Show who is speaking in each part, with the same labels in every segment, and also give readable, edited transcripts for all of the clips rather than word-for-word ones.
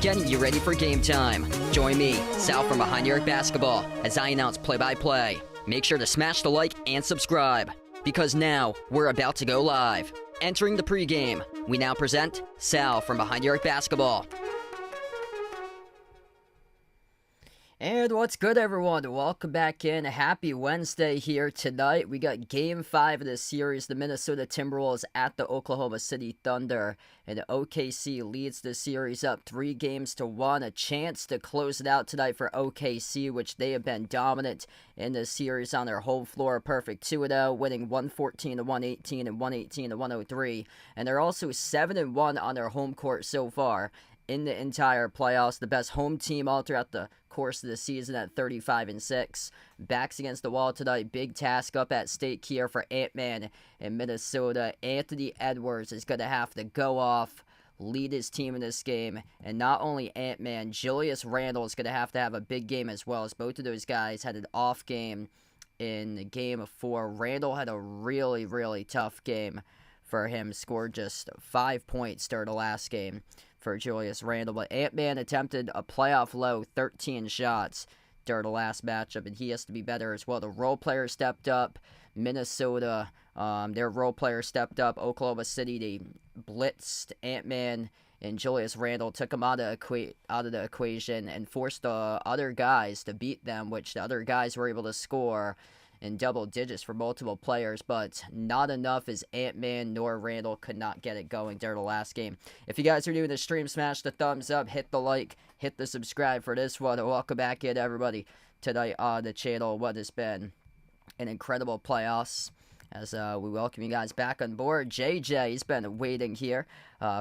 Speaker 1: Getting you ready for game time. Join me, Sal from Behind the Arc Basketball, as I announce play-by-play. Make sure to smash the like and subscribe, because now we're about to go live. Entering the pregame, we now present Sal from Behind the Arc Basketball. And what's good, everyone? Welcome back in. Happy Wednesday here tonight. We got Game 5 of this series, the Minnesota Timberwolves at the Oklahoma City Thunder. And OKC leads the series up 3-1. A chance to close it out tonight for OKC, which they have been dominant in this series on their home floor. Perfect 2-0, winning 114-118 and 118-103. And they're also 7-1 on their home court so far in the entire playoffs. The best home team all throughout the course of the season at 35-6. Backs against the wall tonight. Big task up at stake here for Ant-Man in Minnesota. Anthony Edwards is going to have to go off, lead his team in this game. And not only Ant-Man, Julius Randle is going to have a big game as well, as both of those guys had an off game in game 4. Randle had a really, really tough game for him. Scored just 5 points during the last game for Julius Randle, but Ant-Man attempted a playoff low 13 shots during the last matchup, and he has to be better as well. The role player stepped up. Minnesota, their role player stepped up. Oklahoma City, they blitzed Ant-Man and Julius Randle, took him out of the equation and forced the other guys to beat them, which the other guys were able to score in double digits for multiple players, but not enough as Ant-Man nor Randle could not get it going during the last game. If you guys are doing the stream, smash the thumbs up, hit the like, hit the subscribe for this one, and welcome back in, everybody, tonight on the channel. What has been an incredible playoffs, as we welcome you guys back on board. JJ, he's been waiting here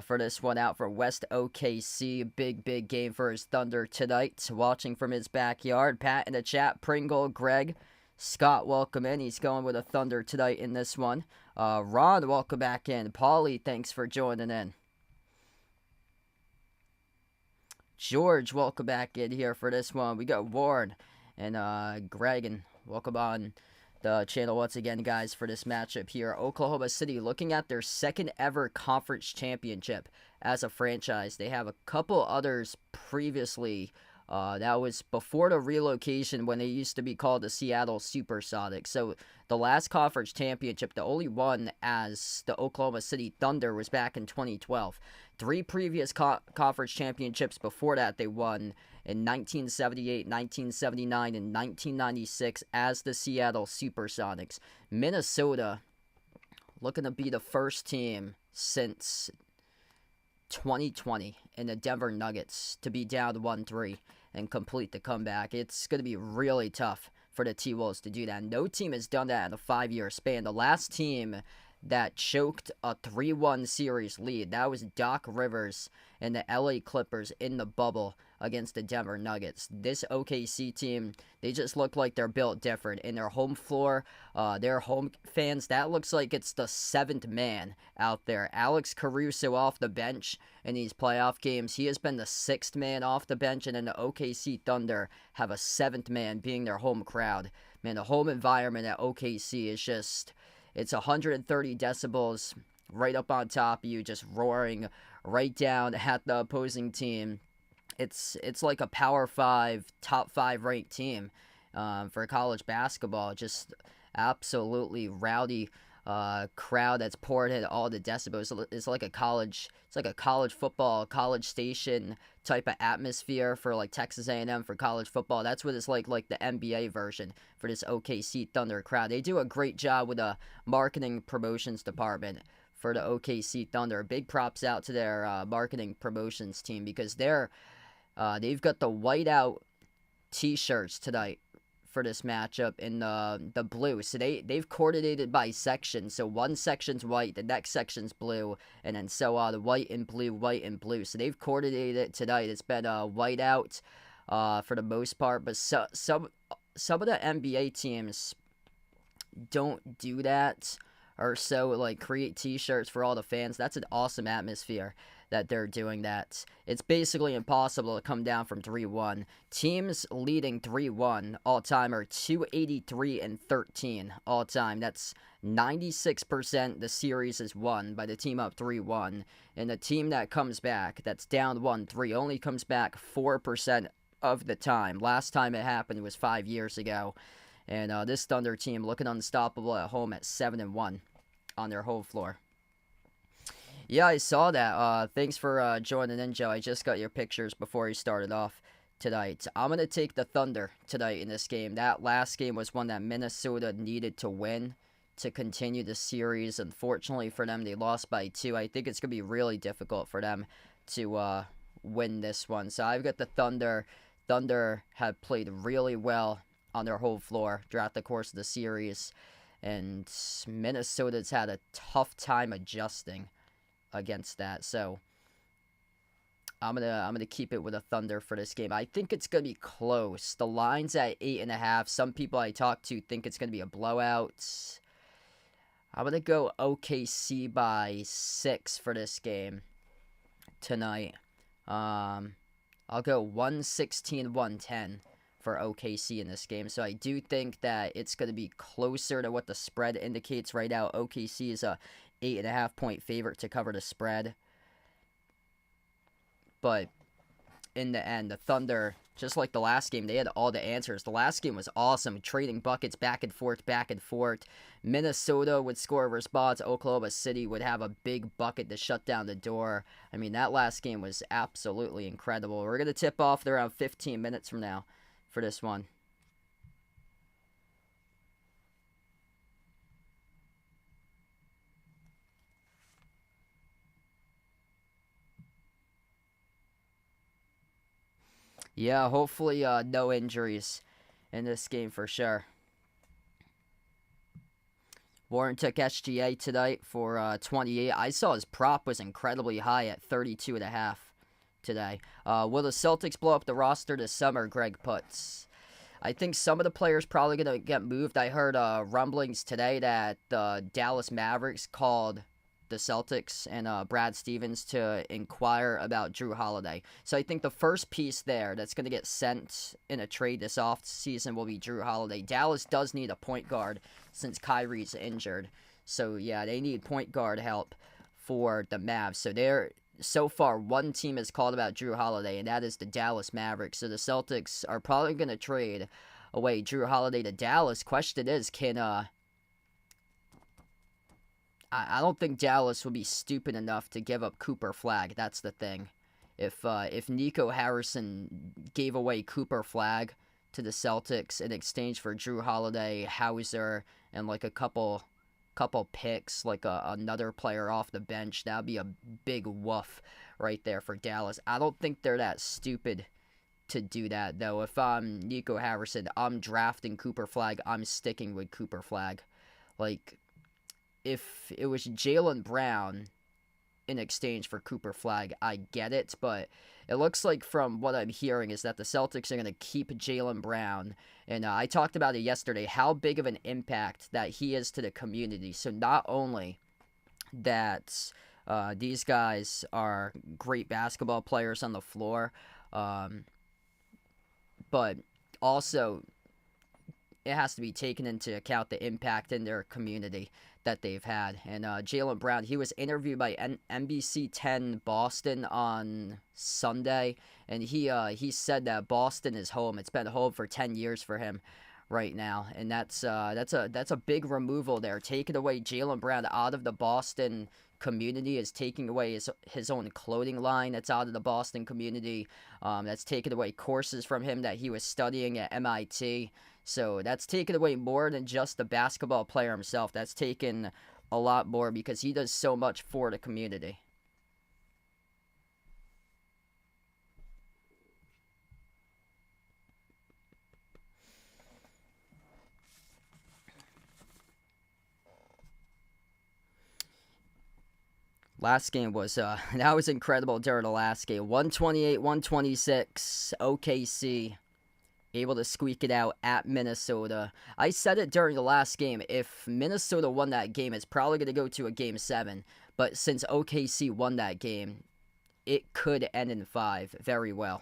Speaker 1: for this one out for West OKC. Big game for his Thunder tonight, watching from his backyard. Pat in the chat, Pringle, Greg, Scott, welcome in. He's going with a Thunder tonight in this one. Ron, welcome back in. Paulie, thanks for joining in. George, welcome back in here for this one. We got Warren and Greg, and welcome on the channel once again, guys, for this matchup here. Oklahoma City looking at their second ever conference championship as a franchise. They have a couple others previously. That was before the relocation when they used to be called the Seattle Supersonics. So the last conference championship, the only one as the Oklahoma City Thunder, was back in 2012. 3 previous conference championships before that they won in 1978, 1979, and 1996 as the Seattle Supersonics. Minnesota looking to be the first team since 2020 in the Denver Nuggets to be down 1-3 and complete the comeback. It's going to be really tough for the T-Wolves to do that. No team has done that in a 5-year span. The last team that choked a 3-1 series lead, that was Doc Rivers and the LA Clippers in the bubble against the Denver Nuggets. This OKC team, they just look like they're built different. In their home floor, their home fans, that looks like it's the seventh man out there. Alex Caruso off the bench in these playoff games. He has been the sixth man off the bench, and then the OKC Thunder have a seventh man being their home crowd. Man, the home environment at OKC is just, it's 130 decibels right up on top of you, just roaring right down at the opposing team. It's like a Power 5, top 5 ranked team for college basketball. Just absolutely rowdy crowd that's pouring in all the decibels. It's like a college football, college station type of atmosphere for like Texas A&M for college football. That's what it's like the NBA version for this OKC Thunder crowd. They do a great job with a marketing promotions department for the OKC Thunder. Big props out to their marketing promotions team, because they've got the whiteout t-shirts tonight for this matchup in the blue. So they've coordinated by section. So one section's white, the next section's blue, and then so the white and blue, white and blue. So they've coordinated it tonight. It's been whiteout for the most part, but some of the NBA teams don't do that, or so like create t-shirts for all the fans. That's an awesome atmosphere that they're doing that. It's basically impossible to come down from 3-1. Teams leading 3-1 all time are 283-13 all time. That's 96% the series is won by the team up 3-1. And the team that comes back, that's down 1-3, only comes back 4% of the time. Last time it happened was 5 years ago. And this Thunder team looking unstoppable at home at 7-1 on their home floor. Yeah, I saw that. Thanks for joining in, Joe. I just got your pictures before you started off tonight. I'm going to take the Thunder tonight in this game. That last game was one that Minnesota needed to win to continue the series. Unfortunately for them, they lost by 2. I think it's going to be really difficult for them to win this one. So I've got the Thunder. Thunder have played really well on their home floor throughout the course of the series, and Minnesota's had a tough time adjusting against that. So I'm gonna keep it with a Thunder for this game. I think it's gonna be close. The line's at 8.5. Some people I talk to think it's gonna be a blowout. I'm gonna go OKC by 6 for this game tonight. I'll go 116-110 for OKC in this game. So I do think that it's going to be closer to what the spread indicates right now. OKC is a 8.5 point favorite to cover the spread. But in the end, the Thunder, just like the last game, they had all the answers. The last game was awesome, trading buckets back and forth, back and forth. Minnesota would score a response. Oklahoma City would have a big bucket to shut down the door. I mean, that last game was absolutely incredible. We're going to tip off around 15 minutes from now for this one. Yeah, hopefully no injuries in this game for sure. Warren took SGA tonight for 28. I saw his prop was incredibly high at 32.5 today. Will the Celtics blow up the roster this summer? Greg puts. I think some of the players probably going to get moved. I heard rumblings today that the Dallas Mavericks called the Celtics and Brad Stevens to inquire about Drew Holiday. So I think the first piece there that's going to get sent in a trade this offseason will be Drew Holiday. Dallas does need a point guard since Kyrie's injured. So yeah, they need point guard help for the Mavs. So far, one team has called about Drew Holiday, and that is the Dallas Mavericks. So the Celtics are probably going to trade away Drew Holiday to Dallas. Question is, I don't think Dallas will be stupid enough to give up Cooper Flag. That's the thing. If Nico Harrison gave away Cooper Flag to the Celtics in exchange for Drew Holiday, Hauser, and like a couple couple picks, like another player off the bench, that'd be a big woof right there for Dallas. I don't think they're that stupid to do that, though. If I'm Nico Harrison, I'm drafting Cooper Flagg. I'm sticking with Cooper Flagg. Like, if it was Jaylen Brown in exchange for Cooper Flagg, I get it, but it looks like from what I'm hearing is that the Celtics are going to keep Jaylen Brown, and I talked about it yesterday, how big of an impact that he is to the community. So not only that these guys are great basketball players on the floor, but also it has to be taken into account the impact in their community that they've had. And Jaylen Brown, he was interviewed by NBC 10 Boston on Sunday, and he said that Boston is home. It's been home for 10 years for him right now, and that's a big removal there. Taking away Jaylen Brown out of the Boston community is taking away his own clothing line that's out of the Boston community. That's taken away courses from him that he was studying at MIT. So that's taken away more than just the basketball player himself. That's taken a lot more because he does so much for the community. Last game was that was incredible during the last game. 128-126 OKC able to squeak it out at Minnesota. I said it during the last game. If Minnesota won that game, it's probably going to go to a Game 7. But since OKC won that game, it could end in 5 very well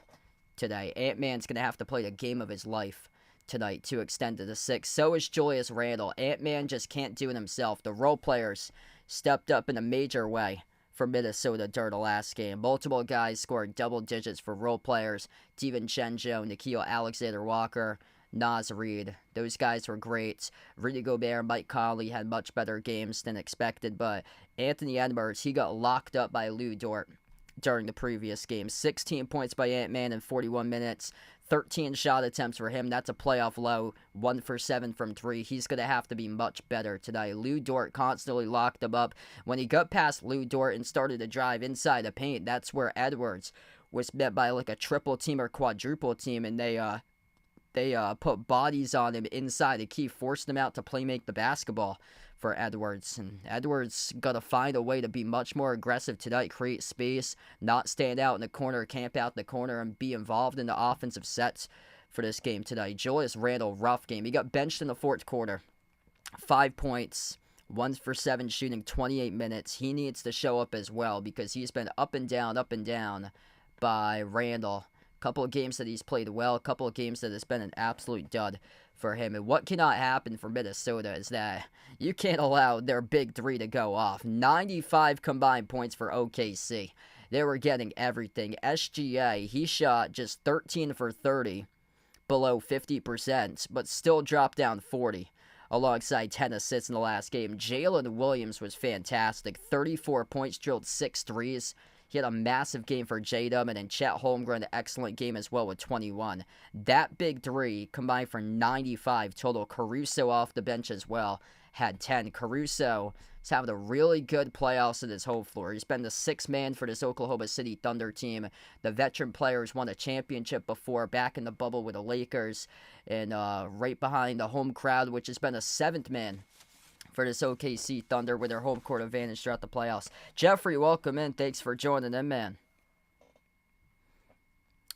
Speaker 1: today. Ant-Man's going to have to play the game of his life tonight to extend to the 6. So is Julius Randle. Ant-Man just can't do it himself. The role players stepped up in a major way for Minnesota during the last game. Multiple guys scored double digits for role players. DiVincenzo, Nickeil Alexander-Walker, Naz Reid. Those guys were great. Rudy Gobert, Mike Conley had much better games than expected, but Anthony Edwards, he got locked up by Lou Dort during the previous game. 16 points by Ant-Man in 41 minutes. 13 shot attempts for him. That's a playoff low. 1 for 7 from 3. He's going to have to be much better tonight. Lou Dort constantly locked him up. When he got past Lou Dort and started to drive inside the paint, that's where Edwards was met by like a triple team or quadruple team, and they put bodies on him inside the key, forced him out to play make the basketball for Edwards. And Edwards got to find a way to be much more aggressive tonight, create space, not stand out in the corner, camp out in the corner, and be involved in the offensive sets for this game tonight. Julius Randle, rough game. He got benched in the fourth quarter. 5 points, 1 for 7 shooting, 28 minutes. He needs to show up as well because he's been up and down by Randle. Couple of games that he's played well, a couple of games that has been an absolute dud for him. And what cannot happen for Minnesota is that you can't allow their big 3 to go off. 95 combined points for OKC. They were getting everything. SGA, he shot just 13 for 30, below 50%, but still dropped down 40, alongside 10 assists in the last game. Jalen Williams was fantastic. 34 points, drilled 6 threes. He had a massive game for J-Dub, and then Chet Holmgren, an excellent game as well with 21. That big 3 combined for 95 total. Caruso off the bench as well had 10. Caruso is having a really good playoffs in his home floor. He's been the 6th man for this Oklahoma City Thunder team. The veteran players won a championship before, back in the bubble with the Lakers, and right behind the home crowd, which has been a 7th man for this OKC Thunder with their home court advantage throughout the playoffs. Jeffrey, welcome in. Thanks for joining in, man.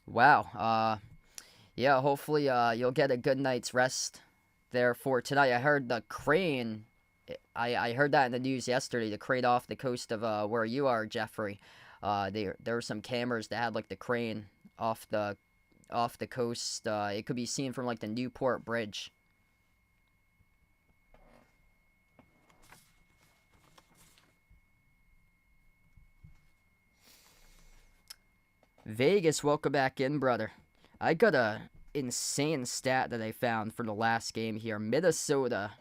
Speaker 1: Wow. Yeah, hopefully you'll get a good night's rest there for tonight. I heard the crane. I heard that in the news yesterday. The crane off the coast of where you are, Jeffrey. There were some cameras that had like the crane off the coast. It could be seen from like the Newport Bridge. Vegas, welcome back in, brother. I got a insane stat that I found for the last game here. Minnesota.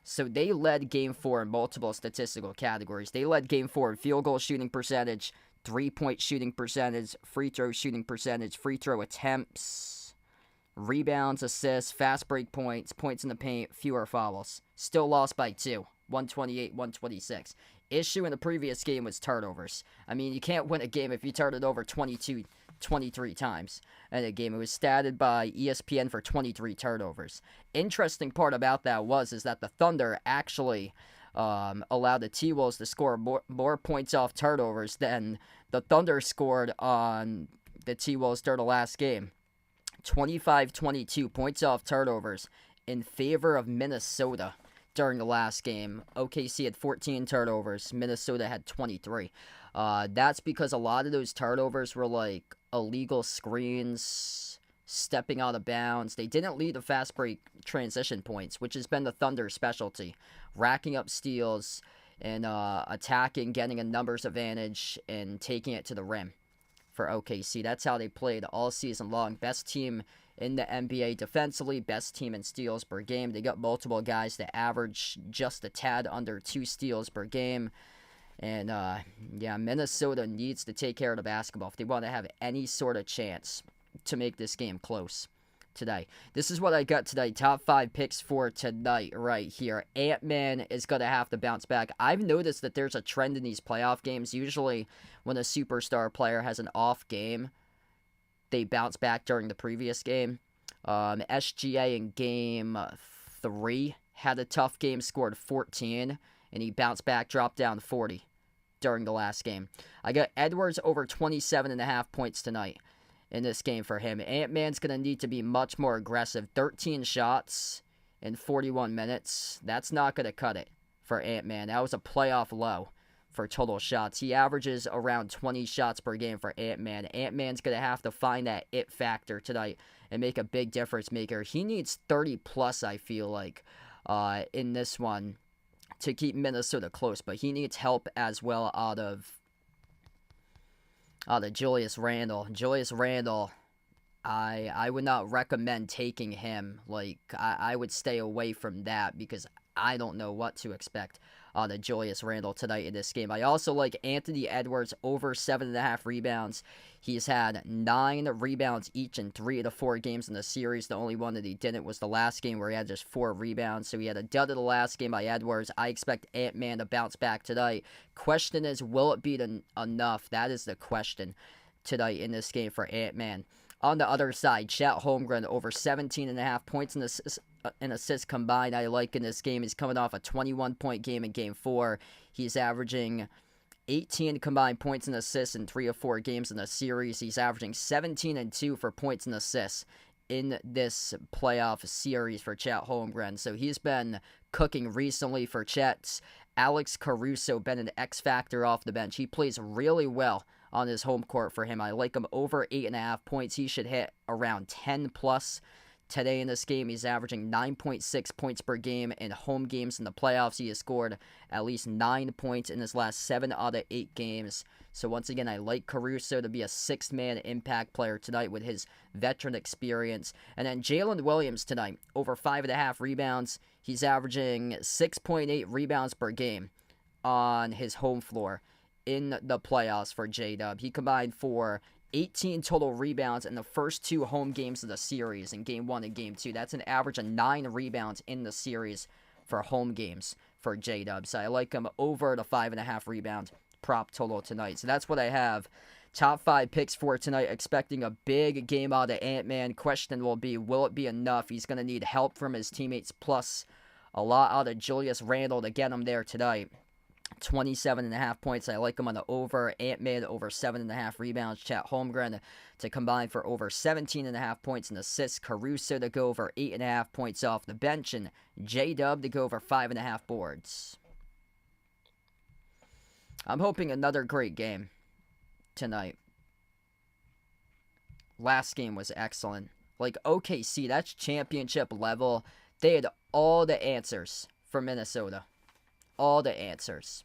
Speaker 1: So they led Game 4 in multiple statistical categories. They led Game 4 in field goal shooting percentage, 3-point shooting percentage, free throw shooting percentage, free throw attempts, rebounds, assists, fast break points, points in the paint, fewer fouls. Still lost by 2. 128, 126. Issue in the previous game was turnovers. I mean, you can't win a game if you turn it over 23 times in a game. It was statted by ESPN for 23 turnovers. Interesting part about that is that the Thunder actually allowed the T-Wolves to score more points off turnovers than the Thunder scored on the T-Wolves during the last game. 25-22 points off turnovers in favor of Minnesota during the last game. OKC had 14 turnovers. Minnesota had 23. That's because a lot of those turnovers were like illegal screens, stepping out of bounds. They didn't lead to fast break transition points, which has been the Thunder's specialty. Racking up steals and attacking, getting a numbers advantage, and taking it to the rim for OKC. That's how they played all season long. Best team in the NBA defensively, best team in steals per game. They got multiple guys that average just a tad under 2 steals per game. And, Minnesota needs to take care of the basketball if they want to have any sort of chance to make this game close today. This is what I got today. Top 5 picks for tonight right here. Ant-Man is going to have to bounce back. I've noticed that there's a trend in these playoff games. Usually when a superstar player has an off game, they bounce back during the previous game. SGA in game 3 had a tough game, scored 14, and he bounced back, dropped down 40 during the last game. I got Edwards over 27.5 points tonight in this game for him. Ant-Man's going to need to be much more aggressive. 13 shots in 41 minutes. That's not going to cut it for Ant-Man. That was a playoff low for total shots. He averages around 20 shots per game for Ant-Man. Ant-Man's going to have to find that it factor tonight and make a big difference maker. He needs 30 plus, I feel like, in this one to keep Minnesota close, but he needs help as well out of Julius Randle. Julius Randle, I would not recommend taking him. Like, I would stay away from that because I don't know what to expect out of Julius Randle tonight in this game. I also like Anthony Edwards over 7.5 rebounds. He's had 9 rebounds each in 3 of the 4 games in the series. The only one that he didn't was the last game where he had just 4 rebounds. So he had a dud of the last game by Edwards. I expect Ant-Man to bounce back tonight. Question is, will it be enough? That is the question tonight in this game for Ant-Man. On the other side, Chet Holmgren over 17.5 points and assists combined. I like in this game. He's coming off a 21-point game in Game 4. He's averaging 18 combined points and assists in 3 of 4 games in the series. He's averaging 17 and 2 for points and assists in this playoff series for Chet Holmgren. So he's been cooking recently for Chet. Alex Caruso been an X factor off the bench. He plays really well on his home court for him. I like him over 8.5 points. He should hit around 10 plus today in this game. He's averaging 9.6 points per game in home games in the playoffs. He has scored at least 9 points in his last 7 out of 8 games. So once again, I like Caruso to be a 6-man impact player tonight with his veteran experience. And then Jalen Williams tonight, over 5.5 rebounds. He's averaging 6.8 rebounds per game on his home floor in the playoffs for J-Dub. He combined for 18 total rebounds in the first 2 home games of the series in Game 1 and Game 2. That's an average of 9 rebounds in the series for home games for J-Dub. So I like him over the 5.5 rebound prop total tonight. So that's what I have. Top 5 picks for tonight. Expecting a big game out of Ant-Man. Question will be, will it be enough? He's going to need help from his teammates, plus a lot out of Julius Randle to get him there tonight. 27.5 points. I like him on the over. Ant-Man over 7.5 rebounds. Chet Holmgren to combine for over 17.5 points and assists. Caruso to go over 8.5 points off the bench. And J-Dub to go over 5.5 boards. I'm hoping another great game tonight. Last game was excellent. Like OKC, that's championship level. They had all the answers for Minnesota. All the answers.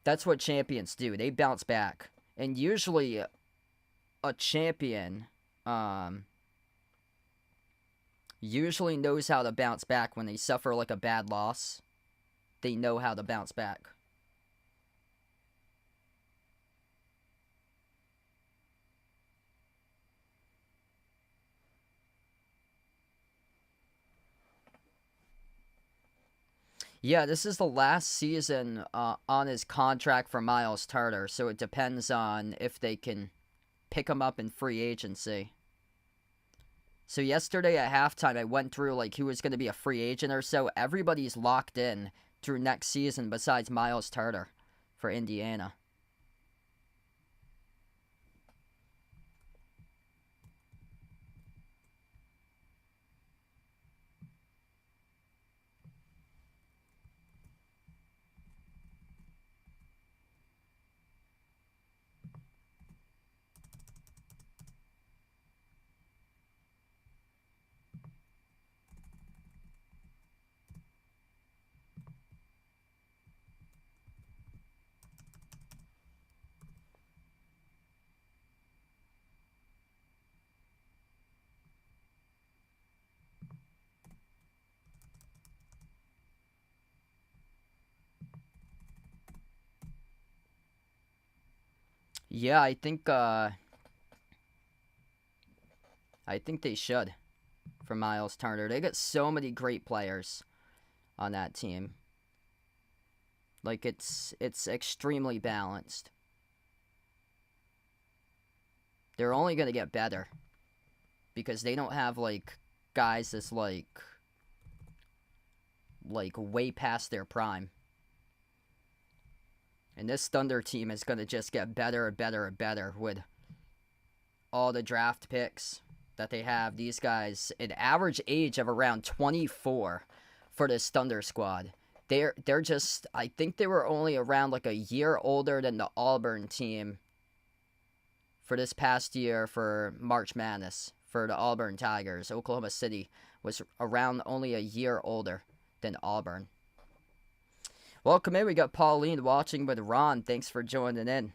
Speaker 1: That's what champions do. They bounce back. And usually a champion usually knows how to bounce back when they suffer like a bad loss. They know how to bounce back. Yeah, this is the last season on his contract for Miles Turner, so it depends on if they can pick him up in free agency. So yesterday at halftime, I went through like who was going to be a free agent or so. Everybody's locked in through next season besides Miles Turner for Indiana. Yeah, I think they should for Miles Turner. They got so many great players on that team. Like it's extremely balanced. They're only going to get better because they don't have like guys that's like way past their prime. And this Thunder team is going to just get better and better and better with all the draft picks that they have. These guys, an average age of around 24 for this Thunder squad. They're just, I think they were only around like a year older than the Auburn team for this past year for March Madness for the Auburn Tigers. Oklahoma City was around only a year older than Auburn. Welcome in. We got Pauline watching with Ron. Thanks for joining in.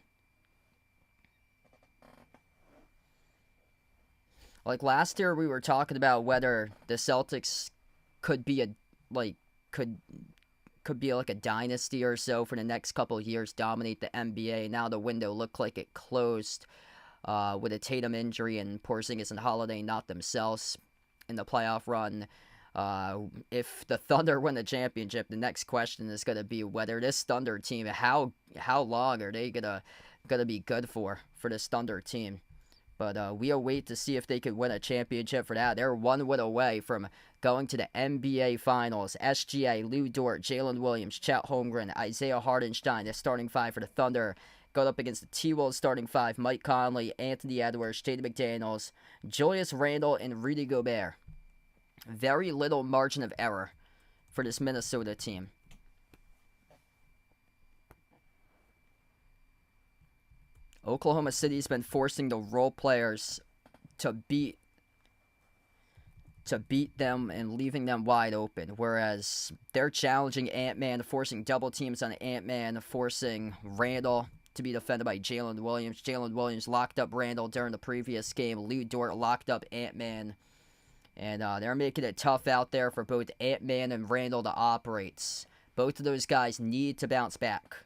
Speaker 1: Like last year, we were talking about whether the Celtics could be could be like a dynasty or so for the next couple of years, dominate the NBA. Now the window looked like it closed with a Tatum injury, and Porzingis and Holiday not themselves in the playoff run. If the Thunder win the championship, the next question is going to be whether this Thunder team, how long are they gonna be good for this Thunder team? But we await to see if they could win a championship for that. They're one win away from going to the NBA Finals. SGA, Lou Dort, Jalen Williams, Chet Holmgren, Isaiah Hartenstein, the starting five for the Thunder. Going up against the T-Wolves starting five, Mike Conley, Anthony Edwards, Jaden McDaniels, Julius Randle, and Rudy Gobert. Very little margin of error for this Minnesota team. Oklahoma City's been forcing the role players to beat them and leaving them wide open, whereas they're challenging Ant-Man, forcing double teams on Ant-Man, forcing Randall to be defended by Jalen Williams. Jalen Williams locked up Randall during the previous game. Lou Dort locked up Ant-Man. And they're making it tough out there for both Ant-Man and Randall to operate. Both of those guys need to bounce back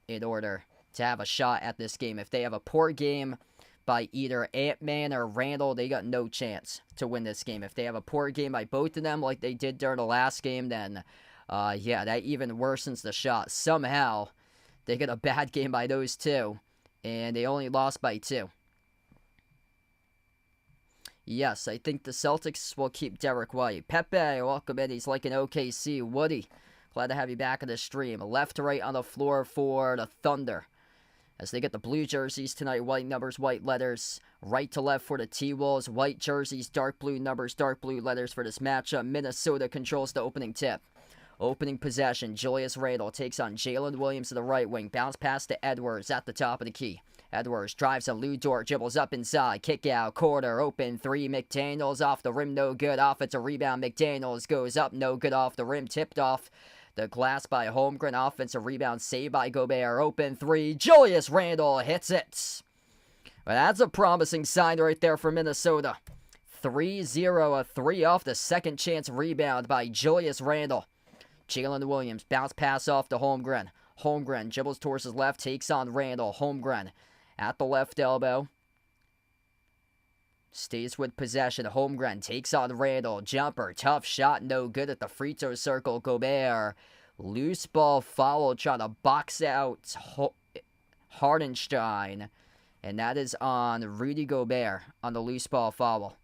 Speaker 1: in order to have a shot at this game. If they have a poor game by either Ant-Man or Randall, they got no chance to win this game. If they have a poor game by both of them like they did during the last game, then yeah, that even worsens the shot. Somehow, they get a bad game by those two, and they only lost by 2. Yes, I think the Celtics will keep Derek White. Pepe, welcome in. He's like an OKC. Woody, glad to have you back in the stream. Left to right on the floor for the Thunder, as they get the blue jerseys tonight, white numbers, white letters. Right to left for the T-Wolves, white jerseys, dark blue numbers, dark blue letters for this matchup. Minnesota controls the opening tip. Opening possession, Julius Randle takes on Jalen Williams to the right wing. Bounce pass to Edwards at the top of the key. Edwards drives on Lou Dort, dribbles up inside, kick out, corner, open three, McDaniels off the rim, no good. Offensive rebound, McDaniels goes up, no good off the rim, tipped off the glass by Holmgren. Offensive rebound saved by Gobert. Open three. Julius Randle hits it. Well, that's a promising sign right there for Minnesota. 3-0. A 3 off the second chance rebound by Julius Randle. Jalen Williams. Bounce pass off to Holmgren. Holmgren dribbles towards his left. Takes on Randle. Holmgren at the left elbow. Stays with possession. Holmgren takes on Randle. Jumper. Tough shot. No good at the free throw circle. Gobert Loose ball foul, trying to box out Hardenstein. And that is on Rudy Gobert on the loose ball foul.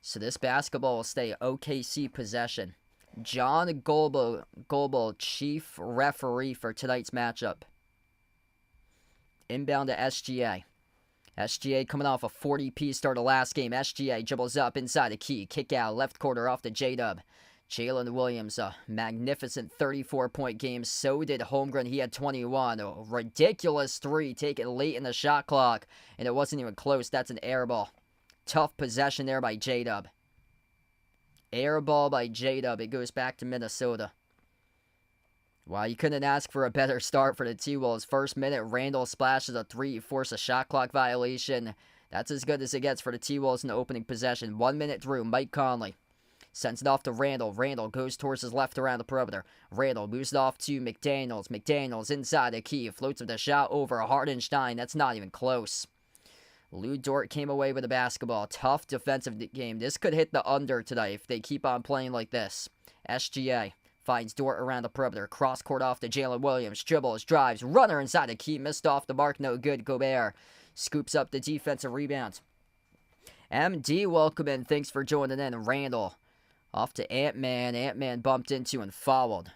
Speaker 1: So this basketball will stay OKC possession. John Goebel, chief referee for tonight's matchup. Inbound to SGA. SGA coming off a 40-piece start of last game. SGA dribbles up inside the key. Kick out, left corner off to J-Dub. Jalen Williams, a magnificent 34-point game. So did Holmgren. He had 21. A ridiculous three taken late in the shot clock. And it wasn't even close. That's an air ball. Tough possession there by J-Dub. Air ball by J-Dub. It goes back to Minnesota. Wow, you couldn't ask for a better start for the T-Wolves. First minute, Randall splashes a three, force a shot clock violation. That's as good as it gets for the T-Wolves in the opening possession. 1 minute through, Mike Conley sends it off to Randall. Randall goes towards his left around the perimeter. Randall moves it off to McDaniels. McDaniels inside the key. Floats with a shot over Hardenstein. That's not even close. Lou Dort came away with the basketball. Tough defensive game. This could hit the under tonight if they keep on playing like this. SGA finds Dort around the perimeter. Cross court off to Jalen Williams. Dribbles, drives, runner inside the key. Missed off the mark. No good. Gobert scoops up the defensive rebound. MD, welcome in. Thanks for joining in. Randall off to Ant-Man. Ant-Man bumped into and fouled.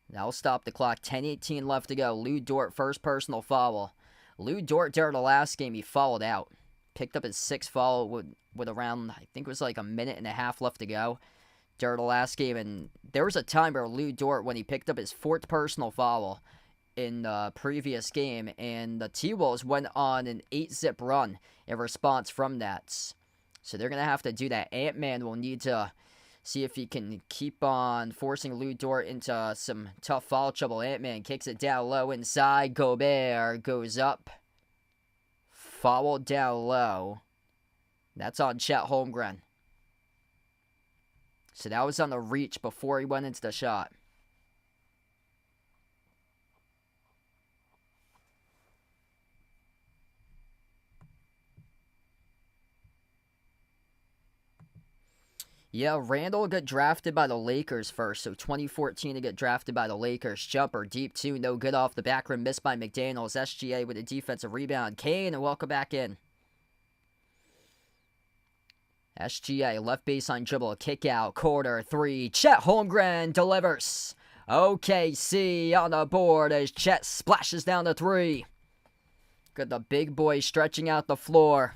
Speaker 1: That'll stop the clock. 10:18 left to go. Lou Dort, first personal foul. Lou Dort, during the last game, he fouled out. Picked up his sixth foul with around, I think it was like a minute and a half left to go during the last game. And there was a time where Lou Dort, when he picked up his fourth personal foul in the previous game, and the T-Wolves went on an 8-zip run in response from that. So they're going to have to do that. Ant-Man will need to see if he can keep on forcing Lou Dort into some tough foul trouble. Ant-Man kicks it down low inside. Gobert goes up. Foul down low. That's on Chet Holmgren. So that was on the reach before he went into the shot. Yeah, Randall got drafted by the Lakers first, so 2014 to get drafted by the Lakers. Jumper, deep two, no good off the back rim, missed by McDaniels. SGA with a defensive rebound. Kane, and welcome back in. SGA, left baseline dribble, kick out, quarter, three. Chet Holmgren delivers. OKC on the board as Chet splashes down the three. Got the big boy stretching out the floor.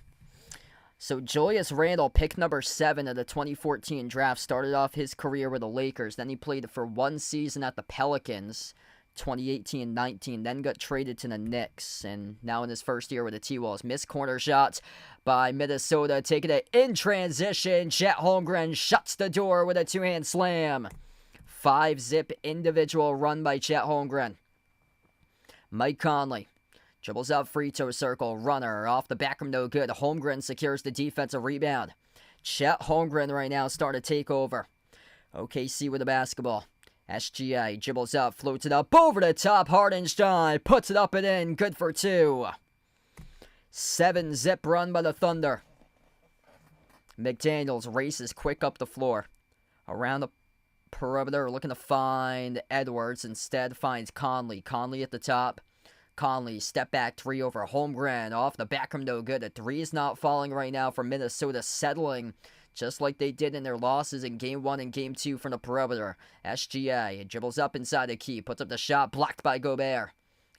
Speaker 1: So Julius Randle, pick number 7 of the 2014 draft, started off his career with the Lakers. Then he played for one season at the Pelicans, 2018-19. Then got traded to the Knicks. And now in his first year with the T-Wolves. Missed corner shots by Minnesota. Taking it in transition. Chet Holmgren shuts the door with a two-hand slam. 5-zip individual run by Chet Holmgren. Mike Conley dribbles out free throw circle, runner, off the back rim, no good. Holmgren secures the defensive rebound. Chet Holmgren right now starting to take over. OKC with the basketball. SGA dribbles out, floats it up over the top. Hardenstein puts it up and in, good for 2. 7-zip run by the Thunder. McDaniels races quick up the floor. Around the perimeter, looking to find Edwards. Instead finds Conley. Conley at the top. Conley, step back three over Holmgren. Off the back rim, no good. The three is not falling right now for Minnesota, settling just like they did in their losses in Game 1 and Game 2 from the perimeter. SGA dribbles up inside the key, puts up the shot, blocked by Gobert.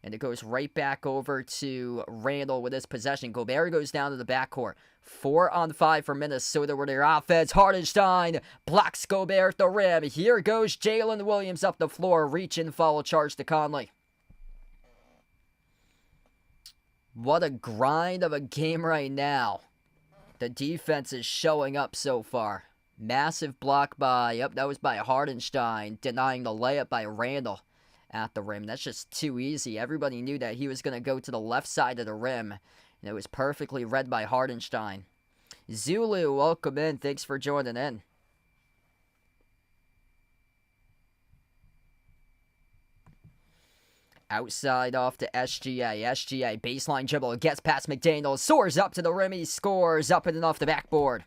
Speaker 1: And it goes right back over to Randall with his possession. Gobert goes down to the backcourt. 4-on-5 for Minnesota with their offense. Hardenstein blocks Gobert at the rim. Here goes Jalen Williams up the floor, reaching, foul charge to Conley. What a grind of a game right now. The defense is showing up so far. Massive block by, that was by Hardenstein, denying the layup by Randall at the rim. That's just too easy. Everybody knew that he was going to go to the left side of the rim, and it was perfectly read by Hardenstein. Zulu, welcome in. Thanks for joining in. Outside off to SGA. SGA, baseline dribble, gets past McDaniels, soars up to the rim, he scores, up and off the backboard.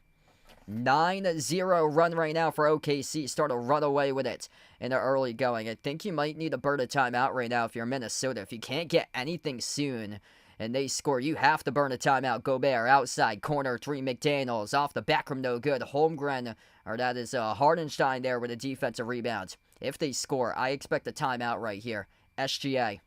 Speaker 1: 9-0 run right now for OKC. Start to run away with it in the early going. I think you might need to burn a timeout right now if you're Minnesota. If you can't get anything soon and they score, you have to burn a timeout. Gobert outside, corner three, McDaniels off the back rim, no good. Holmgren, or that is Hardenstein there with a defensive rebound. If they score, I expect a timeout right here. SGA.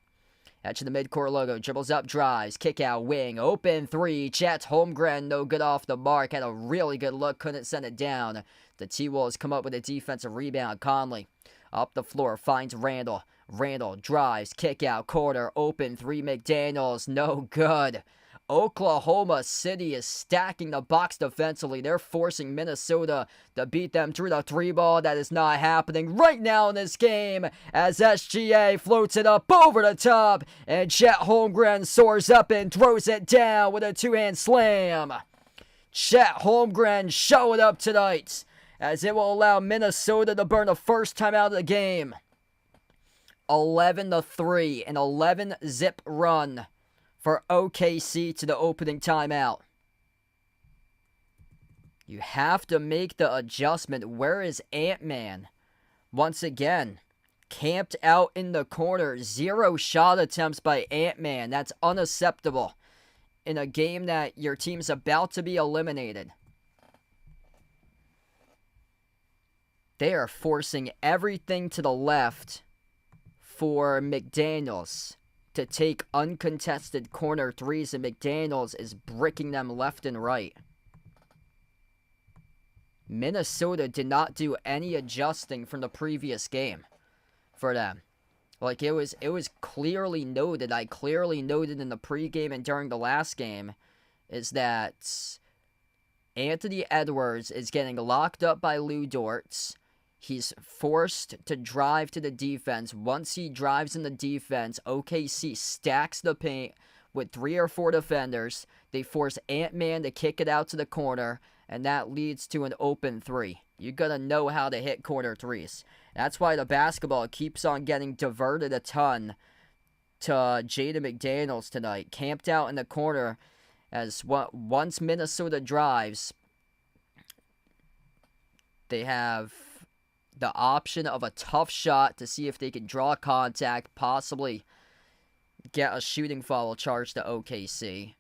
Speaker 1: Edge of the midcourt logo, dribbles up, drives, kick out, wing, open three, Chet Holmgren, no good off the mark, had a really good look, couldn't send it down. The T-Wolves come up with a defensive rebound. Conley up the floor, finds Randall. Randall drives, kick out, corner, open three, McDaniels, no good. Oklahoma City is stacking the box defensively. They're forcing Minnesota to beat them through the three ball. That is not happening right now in this game as SGA floats it up over the top and Chet Holmgren soars up and throws it down with a two-hand slam. Chet Holmgren showing up tonight as it will allow Minnesota to burn the first time out of the game. 11-3, an 11-zip run for OKC to the opening timeout. You have to make the adjustment. Where is Ant-Man? Once again, camped out in the corner. 0 shot attempts by Ant-Man. That's unacceptable in a game that your team's about to be eliminated. They are forcing everything to the left for McDaniels to take uncontested corner threes, and McDaniels is bricking them left and right. Minnesota did not do any adjusting from the previous game for them. Like, it was clearly noted. I clearly noted in the pregame and during the last game is that Anthony Edwards is getting locked up by Lou Dort. He's forced to drive to the defense. Once he drives in the defense, OKC stacks the paint with 3 or 4 defenders. They force Ant-Man to kick it out to the corner, and that leads to an open three. You gotta know how to hit corner threes. That's why the basketball keeps on getting diverted a ton to Jaden McDaniels tonight. Camped out in the corner as once Minnesota drives, they have the option of a tough shot to see if they can draw contact, possibly get a shooting foul charged to OKC.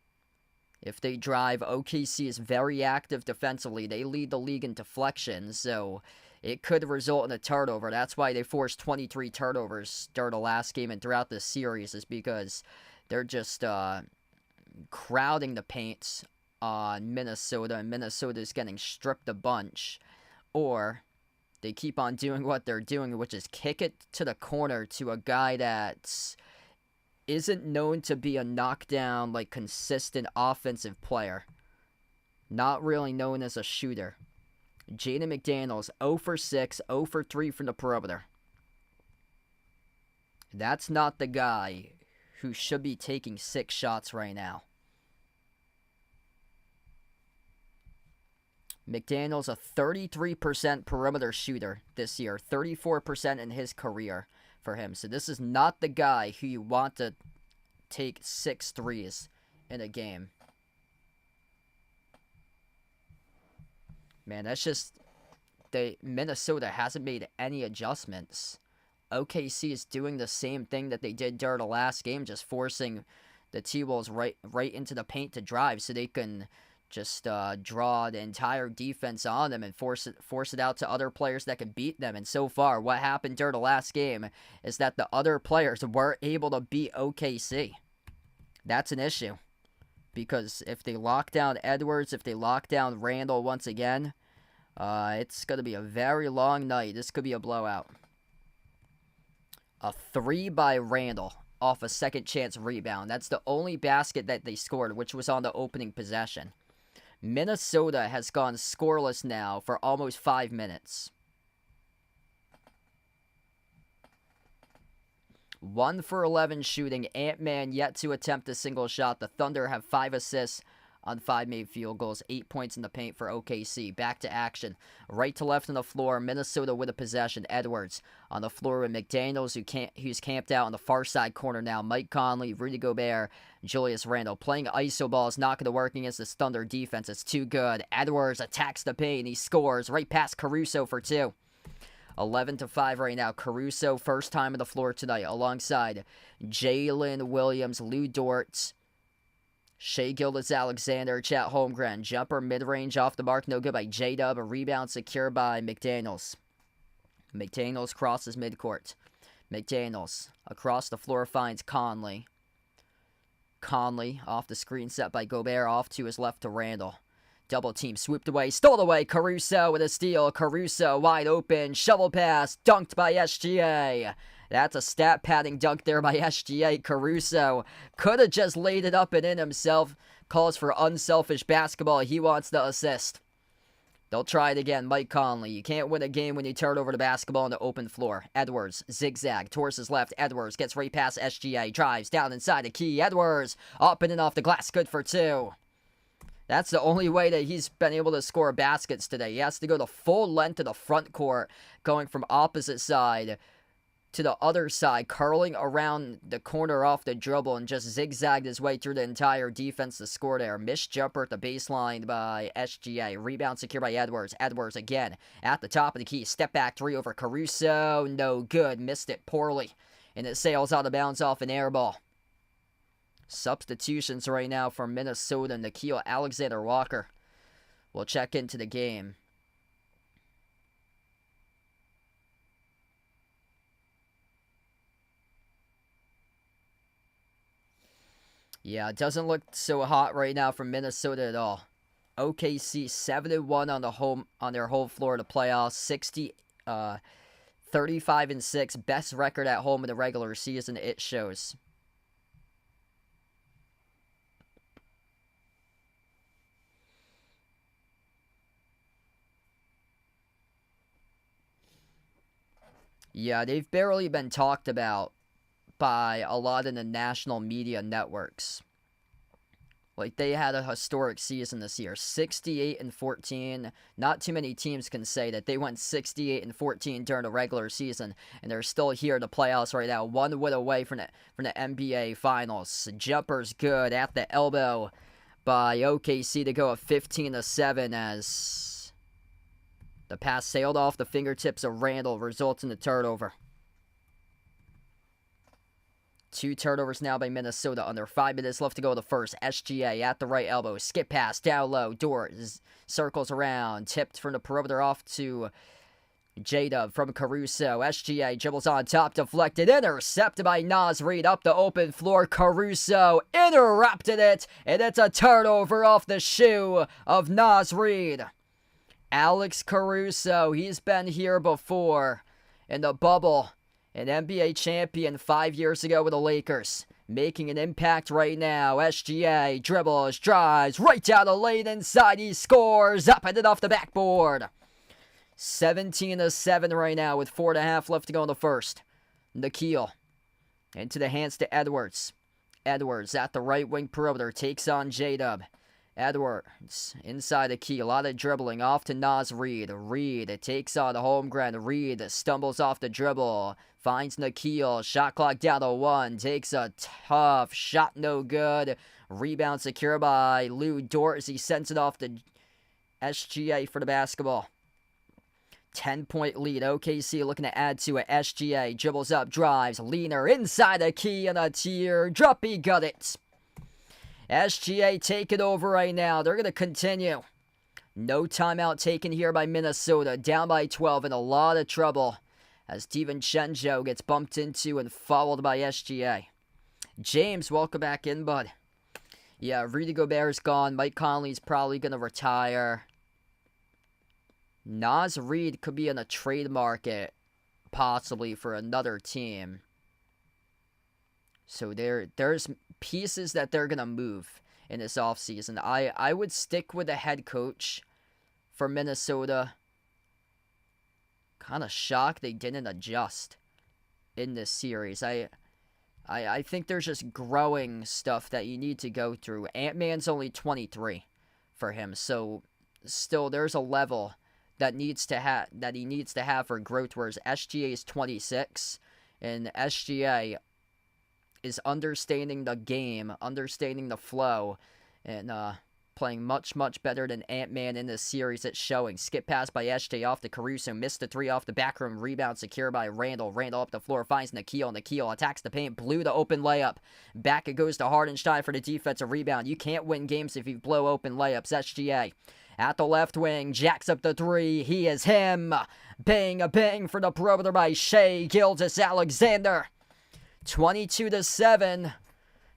Speaker 1: If they drive, OKC is very active defensively. They lead the league in deflections, so it could result in a turnover. That's why they forced 23 turnovers during the last game and throughout this series, is because they're just crowding the paint on Minnesota, and Minnesota's getting stripped a bunch. Or they keep on doing what they're doing, which is kick it to the corner to a guy that isn't known to be a knockdown, like, consistent offensive player. Not really known as a shooter. Jaden McDaniels, 0 for 6, 0 for 3 from the perimeter. That's not the guy who should be taking 6 shots right now. McDaniels, a 33% perimeter shooter this year, 34% in his career for him. So this is not the guy who you want to take 6 threes in a game. Man, that's just... Minnesota hasn't made any adjustments. OKC is doing the same thing that they did during the last game, just forcing the T-Wolves right into the paint to drive so they can just draw the entire defense on them and force it out to other players that can beat them. And so far, what happened during the last game is that the other players were able to beat OKC. That's an issue. Because if they lock down Edwards, if they lock down Randall once again, it's going to be a very long night. This could be a blowout. A 3 by Randall off a second chance rebound. That's the only basket that they scored, which was on the opening possession. Minnesota has gone scoreless now for almost 5 minutes. 1 for 11 shooting. Ant-Man yet to attempt a single shot. The Thunder have 5 assists on 5 made field goals, 8 points in the paint for OKC. Back to action. Right to left on the floor, Minnesota with a possession. Edwards on the floor with McDaniels, who's camped out on the far side corner now. Mike Conley, Rudy Gobert, Julius Randle. Playing ISO ball is not going to work against this Thunder defense. It's too good. Edwards attacks the paint. He scores right past Caruso for 2. 11-5 right now. Caruso, first time on the floor tonight, alongside Jalen Williams, Lou Dort, Shai Gilgeous-Alexander, Chet Holmgren. Jumper mid-range off the mark, no good by J-Dub. A rebound secure by McDaniels. McDaniels crosses midcourt. McDaniels across the floor finds Conley. Conley off the screen set by Gobert, off to his left to Randle. Double team swooped away, stole away. Caruso with a steal. Caruso wide open. Shovel pass. Dunked by SGA. That's a stat padding dunk there by SGA. Caruso could have just laid it up and in himself. Calls for unselfish basketball. He wants the assist. They'll try it again. Mike Conley. You can't win a game when you turn over the basketball on the open floor. Edwards, zigzag, towards his left. Edwards gets right past SGA. Drives down inside the key. Edwards up and off the glass. Good for 2. That's the only way that he's been able to score baskets today. He has to go the full length of the front court, going from opposite side to the other side, curling around the corner off the dribble, and just zigzagged his way through the entire defense to score there. Missed jumper at the baseline by SGA. Rebound secured by Edwards. Edwards again at the top of the key. Step back 3 over Caruso. No good. Missed it poorly. And it sails out of bounds off an air ball. Substitutions right now for Minnesota. Nickeil Alexander-Walker will check into the game. Yeah, it doesn't look so hot right now for Minnesota at all. OKC 7-1 on their home floor in the playoffs. 35-6, best record at home in the regular season. It shows. Yeah, they've barely been talked about by a lot of the national media networks. Like, they had a historic season this year. 68-14. Not too many teams can say that they went 68-14 during the regular season, and they're still here in the playoffs right now. 1 win away from the NBA Finals. Jumper's good at the elbow by OKC to go a 15-7 as the pass sailed off the fingertips of Randle, results in the turnover. 2 turnovers now by Minnesota. Under 5 minutes left to go in the first. SGA at the right elbow. Skip pass down low. Dort circles around. Tipped from the perimeter off to J-Dub from Caruso. SGA dribbles on top. Deflected. Intercepted by Naz Reid up the open floor. Caruso interrupted it. And it's a turnover off the shoe of Naz Reid. Alex Caruso, he's been here before in the bubble, an NBA champion 5 years ago with the Lakers, making an impact right now. SGA dribbles, drives, right down the lane inside, he scores, up and off the backboard. 17-7 right now with 4.5 left to go in the first. Nickeil into the hands to Edwards. Edwards at the right wing perimeter, takes on J-Dub. Edwards inside the key, a lot of dribbling, off to Naz Reid. Reid takes on Holmgren. Reid stumbles off the dribble, finds Nickeil. Shot clock down to 1. Takes a tough shot, no good. Rebound secure by Lou Dort as he sends it off to SGA for the basketball. 10-point lead. OKC looking to add to it. SGA dribbles up, drives, leaner inside the key and a teardrop. He got it. SGA taking over right now. They're going to continue. No timeout taken here by Minnesota. Down by 12 in a lot of trouble as DiVincenzo gets bumped into and fouled by SGA. James, welcome back in, bud. Yeah, Rudy Gobert's gone. Mike Conley's probably going to retire. Naz Reid could be in a trade market, possibly for another team. So there's pieces that they're going to move in this offseason. I would stick with the head coach for Minnesota. Kind of shocked they didn't adjust in this series. I I think there's just growing stuff that you need to go through. Ant-Man's only 23 for him, so still there's a level that he needs to have for growth, whereas SGA is 26, and SGA is understanding the game, understanding the flow, and playing much, much better than Ant-Man in this series. It's showing. Skip pass by SJ off to Caruso. Missed the three off the back rim. Rebound secure by Randall. Randall up the floor. Finds Nikhil. Nikhil attacks the paint. Blew the open layup. Back it goes to Hardenstein for the defensive rebound. You can't win games if you blow open layups. SGA at the left wing. Jacks up the three. He is him. Bang, a bang for the perimeter by Shea Gilgeous-Alexander. 22-7.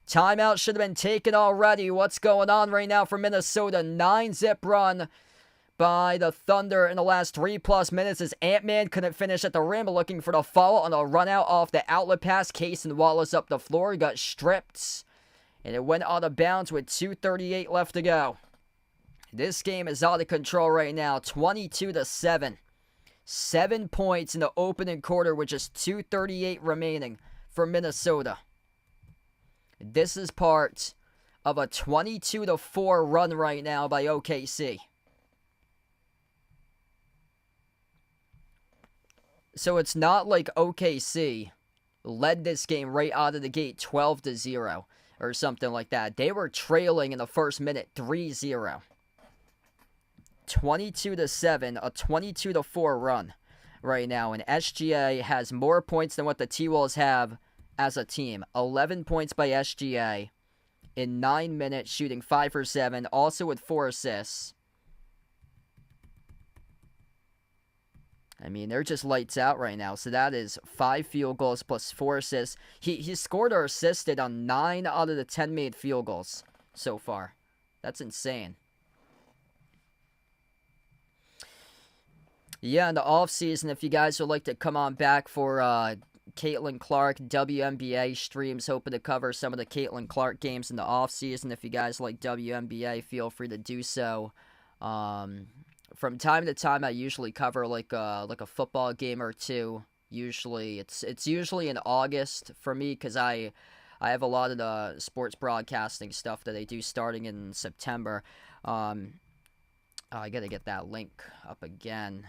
Speaker 1: Timeout should have been taken already. What's going on right now for Minnesota? 9-zip run by the Thunder in the last 3+ minutes as Ant-Man couldn't finish at the rim, looking for the follow on a run out off the outlet pass. Case and Wallace up the floor, got stripped, and it went out of bounds with 2:38 left to go. This game is out of control right now, 22-7. 7 points in the opening quarter with just 2:38 remaining for Minnesota. This is part of a 22-4 run right now by OKC. So it's not like OKC led this game right out of the gate 12-0 or something like that. They were trailing in the first minute 3-0. 22-7, a 22-4 run right now. And SGA has more points than what the T-Wolves have as a team. 11 points by SGA in 9 minutes, shooting 5 for 7, also with 4 assists. I mean, they're just lights out right now. So that is 5 field goals plus 4 assists. He scored or assisted on 9 out of the 10 made field goals so far. That's insane. Yeah, in the offseason, if you guys would like to come on back for Caitlin Clark WNBA streams, hoping to cover some of the Caitlin Clark games in the offseason. If you guys like WNBA, feel free to do so. From time to time, I usually cover like a football game or two. Usually, it's usually in August for me because I have a lot of the sports broadcasting stuff that I do starting in September. I gotta get that link up again.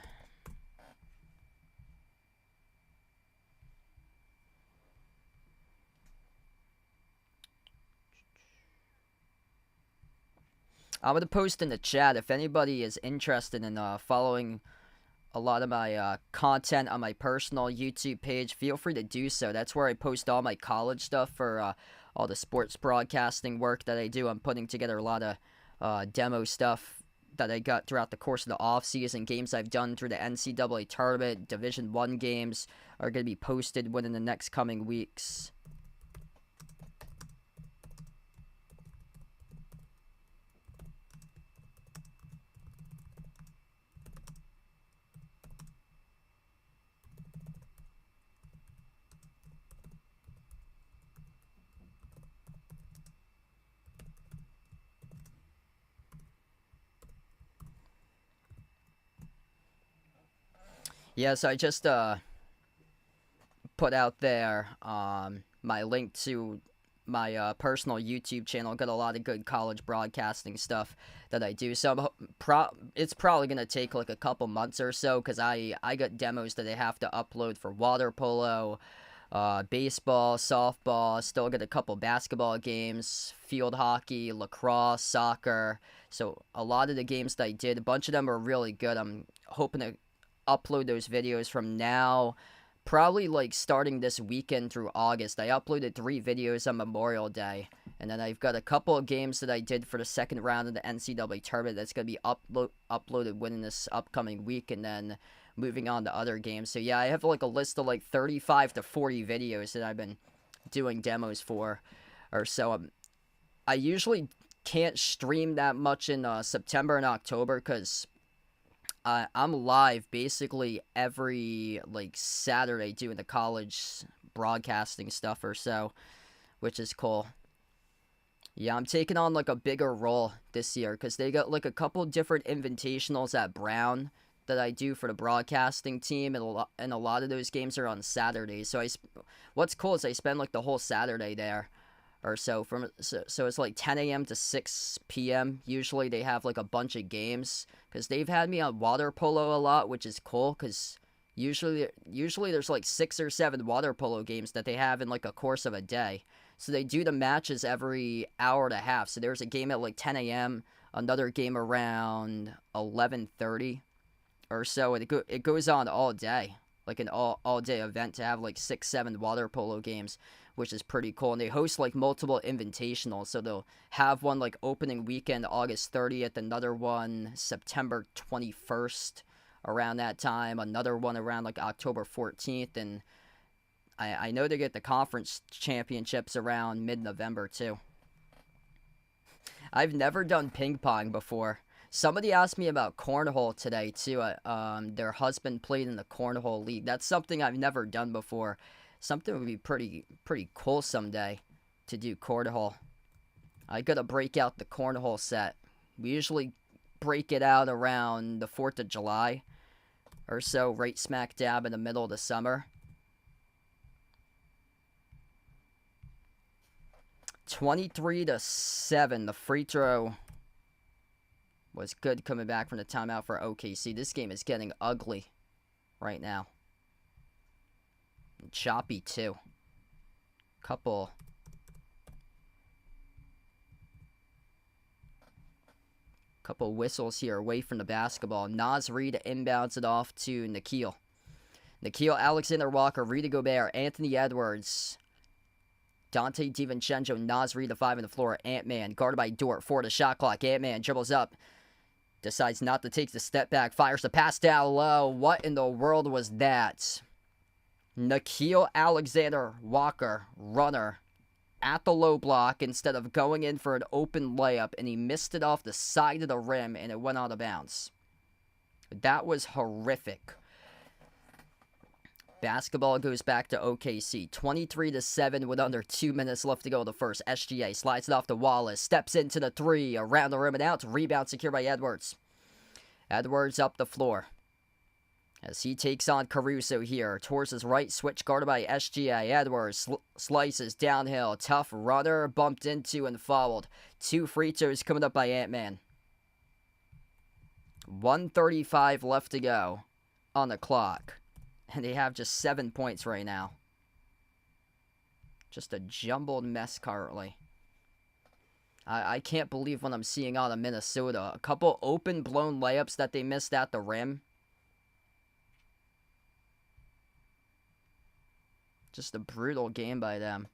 Speaker 1: I'm going to post in the chat if anybody is interested in following a lot of my content on my personal YouTube page. Feel free to do so. That's where I post all my college stuff for all the sports broadcasting work that I do. I'm putting together a lot of demo stuff that I got throughout the course of the offseason. Games I've done through the NCAA tournament, Division I games are going to be posted within the next coming weeks. Yeah, so I just put out there my link to my personal YouTube channel. Got a lot of good college broadcasting stuff that I do. So it's probably going to take like a couple months or so because I got demos that I have to upload for water polo, baseball, softball. Still got a couple basketball games, field hockey, lacrosse, soccer. So a lot of the games that I did, a bunch of them are really good. I'm hoping to upload those videos from now, probably like starting this weekend through August. I uploaded 3 videos on Memorial Day, and then I've got a couple of games that I did for the second round of the NCAA tournament that's going to be uploaded within this upcoming week, and then moving on to other games. So yeah, I have like a list of like 35 to 40 videos that I've been doing demos for or so. I usually can't stream that much in September and October because I'm live basically every like Saturday doing the college broadcasting stuff or so, which is cool. Yeah, I'm taking on like a bigger role this year because they got like a couple different invitationals at Brown that I do for the broadcasting team, and a lot of those games are on Saturdays. So what's cool is I spend like the whole Saturday there or so. So it's like 10 a.m. to 6 p.m. Usually they have like a bunch of games because they've had me on water polo a lot, which is cool because usually there's like 6 or 7 water polo games that they have in like a course of a day. So they do the matches every hour and a half. So there's a game at like 10 a.m., another game around 11:30 or so. It goes on all day, like an all day event to have like 6, 7 water polo games, which is pretty cool. And they host like multiple invitationals. So they'll have one like opening weekend, August 30th, another one September 21st around that time, another one around like October 14th, and I know they get the conference championships around mid-November too. I've never done ping pong before. Somebody asked me about cornhole today too. Their husband played in the cornhole league. That's something I've never done before. Something would be pretty cool someday to do cornhole. I gotta break out the cornhole set. We usually break it out around the 4th of July or so, right smack dab in the middle of the summer. 23-7, the free throw was good coming back from the timeout for OKC. This game is getting ugly right now. And choppy too. Couple whistles here away from the basketball. Naz Reid inbounds it off to Nickeil. Nickeil Alexander-Walker, Rudy Gobert, Anthony Edwards, Dante DiVincenzo, Naz Reid, the 5 on the floor. Ant-Man, guarded by Dort, for the shot clock. Ant-Man dribbles up, decides not to take the step back, fires the pass down low. What in the world was that? Nickeil Alexander-Walker, runner, at the low block instead of going in for an open layup, and he missed it off the side of the rim, and it went out of bounds. That was horrific. Basketball goes back to OKC. 23-7 with under 2 minutes left to go in the first. SGA slides it off to Wallace. Steps into the 3. Around the rim and out. Rebound secured by Edwards. Edwards up the floor as he takes on Caruso here. Towards his right. Switch guarded by SGA. Edwards slices downhill. Tough runner. Bumped into and fouled. 2 free throws coming up by Ant-Man. 1:35 left to go on the clock. And they have just 7 points right now. Just a jumbled mess currently. I can't believe what I'm seeing out of Minnesota. A couple open blown layups that they missed at the rim. Just a brutal game by them.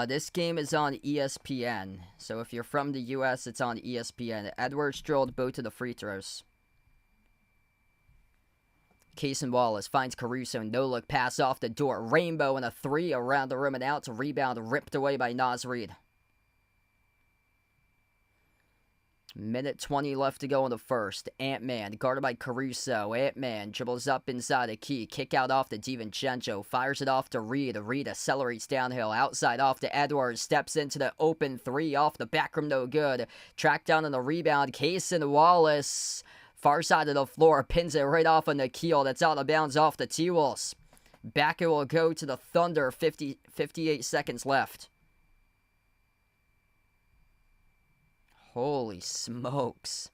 Speaker 1: This game is on ESPN. So if you're from the U.S., it's on ESPN. Edwards drilled both of the free throws. Cason Wallace finds Caruso. No-look pass off the door. Rainbow and a 3 around the rim and out. Rebound ripped away by Naz Reid. Minute 20 left to go in the first. Ant-Man, guarded by Caruso. Ant-Man dribbles up inside a key. Kick out off to DiVincenzo. Fires it off to Reid. Reid accelerates downhill. Outside off to Edwards. Steps into the open 3 off the back rim. No good. Tracked down on the rebound. Cason Wallace, far side of the floor. Pins it right off on Nickeil. That's out of bounds off the T-Wolves. Back it will go to the Thunder. 58 seconds left. Holy smokes.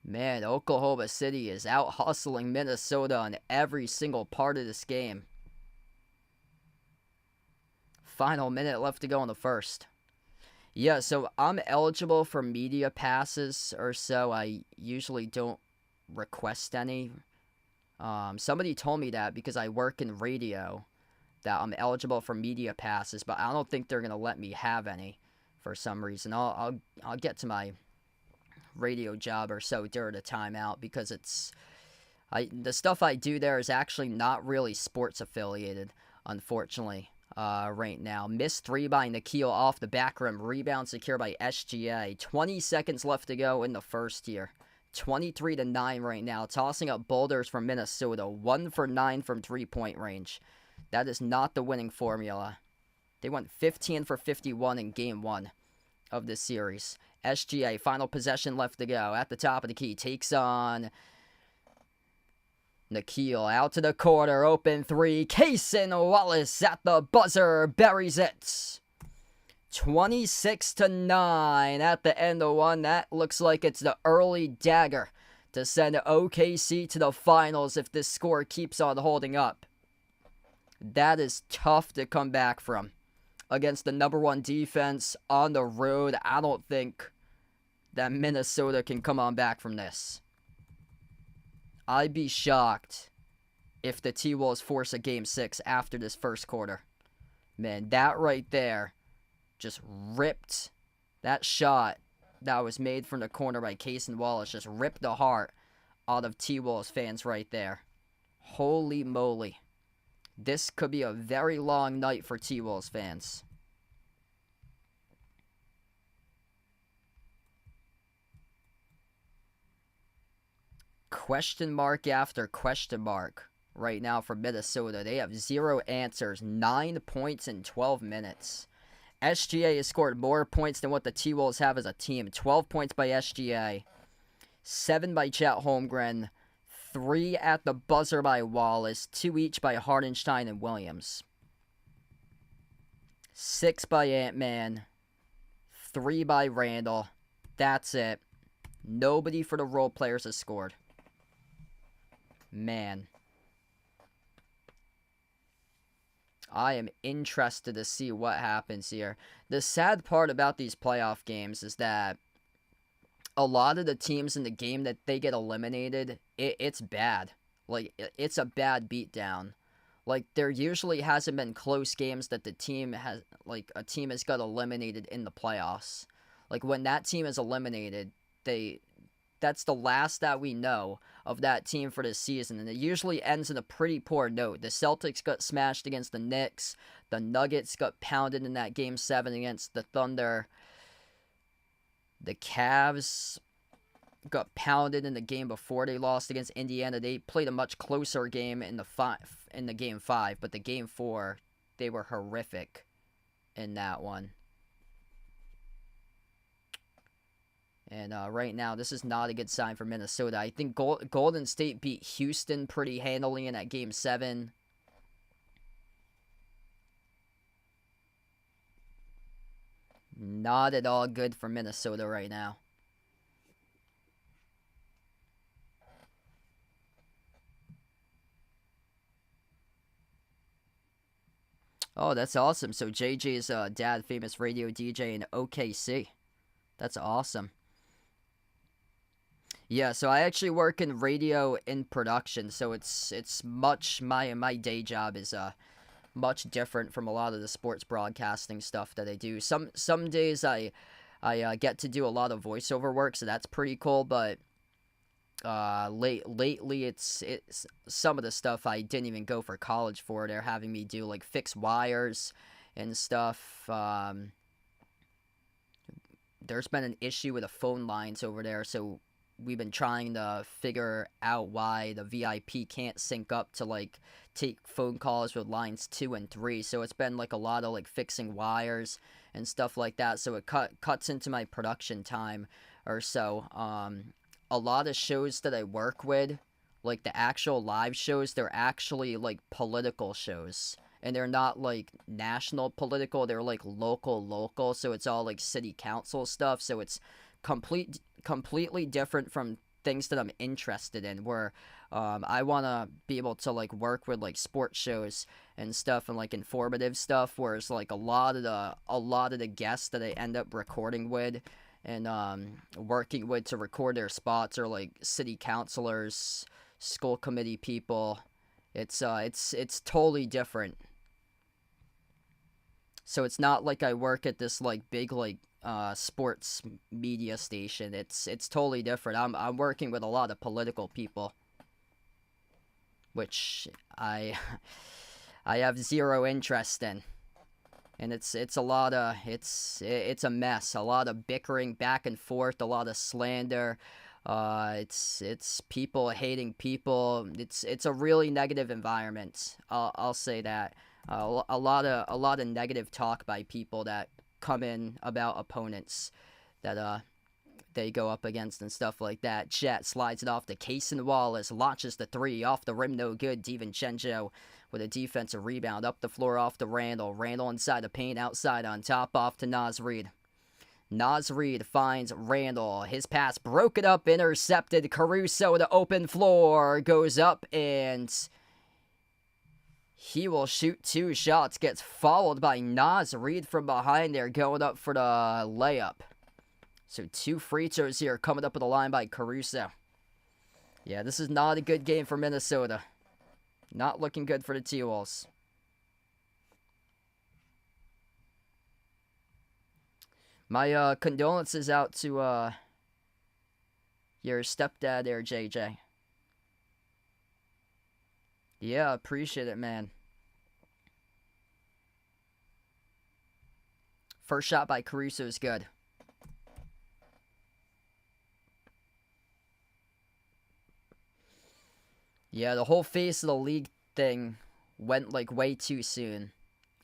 Speaker 1: Man, Oklahoma City is out hustling Minnesota on every single part of this game. Final minute left to go in the first. Yeah, so I'm eligible for media passes or so. I usually don't request any. Somebody told me that because I work in radio, that I'm eligible for media passes, but I don't think they're going to let me have any. For some reason, I'll get to my radio job or so during the timeout because the stuff I do there is actually not really sports affiliated, unfortunately. right now. Missed 3 by Nikhil off the back rim. Rebound secure by SGA. 20 seconds left to go in the first here. 23-9 right now. Tossing up boulders from Minnesota. 1 for 9 from 3-point range. That is not the winning formula. They went 15 for 51 in game 1 of this series. SGA, final possession left to go. At the top of the key. Takes on Nikhil. Out to the corner. Open 3. Cason Wallace at the buzzer. Buries it. 26-9 at the end of 1. That looks like it's the early dagger to send OKC to the finals if this score keeps on holding up. That is tough to come back from against the number 1 defense on the road. I don't think that Minnesota can come on back from this. I'd be shocked if the T-Wolves force a Game 6 after this first quarter. Man, that right there just ripped. That shot that was made from the corner by Cason Wallace just ripped the heart out of T-Wolves fans right there. Holy moly. This could be a very long night for T-Wolves fans. Question mark after question mark right now for Minnesota. They have 0 answers. 9 points in 12 minutes. SGA has scored more points than what the T-Wolves have as a team. 12 points by SGA. 7 by Chet Holmgren. 3 at the buzzer by Wallace. 2 each by Hardenstein and Williams. 6 by Ant-Man. 3 by Randall. That's it. Nobody for the role players has scored. Man. I am interested to see what happens here. The sad part about these playoff games is that a lot of the teams in the game that they get eliminated, it's bad. Like, it's a bad beatdown. Like, there usually hasn't been close games that the team has, like, a team has got eliminated in the playoffs. Like, when that team is eliminated, that's the last that we know of that team for this season, and it usually ends in a pretty poor note. The Celtics got smashed against the Knicks. The Nuggets got pounded in that Game 7 against the Thunder. The Cavs got pounded in the game before they lost against Indiana. They played a much closer game in the Game 5, but the Game 4, they were horrific in that one. And right now, this is not a good sign for Minnesota. I think Golden State beat Houston pretty handily in that Game 7. Not at all good for Minnesota right now. Oh, that's awesome. So JJ's dad, famous radio DJ in OKC. That's awesome. Yeah, so I actually work in radio in production, so it's much my day job is much different from a lot of the sports broadcasting stuff that I do. Some days I get to do a lot of voiceover work, so that's pretty cool, but lately it's some of the stuff I didn't even go for college for. They're having me do like fix wires and stuff. There's been an issue with the phone lines over there, so we've been trying to figure out why the VIP can't sync up to like take phone calls with lines 2 and 3. So it's been like a lot of like fixing wires and stuff like that. So it cuts into my production time or so. A lot of shows that I work with, like the actual live shows, they're actually like political shows. And they're not like national political, they're like local. So it's all like city council stuff. So it's completely different from things that I'm interested in, where I want to be able to like work with like sports shows and stuff and like informative stuff, whereas like a lot of the guests that I end up recording with and working with to record their spots are like city councilors, school committee people. It's totally different. So it's not like I work at this like big like sports media station. It's totally different. I'm working with a lot of political people, which I have zero interest in. And it's a lot of it's a mess. A lot of bickering back and forth, a lot of slander. It's people hating people. It's a really negative environment. I'll say that. A lot of negative talk by people that come in about opponents that they go up against and stuff like that. Chet slides it off to Cason Wallace, launches the three off the rim, no good. DiVincenzo with a defensive rebound up the floor off to Randall. Randall inside the paint, outside on top, off to Naz Reid. Naz Reid finds Randall. His pass broken up, intercepted. Caruso to open floor, goes up, and he will shoot 2 shots. Gets followed by Naz Reid from behind there, going up for the layup. So 2 free throws here coming up at the line by Caruso. Yeah, this is not a good game for Minnesota. Not looking good for the T-Wolves. My condolences out to your stepdad there, JJ. Yeah, appreciate it, man. First shot by Caruso is good. Yeah, the whole face of the league thing went like way too soon.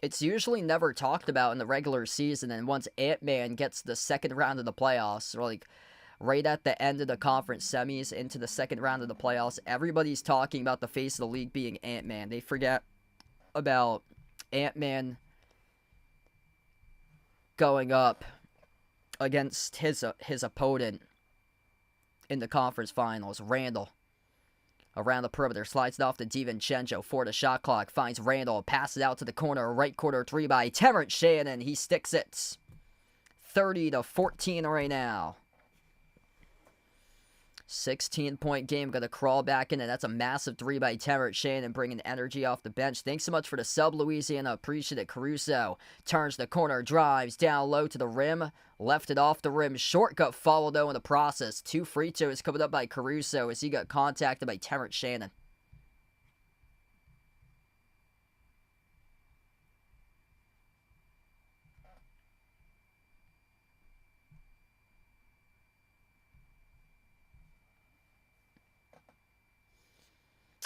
Speaker 1: It's usually never talked about in the regular season, and once Ant-Man gets the second round of the playoffs, or like right at the end of the conference semis into the second round of the playoffs, everybody's talking about the face of the league being Ant-Man. They forget about Ant-Man going up against his opponent in the conference finals, Randall. Around the perimeter, slides it off to DiVincenzo for the shot clock, finds Randall, passes out to the corner, right corner 3 by Terrence Shannon. He sticks it. 30-14 right now. 16-point game, gonna crawl back in, and that's a massive 3 by Terrence Shannon, bringing energy off the bench. Thanks so much for the sub, Louisiana. Appreciate it. Caruso turns the corner, drives down low to the rim, left it off the rim. Short got followed, though, in the process. 2 free throws coming up by Caruso as he got contacted by Terrence Shannon.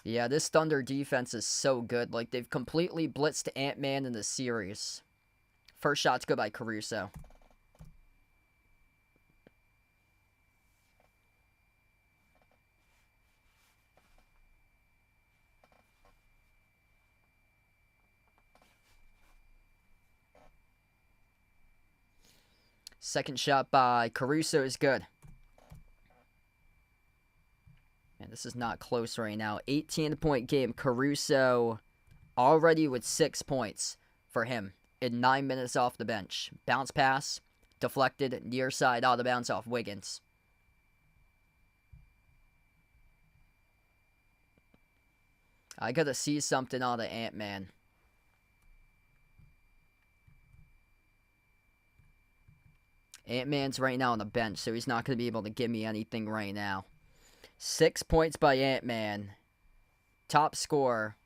Speaker 1: Yeah, this Thunder defense is so good. Like, they've completely blitzed Ant-Man in the series. First shot's good by Caruso. Second shot by Caruso is good. And this is not close right now. 18-point game. Caruso already with 6 points for him in 9 minutes off the bench. Bounce pass, deflected, near side, out of bounds off Wiggins. I gotta see something out of Ant-Man. Ant-Man's right now on the bench, so he's not gonna be able to give me anything right now. 6 points by Ant-Man. Top scorer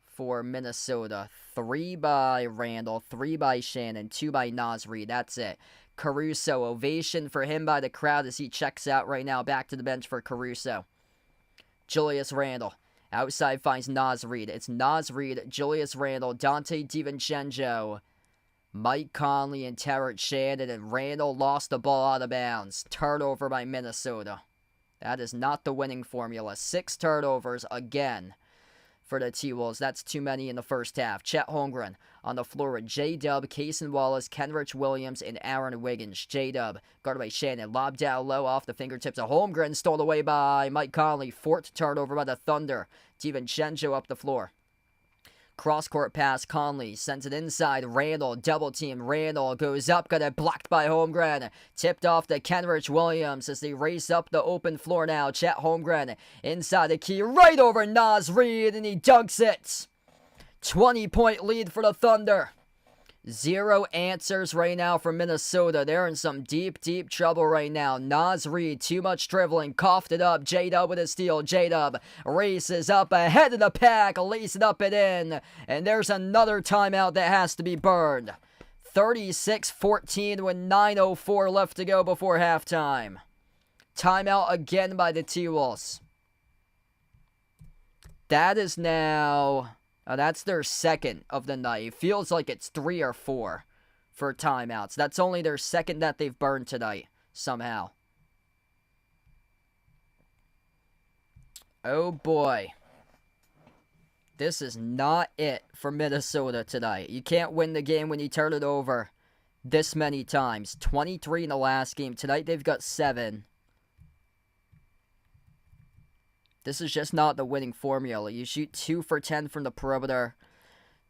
Speaker 1: for Minnesota. 3 by Randall, 3 by Shannon, 2 by Naz Reid. That's it. Caruso, ovation for him by the crowd as he checks out right now. Back to the bench for Caruso. Julius Randle. Outside finds Naz Reid. It's Naz Reid, Julius Randle, Dante DiVincenzo, Mike Conley, and Terrence Shannon. And Randle lost the ball out of bounds. Turnover by Minnesota. That is not the winning formula. 6 turnovers again for the T-Wolves. That's too many in the first half. Chet Holmgren on the floor with J-Dub, Cason Wallace, Kenrich Williams, and Aaron Wiggins. J-Dub guarded by Shannon. Lob down low off the fingertips of Holmgren. Stole away by Mike Conley. 4th turnover by the Thunder. DiVincenzo up the floor. Cross-court pass, Conley sends it inside. Randall, double team. Randall goes up, got it blocked by Holmgren. Tipped off to Kenrich Williams as they race up the open floor now. Chet Holmgren inside the key, right over Naz Reid, and he dunks it. 20-point lead for the Thunder. 0 answers right now for Minnesota. They're in some deep, deep trouble right now. Naz Reid, too much dribbling, coughed it up. J-Dub with a steal. J-Dub races up ahead of the pack, laces it up and in. And there's another timeout that has to be burned. 36-14 with 9:04 left to go before halftime. Timeout again by the T-Wolves. That is now... that's their second of the night. It feels like it's 3 or 4 for timeouts. That's only their second that they've burned tonight, somehow. Oh boy. This is not it for Minnesota tonight. You can't win the game when you turn it over this many times. 23 in the last game. Tonight they've got 7. This is just not the winning formula. You shoot 2 for 10 from the perimeter.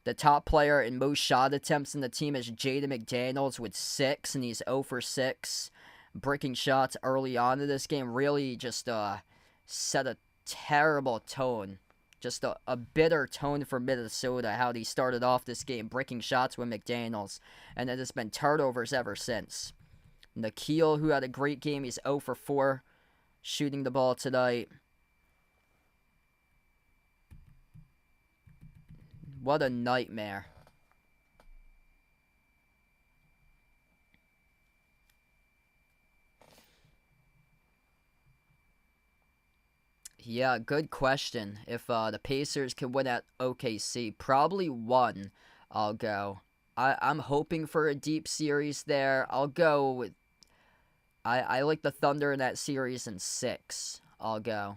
Speaker 1: The top player in most shot attempts in the team is Jaden McDaniels with 6, and he's 0 for 6. Breaking shots early on in this game really just set a terrible tone. Just a bitter tone for Minnesota, how they started off this game, breaking shots with McDaniels. And then it's been turnovers ever since. Nikhil, who had a great game, he's 0 for 4 shooting the ball tonight. What a nightmare. Yeah, good question. If the Pacers can win at OKC, probably 1, I'll go. I'm hoping for a deep series there. I'll go with... I like the Thunder in that series in 6. I'll go.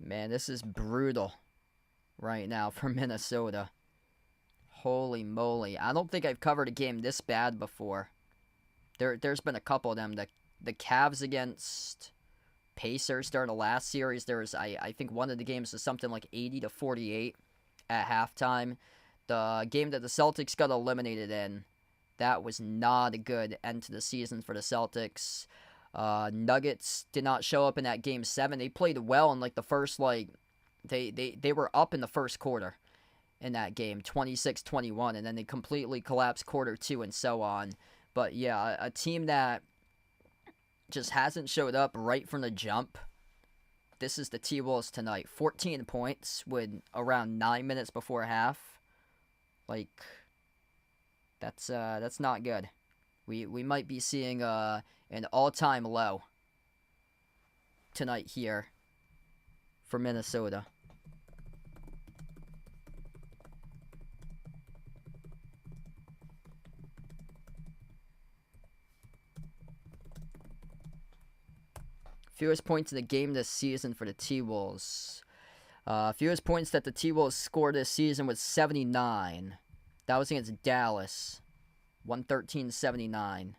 Speaker 1: Man, this is brutal right now for Minnesota. Holy moly. I don't think I've covered a game this bad before. There's been a couple of them. The Cavs against Pacers during the last series, there was, I think one of the games was something like 80-48 at halftime. The game that the Celtics got eliminated in, that was not a good end to the season for the Celtics. Nuggets did not show up in that game 7. They played well in like the first, they were up in the first quarter in that game, 26-21, and then they completely collapsed quarter 2 and so on. But yeah, a team that just hasn't showed up right from the jump. This is the T-Wolves tonight. 14 points with around 9 minutes before half. Like, that's not good. We might be seeing an all-time low tonight here for Minnesota. Fewest points in the game this season for the T-Wolves. Fewest points that the T-Wolves scored this season was 79. That was against Dallas. 113-79.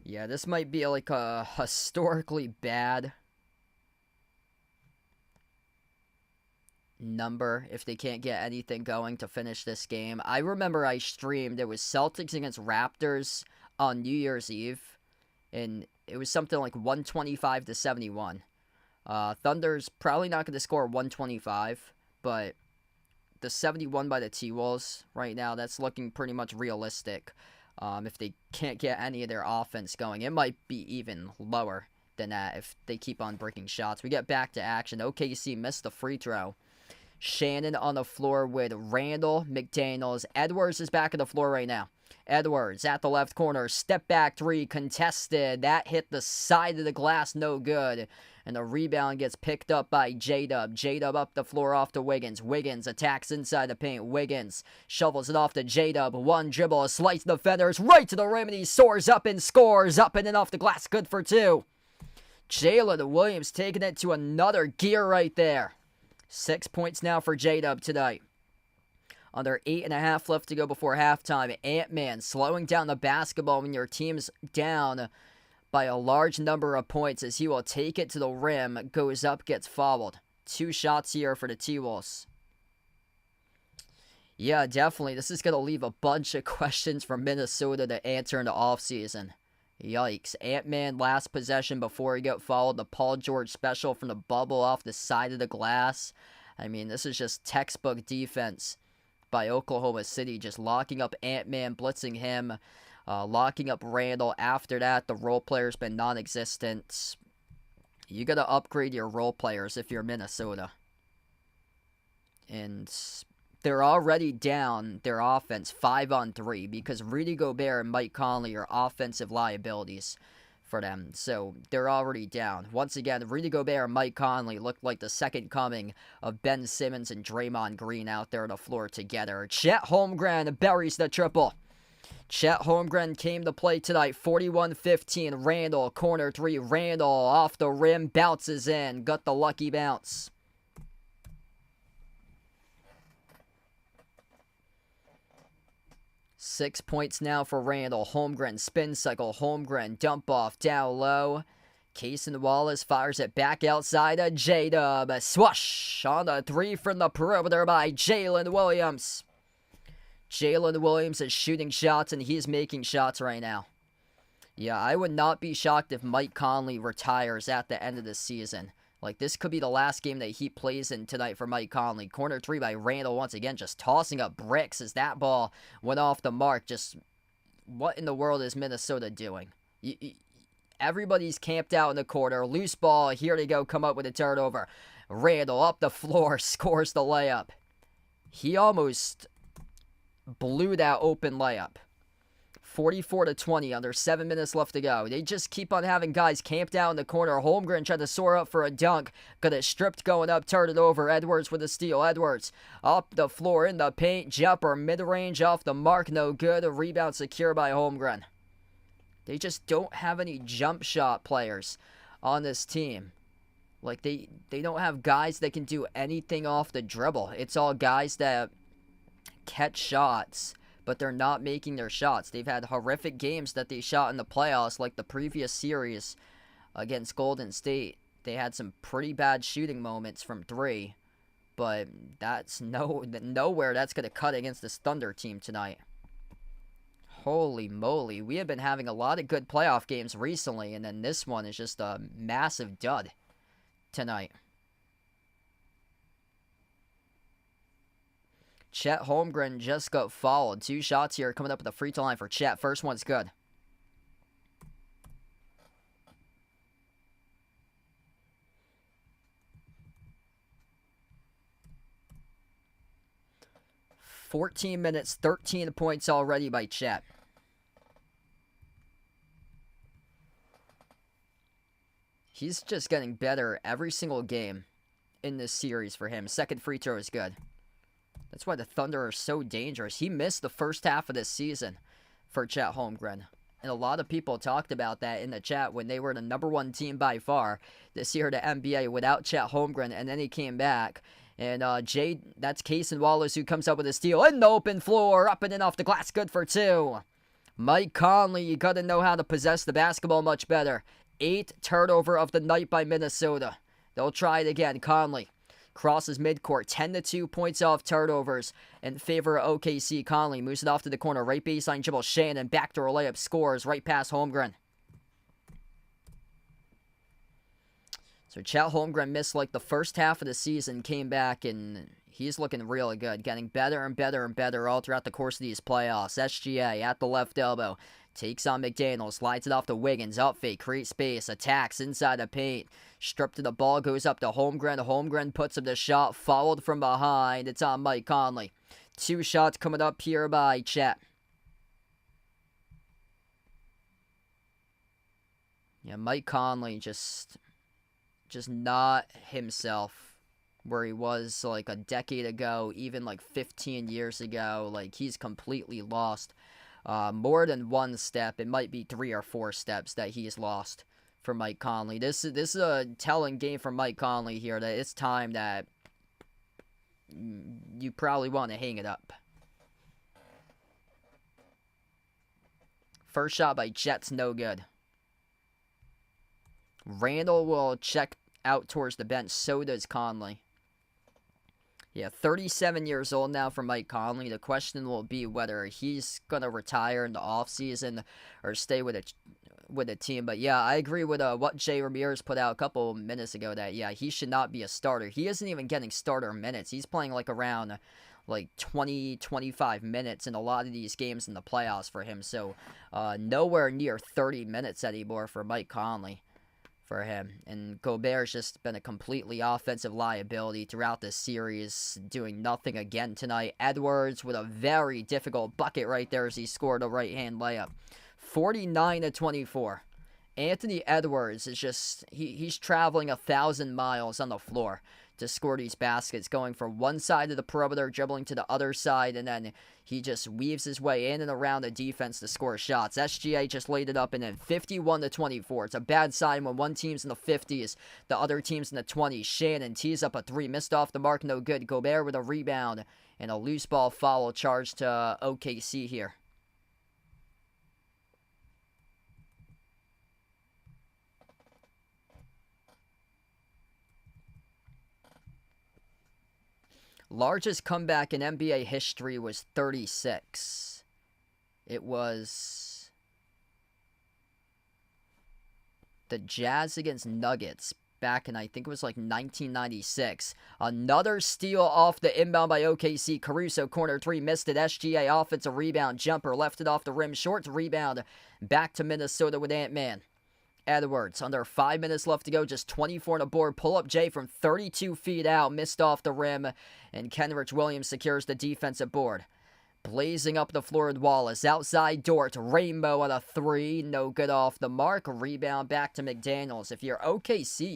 Speaker 1: Yeah, this might be like a historically bad number if they can't get anything going to finish this game. I remember I streamed, it was Celtics against Raptors on New Year's Eve, and it was something like 125-71. Thunder's probably not going to score 125, but the 71 by the T-Wolves right now, that's looking pretty much realistic. If they can't get any of their offense going, it might be even lower than that if they keep on breaking shots. We get back to action. OKC missed the free throw. Shannon on the floor with Randall, McDaniels. Edwards is back on the floor right now. Edwards at the left corner. Step back 3 contested. That hit the side of the glass. No good. And the rebound gets picked up by J-Dub. J-Dub up the floor off to Wiggins. Wiggins attacks inside the paint. Wiggins shovels it off to J-Dub. One dribble. Slice defenders right to the rim. And he soars up and scores. Up and off the glass. Good for 2. Jalen Williams taking it to another gear right there. 6 points now for J-Dub tonight. Under 8.5 left to go before halftime. Ant-Man slowing down the basketball when your team's down by a large number of points as he will take it to the rim, goes up, gets fouled. 2 shots here for the T-Wolves. Yeah, definitely. This is going to leave a bunch of questions for Minnesota to answer in the offseason. Yikes. Ant-Man last possession before he got fouled. The Paul George special from the bubble off the side of the glass. I mean, this is just textbook defense by Oklahoma City. Just locking up Ant-Man, blitzing him, locking up Randall. After that, the role player's been non-existent. You got to upgrade your role players if you're Minnesota. And they're already down their offense 5-on-3 because Rudy Gobert and Mike Conley are offensive liabilities for them. So they're already down. Once again, Rudy Gobert and Mike Conley look like the second coming of Ben Simmons and Draymond Green out there on the floor together. Chet Holmgren buries the triple. Chet Holmgren came to play tonight. 41-15. Randall, corner three. Randall off the rim, bounces in. Got the lucky bounce. Six points now for Randall. Holmgren, spin cycle. Holmgren, dump off, down low. Cason Wallace fires it back outside of J-Dub. Swoosh on the three from the perimeter by Jalen Williams. Jalen Williams is shooting shots, and he's making shots right now. Yeah, I would not be shocked if Mike Conley retires at the end of the season. Like, this could be the last game that he plays in tonight for Mike Conley. Corner three by Randall once again, just tossing up bricks as that ball went off the mark. Just, what in the world is Minnesota doing? Everybody's camped out in the corner. Loose ball, here they go, come up with a turnover. Randall up the floor, scores the layup. He almost blew that open layup. 44-20, under 7 minutes left to go. They just keep on having guys camped out in the corner. Holmgren tried to soar up for a dunk. Got it stripped going up, turned it over. Edwards with a steal. Edwards up the floor in the paint. Jumper mid-range off the mark. No good. A rebound secure by Holmgren. They just don't have any jump shot players on this team. Like, they don't have guys that can do anything off the dribble. It's all guys that catch shots, but they're not making their shots. They've had horrific games that they shot in the playoffs, like the previous series against Golden State. They had some pretty bad shooting moments from three, but that's nowhere that's going to cut against this Thunder team tonight. Holy moly, we have been having a lot of good playoff games recently, and then this one is just a massive dud tonight. Chet Holmgren just got fouled. 2 shots here coming up at the free throw line for Chet. First one's good. $14 minutes, 13 points already by Chet. He's just getting better every single game in this series for him. Second free throw is good. That's why the Thunder are so dangerous. He missed the first half of this season for Chet Holmgren. And a lot of people talked about that in the chat when they were the number 1 team by far this year, the NBA, without Chet Holmgren. And then he came back. And that's Cason Wallace who comes up with a steal in the open floor. Up and in off the glass. Good for 2. Mike Conley, you got to know how to possess the basketball much better. 8th turnover of the night by Minnesota. They'll try it again. Conley crosses midcourt. 10-2 points off turnovers in favor of OKC. Conley moves it off to the corner. Right baseline dribble. Shannon backdoor layup, scores right past Holmgren. So Chet Holmgren missed like the first half of the season, came back, and he's looking really good. Getting better and better and better all throughout the course of these playoffs. SGA at the left elbow. Takes on McDaniel, slides it off to Wiggins, up fake, creates space, attacks inside the paint. Stripped to the ball, goes up to Holmgren. Holmgren puts up the shot, followed from behind. It's on Mike Conley. 2 shots coming up here by Chet. Yeah, Mike Conley just not himself where he was like a decade ago, even like 15 years ago. Like, he's completely lost. More than 1 step. It might be 3 or 4 steps that he's lost for Mike Conley. This is a telling game for Mike Conley here, that it's time that you probably want to hang it up. First shot by Chet's no good. Randall will check out towards the bench. So does Conley. Yeah, 37 years old now for Mike Conley. The question will be whether he's going to retire in the offseason or stay with a team. But yeah, I agree with what Jay Ramirez put out a couple minutes ago that, yeah, he should not be a starter. He isn't even getting starter minutes. He's playing like around 20, 25 minutes in a lot of these games in the playoffs for him. So nowhere near 30 minutes anymore for Mike Conley for him. And Gobert's just been a completely offensive liability throughout this series, doing nothing again tonight. Edwards with a very difficult bucket right there as he scored a right-hand layup. 49-24. Anthony Edwards is just, he's traveling 1,000 miles on the floor to score these baskets, going from one side of the perimeter, dribbling to the other side, and then he just weaves his way in and around the defense to score shots. SGA just laid it up and then 51-24. It's a bad sign when one team's in the 50s, the other team's in the 20s. Shannon tees up a three, missed off the mark, no good. Gobert with a rebound and a loose ball foul charge to OKC here. Largest comeback in NBA history was 36. It was the Jazz against Nuggets back in, I think it was 1996. Another steal off the inbound by OKC. Caruso, corner three, missed it. SGA, offensive rebound, jumper, left it off the rim. Short rebound, back to Minnesota with Ant-Man. Edwards, under 5 minutes left to go, just 24 on the board. Pull-up J from 32 feet out, missed off the rim, and Kenrich Williams secures the defensive board. Blazing up the floor with Wallace. Outside Dort, Rainbow on a three, no good off the mark. Rebound back to McDaniels. If you're OKC,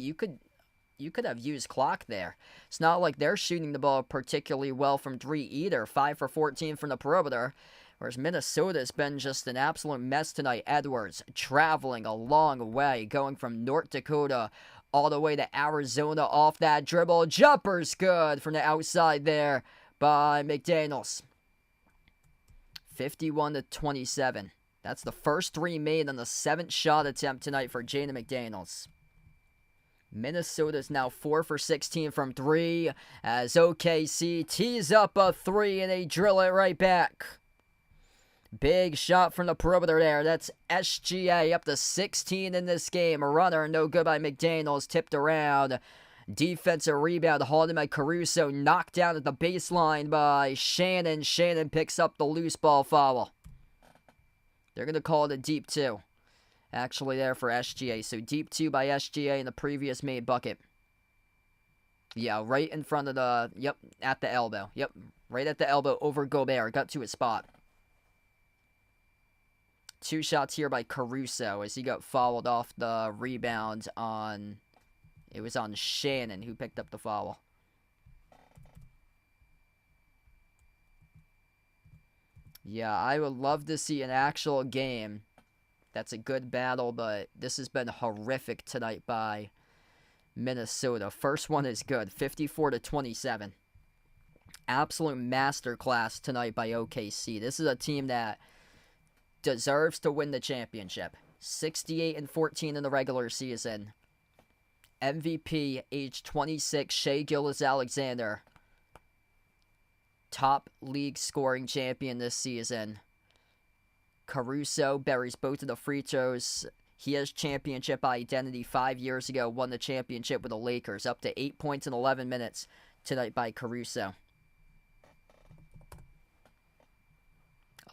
Speaker 1: you could have used clock there. It's not like they're shooting the ball particularly well from three either. 5 for 14 from the perimeter. Whereas Minnesota's been just an absolute mess tonight. Edwards traveling a long way, going from North Dakota all the way to Arizona off that dribble. Jumper's good from the outside there by McDaniels. 51-27. That's the first three made on the 7th shot attempt tonight for Jaden McDaniels. Minnesota's now 4 for 16 from three as OKC tees up a three and they drill it right back. Big shot from the perimeter there. That's SGA up to 16 in this game. A runner, no good by McDaniels. Tipped around. Defensive rebound hauled in by Caruso. Knocked down at the baseline by Shannon. Shannon picks up the loose ball foul. They're going to call it a deep two. Actually there for SGA. So deep two by SGA in the previous made bucket. Yeah, right in front of the, yep, at the elbow. Yep, right at the elbow over Gobert. Got to his spot. Two shots here by Caruso as he got fouled off the rebound on, it was on Shannon who picked up the foul. Yeah, I would love to see an actual game. That's a good battle, but this has been horrific tonight by Minnesota. First one is good, 54-27. Absolute masterclass tonight by OKC. This is a team that deserves to win the championship. 68-14 in the regular season. MVP, age 26, Shai Gilgeous-Alexander. Top league scoring champion this season. Caruso buries both of the free throws. He has championship identity 5 years ago. Won the championship with the Lakers. Up to 8 points in 11 minutes tonight by Caruso.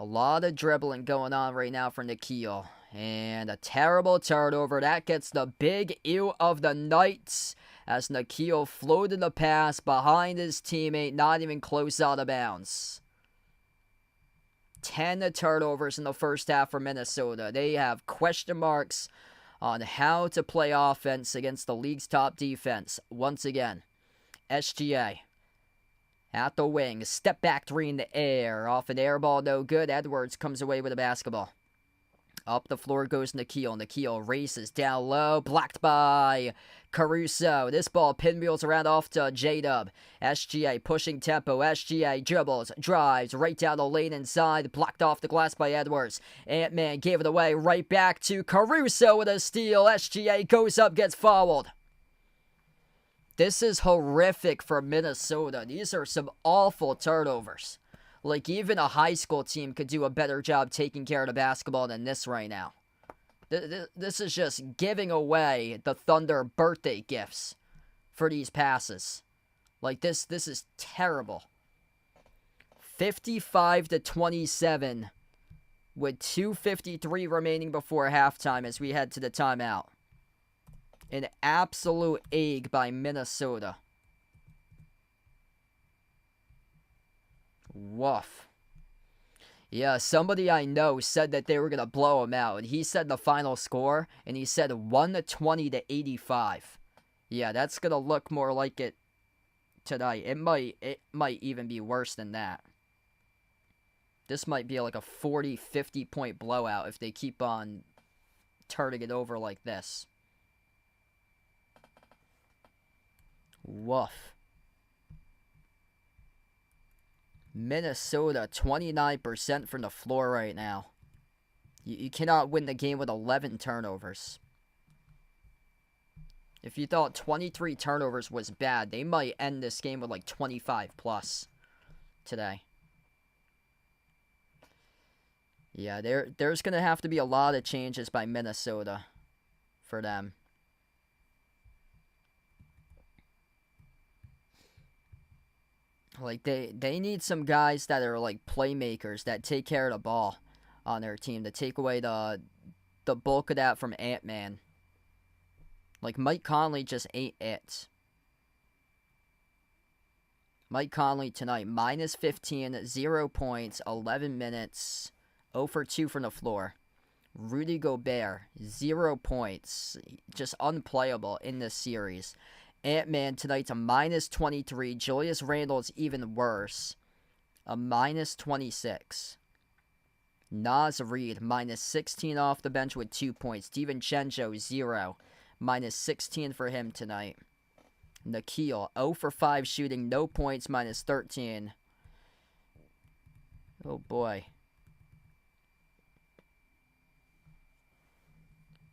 Speaker 1: A lot of dribbling going on right now for Nickeil. And a terrible turnover. That gets the big ew of the night as Nickeil floated the pass behind his teammate, not even close out of bounds. 10 turnovers in the first half for Minnesota. They have question marks on how to play offense against the league's top defense. Once again, SGA. At the wing, step back three in the air. Off an air ball, no good. Edwards comes away with a basketball. Up the floor goes Nickeil. Nickeil races down low, blocked by Caruso. This ball pinwheels around off to J-Dub. SGA pushing tempo. SGA dribbles, drives, right down the lane inside. Blocked off the glass by Edwards. Ant-Man gave it away right back to Caruso with a steal. SGA goes up, gets fouled. this is horrific for Minnesota. These are some awful turnovers. Like, even a high school team could do a better job taking care of the basketball than this right now. This is just giving away the Thunder birthday gifts for these passes. Like, this is terrible. 55-27 with 2:53 remaining before halftime as we head to the timeout. An absolute egg by Minnesota. Woof. Yeah, somebody I know said that they were going to blow them out, and he said the final score, and he said 120-85. Yeah, that's going to look more like it tonight. It might even be worse than that. This might be like a 40-50 point blowout if they keep on turning it over like this. Woof. Minnesota, 29% from the floor right now. You cannot win the game with 11 turnovers. If you thought 23 turnovers was bad, they might end this game with like 25 plus today. Yeah, there's going to have to be a lot of changes by Minnesota for them. Like, they need some guys that are, like, playmakers that take care of the ball on their team to take away the bulk of that from Ant-Man. Like, Mike Conley just ain't it. Mike Conley tonight, minus 15, 0 points, 11 minutes, 0 for 2 from the floor. Rudy Gobert, 0 points, just unplayable in this series. Ant-Man tonight's a minus 23. Julius Randle's even worse, a minus 26. Naz Reid, minus 16 off the bench with 2 points. DiVincenzo, 0, minus 16 for him tonight. Nikhil, 0 for 5 shooting, no points, minus 13. Oh boy.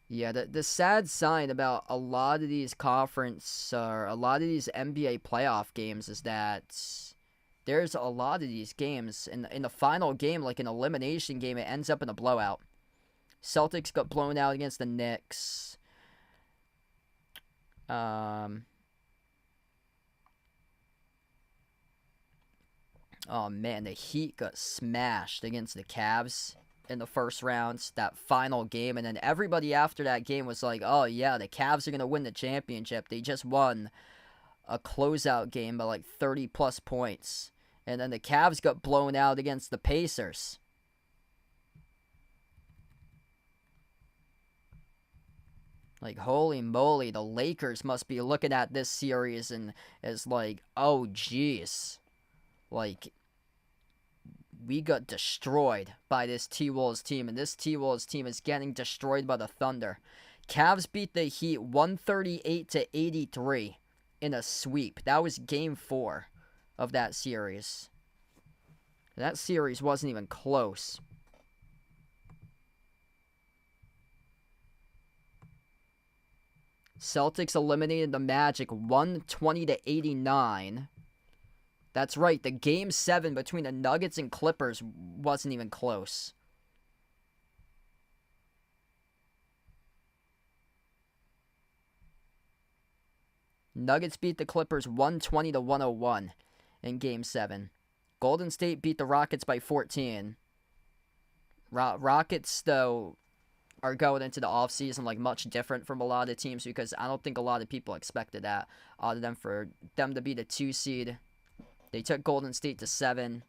Speaker 1: Yeah, the sad sign about a lot of these conference or a lot of these NBA playoff games is that there's a lot of these games in the final game, like an elimination game, it ends up in a blowout. Celtics got blown out against the Knicks. Oh man, the Heat got smashed against the Cavs in the first rounds, that final game, and then everybody after that game was like, oh yeah, the Cavs are going to win the championship. They just won a closeout game by like 30 plus points, and then the Cavs got blown out against the Pacers. Like, holy moly, the Lakers must be looking at this series and as like, oh geez, like, we got destroyed by this T-Wolves team, and this T-Wolves team is getting destroyed by the Thunder. Cavs beat the Heat 138-83 in a sweep. That was game 4 of that series. That series wasn't even close. Celtics eliminated the Magic 120-89. That's right, the Game 7 between the Nuggets and Clippers wasn't even close. Nuggets beat the Clippers 120-101 in Game 7. Golden State beat the Rockets by 14. Rockets, though, are going into the offseason like much different from a lot of teams because I don't think a lot of people expected that other than for them to be the 2 seed. They took Golden State to 7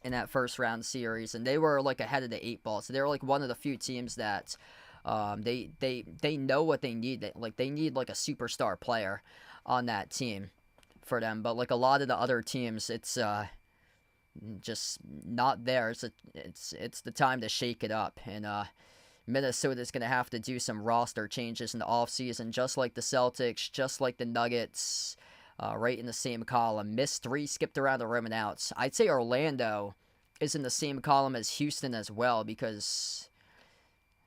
Speaker 1: in that first round series, and they were like ahead of the 8 ball. So they were like one of the few teams that they know what they need. They need like a superstar player on that team for them. But like a lot of the other teams, it's just not there. It's the time to shake it up, and Minnesota's going to have to do some roster changes in the offseason, just like the Celtics, just like the Nuggets. Right in the same column. Missed 3, skipped around the rim and outs. I'd say Orlando is in the same column as Houston as well because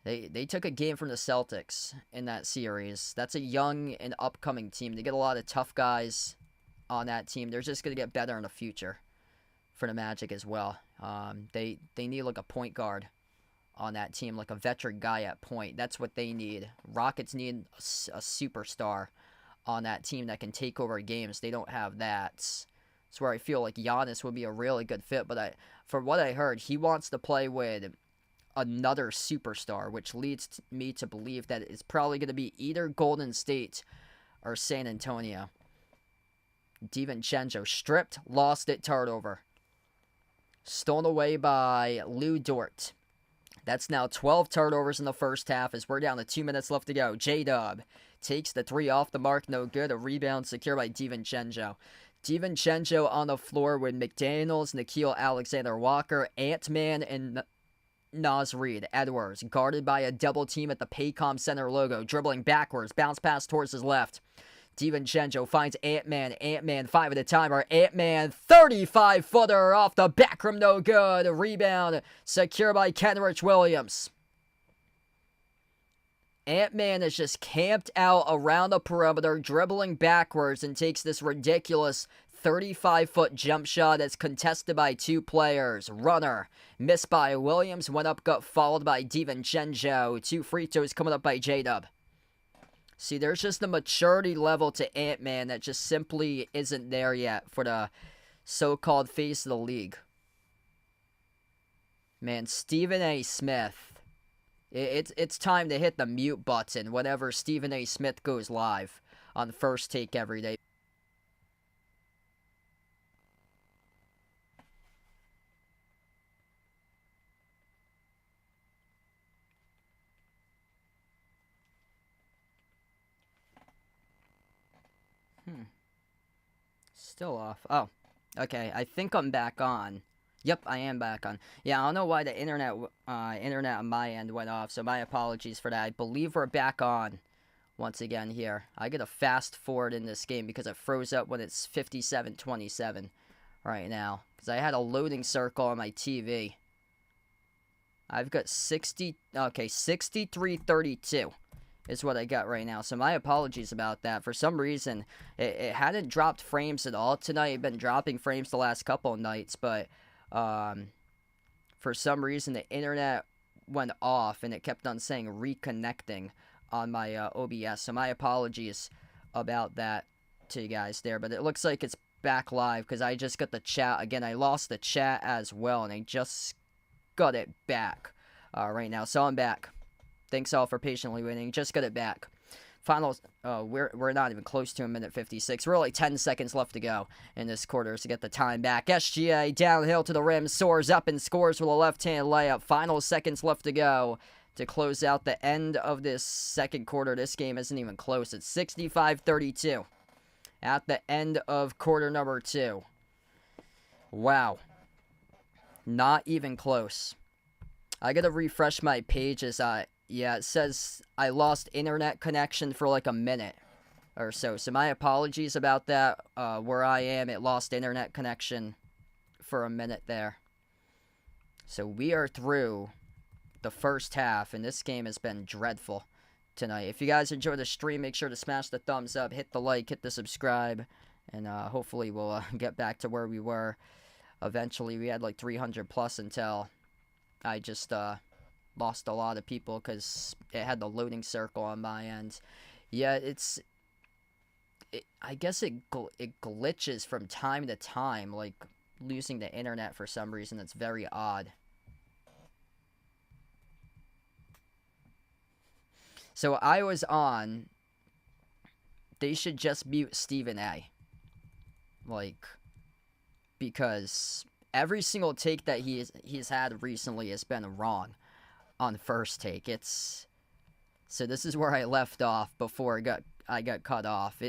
Speaker 1: They took a game from the Celtics in that series. That's a young and upcoming team. They get a lot of tough guys on that team. They're just going to get better in the future for the Magic as well. They need like a point guard on that team, like a veteran guy at point. That's what they need. Rockets need a superstar on that team that can take over games. They don't have that. It's where I feel like Giannis would be a really good fit. But from what I heard, he wants to play with another superstar, which leads me to believe that it's probably going to be either Golden State or San Antonio. DiVincenzo stripped, lost it, turnover. Stolen away by Lou Dort. That's now 12 turnovers in the first half as we're down to 2 minutes left to go. J-Dub takes the three off the mark, no good. A rebound secured by DiVincenzo. DiVincenzo on the floor with McDaniels, Nickeil Alexander-Walker, Ant-Man, and Naz Reid. Edwards guarded by a double team at the Paycom Center logo. Dribbling backwards, bounce pass towards his left. DiVincenzo finds Ant-Man. Ant-Man 5 at a timer. Ant-Man 35-footer off the back rim, no good. Rebound secured by Kenrich Williams. Ant-Man is just camped out around the perimeter, dribbling backwards, and takes this ridiculous 35-foot jump shot that's contested by two players. Runner missed by Williams, went up, got fouled by DiVincenzo. Two free throws coming up by J-Dub. See, there's just a maturity level to Ant-Man that just simply isn't there yet for the so-called face of the league. Man, Stephen A. Smith. It's time to hit the mute button whenever Stephen A. Smith goes live on First Take every day. Still off. Oh, okay. I think I'm back on. Yep, I am back on. Yeah, I don't know why the internet on my end went off, so my apologies for that. I believe we're back on once again here. I get a fast forward in this game because it froze up when it's 57-27 right now. Because I had a loading circle on my TV. I've got 63-32 is what I got right now. So my apologies about that. For some reason, it hadn't dropped frames at all tonight. It's been dropping frames the last couple of nights, but for some reason the internet went off and it kept on saying reconnecting on my OBS. So my apologies about that to you guys there. But it looks like it's back live because I just got the chat. Again, I lost the chat as well, and I just got it back right now. So I'm back. Thanks all for patiently waiting. Just got it back. Finals. We're not even close to a minute 56. We're only 10 seconds left to go in this quarter to get the time back. SGA downhill to the rim, soars up and scores with a left-hand layup. Final seconds left to go to close out the end of this second quarter. This game isn't even close. It's 65-32 at the end of quarter number 2. Wow. Not even close. I gotta refresh my pages. Yeah, it says I lost internet connection for like a minute or so. So my apologies about that. Where I am, it lost internet connection for a minute there. So we are through the first half, and this game has been dreadful tonight. If you guys enjoy the stream, make sure to smash the thumbs up, hit the like, hit the subscribe, and hopefully we'll get back to where we were. Eventually, we had like 300 plus until I just lost a lot of people because it had the loading circle on my end. Yeah, I guess it glitches from time to time, like losing the internet for some reason. It's very odd. So I was on. They should just mute Stephen A. Like, because every single take that he's had recently has been wrong on First Take. So this is where I left off before I got cut off.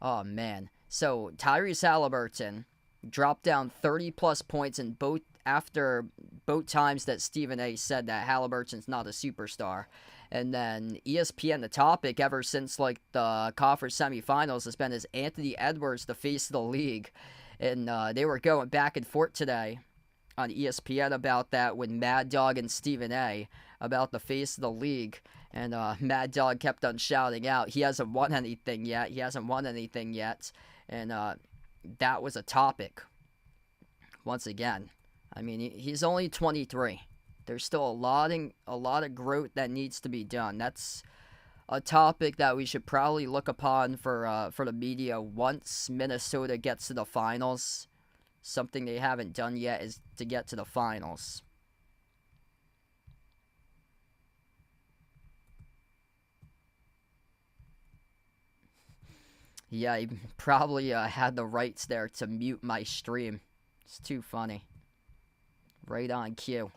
Speaker 1: Oh man. So Tyrese Haliburton dropped down 30+ points in after both times that Stephen A said that Haliburton's not a superstar. And then ESPN, the topic ever since like the conference semifinals has been, is Anthony Edwards the face of the league? And they were going back and forth today on ESPN about that with Mad Dog and Stephen A. about the face of the league. And Mad Dog kept on shouting out, he hasn't won anything yet. He hasn't won anything yet. And that was a topic. Once again, I mean, he's only 23. There's still a lot of growth that needs to be done. That's a topic that we should probably look upon for the media once Minnesota gets to the finals. Something they haven't done yet is to get to the finals. Yeah, he probably had the rights there to mute my stream. It's too funny. Right on cue.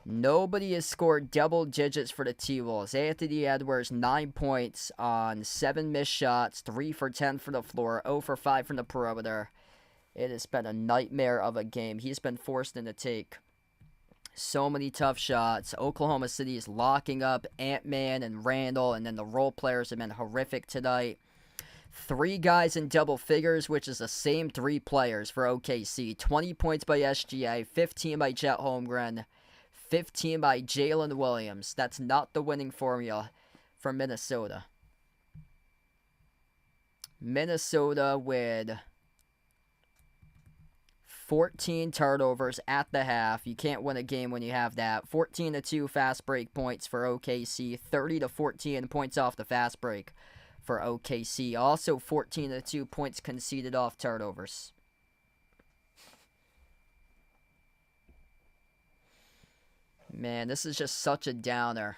Speaker 1: Nobody has scored double digits for the T-Wolves. Anthony Edwards, 9 points on 7 missed shots, 3 for 10 from the floor, 0 for 5 from the perimeter. It has been a nightmare of a game. He's been forced into take so many tough shots. Oklahoma City is locking up Ant-Man and Randall, and then the role players have been horrific tonight. 3 guys in double figures, which is the same 3 players for OKC. 20 points by SGA, 15 by Chet Holmgren, 15 by Jalen Williams. That's not the winning formula for Minnesota. Minnesota with 14 turnovers at the half. You can't win a game when you have that. 14-2 fast break points for OKC. 30-14 points off the fast break for OKC. Also 14-2 points conceded off turnovers. Man, this is just such a downer.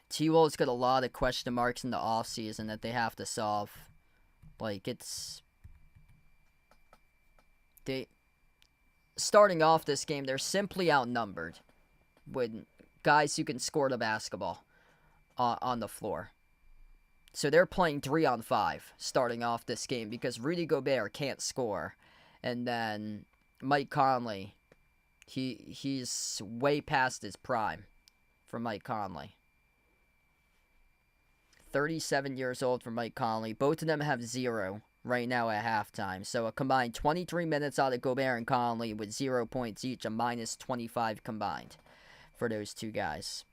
Speaker 1: T-Wolves got a lot of question marks in the offseason that they have to solve. Like, starting off this game, they're simply outnumbered with guys who can score the basketball on the floor. So they're playing 3-on-5 starting off this game because Rudy Gobert can't score. And then Mike Conley, he's way past his prime for Mike Conley. 37 years old for Mike Conley. Both of them have 0 right now at halftime. So a combined 23 minutes out of Gobert and Conley with 0 points each, a minus 25 combined for those 2 guys.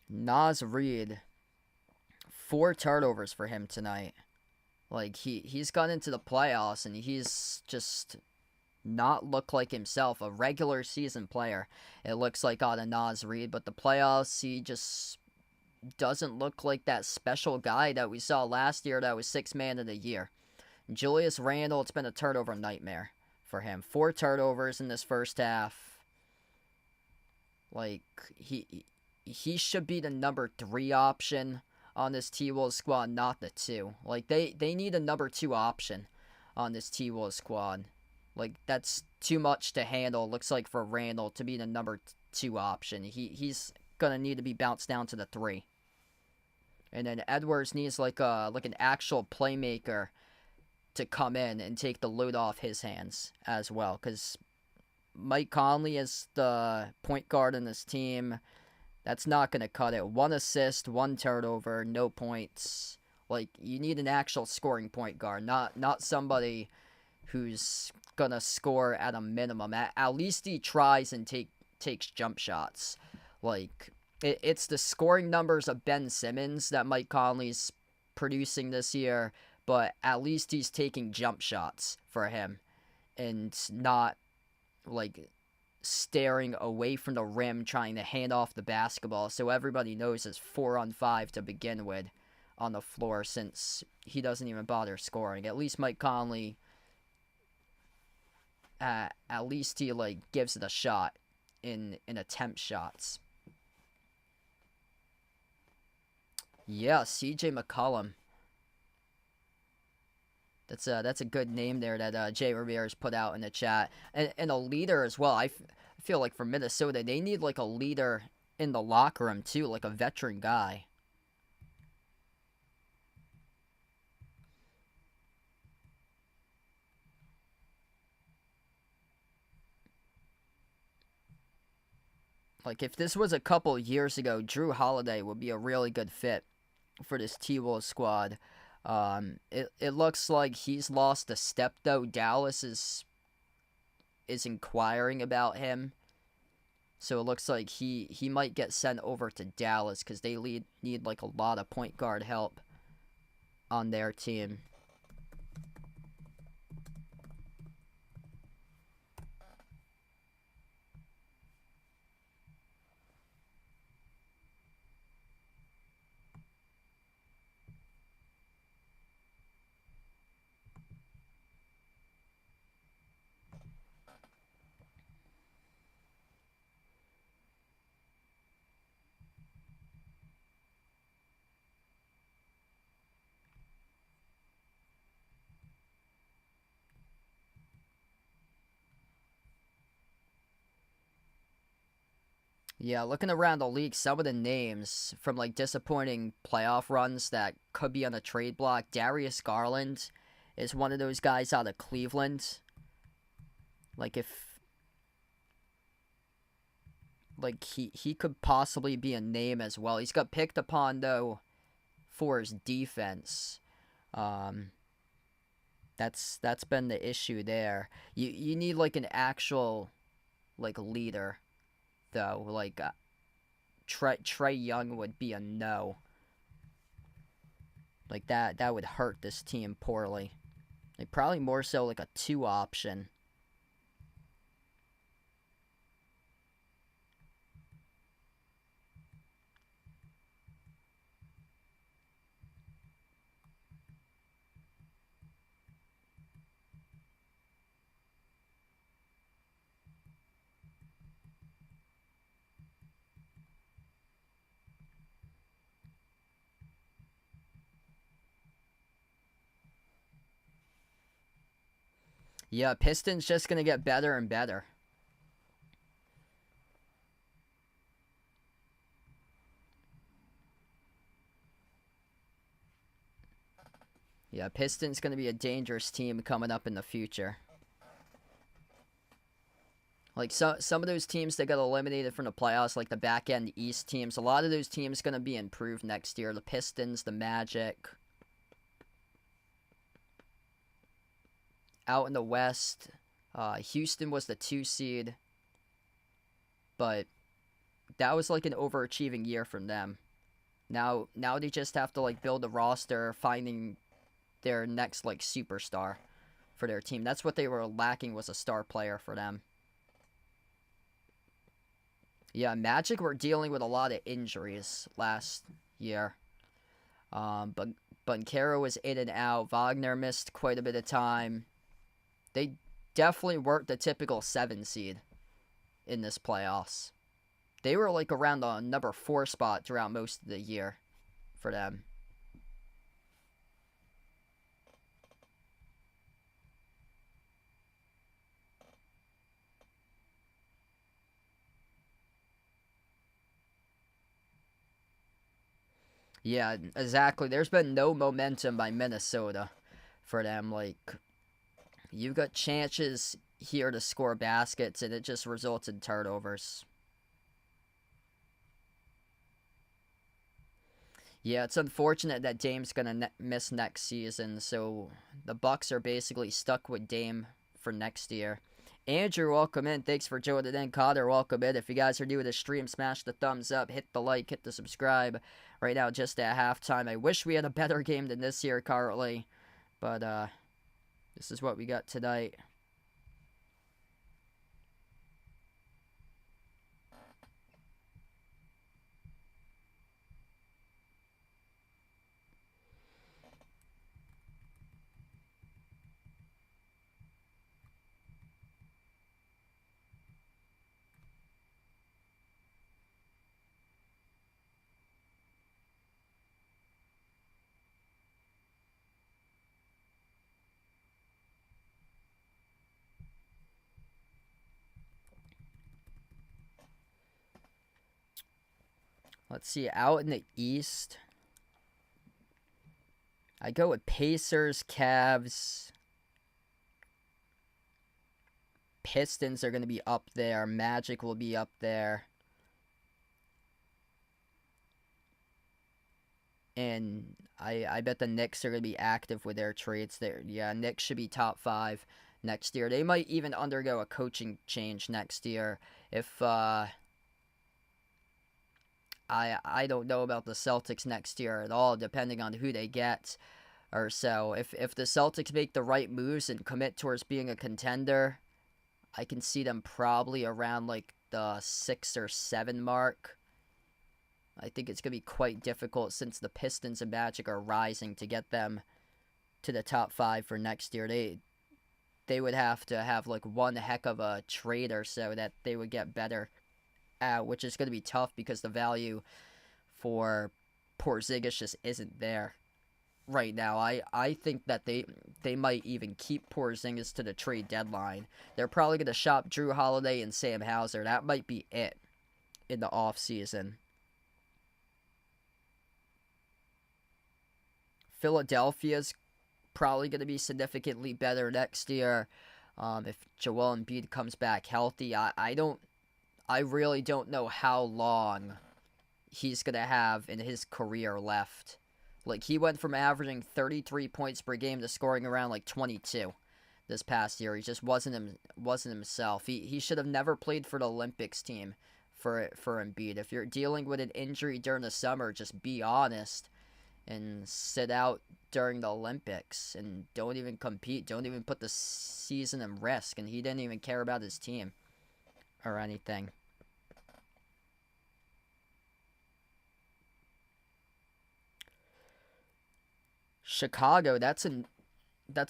Speaker 1: Naz Reid, 4 turnovers for him tonight. Like, he's gone into the playoffs and he's just not looked like himself, a regular season player. It looks like out of Naz Reid, but the playoffs, he just doesn't look like that special guy that we saw last year that was 6th man of the year. Julius Randle, it's been a turnover nightmare for him. 4 turnovers in this first half. Like, he should be the number 3 option on this T-Wolves squad, not the 2. Like, they need a number 2 option on this T-Wolves squad. Like, that's too much to handle, looks like, for Randall to be the number 2 option. He's going to need to be bounced down to the 3. And then Edwards needs like an actual playmaker to come in and take the load off his hands as well. Because Mike Conley is the point guard in this team. That's not going to cut it. 1 assist, 1 turnover, no points. Like, you need an actual scoring point guard, not somebody who's going to score at a minimum. At least he tries and takes jump shots. Like, it's the scoring numbers of Ben Simmons that Mike Conley's producing this year, but at least he's taking jump shots for him and not, like, staring away from the rim trying to hand off the basketball. So everybody knows it's 4-on-5 to begin with on the floor since he doesn't even bother scoring. At least Mike Conley, at least he, like, gives it a shot in attempt shots. Yeah, CJ McCollum. That's a good name there that Jay Ramirez put out in the chat. And a leader as well. I feel like for Minnesota, they need like a leader in the locker room too, like a veteran guy. Like, if this was a couple years ago, Drew Holiday would be a really good fit for this T-Wolves squad. It looks like he's lost a step, though. Dallas is inquiring about him. So it looks like he might get sent over to Dallas because they need like a lot of point guard help on their team. Yeah, looking around the league, some of the names from like disappointing playoff runs that could be on the trade block. Darius Garland is one of those guys out of Cleveland. Like if like he could possibly be a name as well. He's got picked upon though for his defense. Um that's been the issue there. You need like an actual like leader though. Like Trey Young would be a no. Like that would hurt this team poorly. Like probably more so like a 2 option. Yeah, Pistons just gonna get better and better. Yeah, Pistons gonna be a dangerous team coming up in the future. Like some of those teams that got eliminated from the playoffs, like the back end East teams, a lot of those teams gonna be improved next year. The Pistons, the Magic. Out in the West, Houston was the 2 seed, but that was like an overachieving year from them. Now they just have to like build a roster, finding their next like superstar for their team. That's what they were lacking, was a star player for them. Yeah, Magic were dealing with a lot of injuries last year. But Bunkero was in and out. Wagner missed quite a bit of time. They definitely weren't the typical 7 seed in this playoffs. They were like around the number 4 spot throughout most of the year for them. Yeah, exactly. There's been no momentum by Minnesota for them. Like, you got chances here to score baskets, and it just results in turnovers. Yeah, it's unfortunate that Dame's gonna miss next season, so the Bucks are basically stuck with Dame for next year. Andrew, welcome in. Thanks for joining in. Cotter, welcome in. If you guys are new to the stream, smash the thumbs up, hit the like, hit the subscribe. Right now, just at halftime. I wish we had a better game than this year currently, but this is what we got tonight. Let's see, out in the East, I go with Pacers, Cavs. Pistons are going to be up there. Magic will be up there. And I bet the Knicks are going to be active with their trades there. Yeah, Knicks should be top 5 next year. They might even undergo a coaching change next year. If I don't know about the Celtics next year at all, depending on who they get or so. If the Celtics make the right moves and commit towards being a contender, I can see them probably around like the 6 or 7 mark. I think it's going to be quite difficult since the Pistons and Magic are rising to get them to the top 5 for next year. They would have to have like one heck of a trade or so that they would get better at, which is going to be tough because the value for Porzingis just isn't there right now. I think that they might even keep Porzingis to the trade deadline. They're probably going to shop Drew Holiday and Sam Hauser. That might be it in the offseason. Philadelphia's probably going to be significantly better next year if Joel Embiid comes back healthy. I really don't know how long he's going to have in his career left. Like, he went from averaging 33 points per game to scoring around like 22 this past year. He just wasn't himself. He should have never played for the Olympics team for Embiid. If you're dealing with an injury during the summer, just be honest and sit out during the Olympics and don't even compete. Don't even put the season in risk. And he didn't even care about his team or anything. Chicago, that's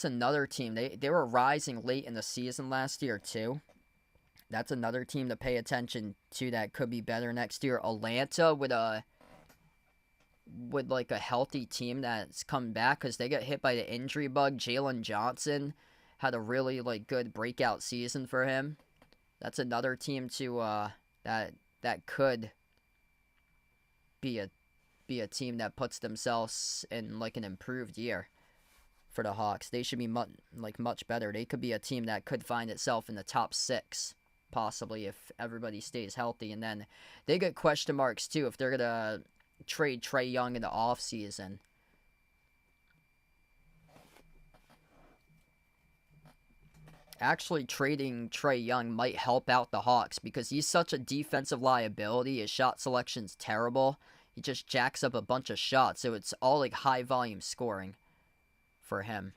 Speaker 1: another team. They were rising late in the season last year too. That's another team to pay attention to that could be better next year. Atlanta with like a healthy team that's come back because they got hit by the injury bug. Jalen Johnson had a really like good breakout season for him. That's another team to that could be a team that puts themselves in like an improved year for the Hawks. They should be much better. They could be a team that could find itself in the top 6 possibly if everybody stays healthy. And then they get question marks too if they're gonna trade Trae Young in the offseason. Actually, trading Trae Young might help out the Hawks because he's such a defensive liability. His shot selection's terrible. He just jacks up a bunch of shots, so it's all like high volume scoring for him.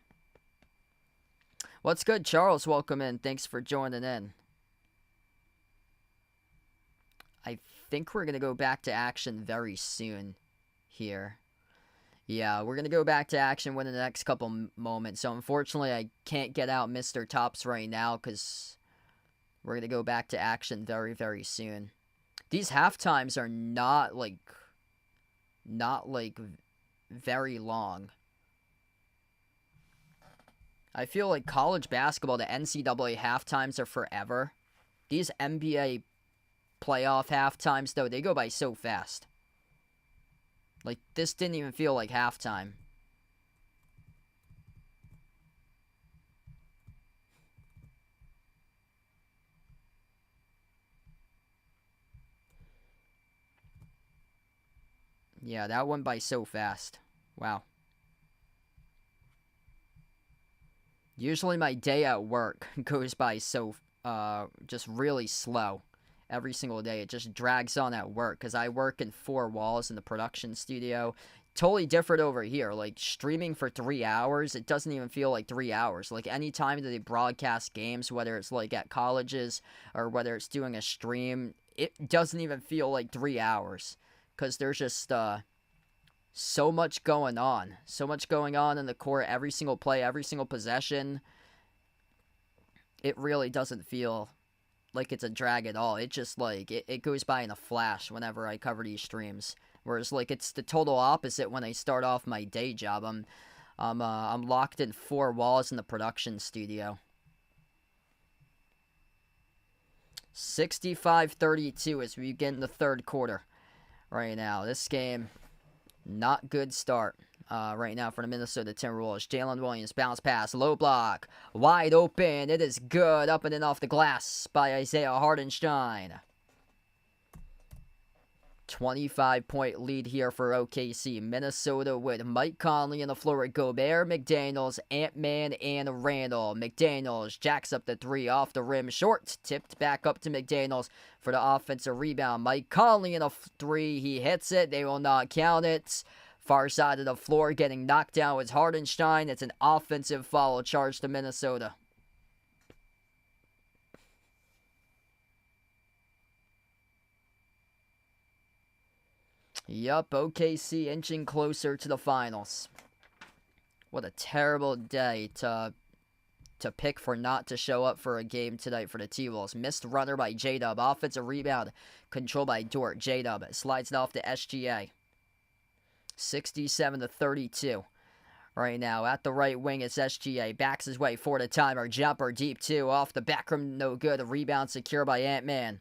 Speaker 1: What's good, Charles? Welcome in. Thanks for joining in. I think we're going to go back to action very soon here. Yeah, we're going to go back to action within the next couple moments. So, unfortunately, I can't get out Mr. Tops right now because we're going to go back to action very, very soon. These halftimes are not very long. I feel like college basketball, the NCAA halftimes are forever. These NBA playoff halftimes, though, they go by so fast. Like, this didn't even feel like halftime. Yeah, that went by so fast. Wow. Usually my day at work goes by so, just really slow. Every single day. It just drags on at work because I work in 4 walls in the production studio. Totally different over here. Like, streaming for 3 hours, it doesn't even feel like 3 hours. Like, any time that they broadcast games, whether it's like at colleges or whether it's doing a stream, it doesn't even feel like 3 hours because there's just so much going on. So much going on in the court, every single play, every single possession. It really doesn't feel like it's a drag at all. It just like it goes by in a flash whenever I cover these streams. Whereas like it's the total opposite when I start off my day job. I'm locked in 4 walls in the production studio. 65-32 as we get in the third quarter right now. This game, not good start. Right now for the Minnesota Timberwolves. Jalen Williams, bounce pass, low block, wide open. It is good, up and in off the glass by Isaiah Hartenstein. 25-point lead here for OKC. Minnesota with Mike Conley on the floor with Gobert, McDaniels, Ant-Man, and Randall. McDaniels jacks up the three off the rim. Short, tipped back up to McDaniels for the offensive rebound. Mike Conley in a three. He hits it. They will not count it. Far side of the floor getting knocked down with Hartenstein. It's an offensive foul charge to Minnesota. Yup, OKC inching closer to the finals. What a terrible day to pick for not to show up for a game tonight for the T-Wolves. Missed runner by J-Dub. Offensive rebound controlled by Dort. J-Dub slides it off to SGA. 67-32. Right now, at the right wing, it's SGA. Backs his way for the timer. Jumper deep, two. Off the back rim, no good. A rebound secure by Ant-Man.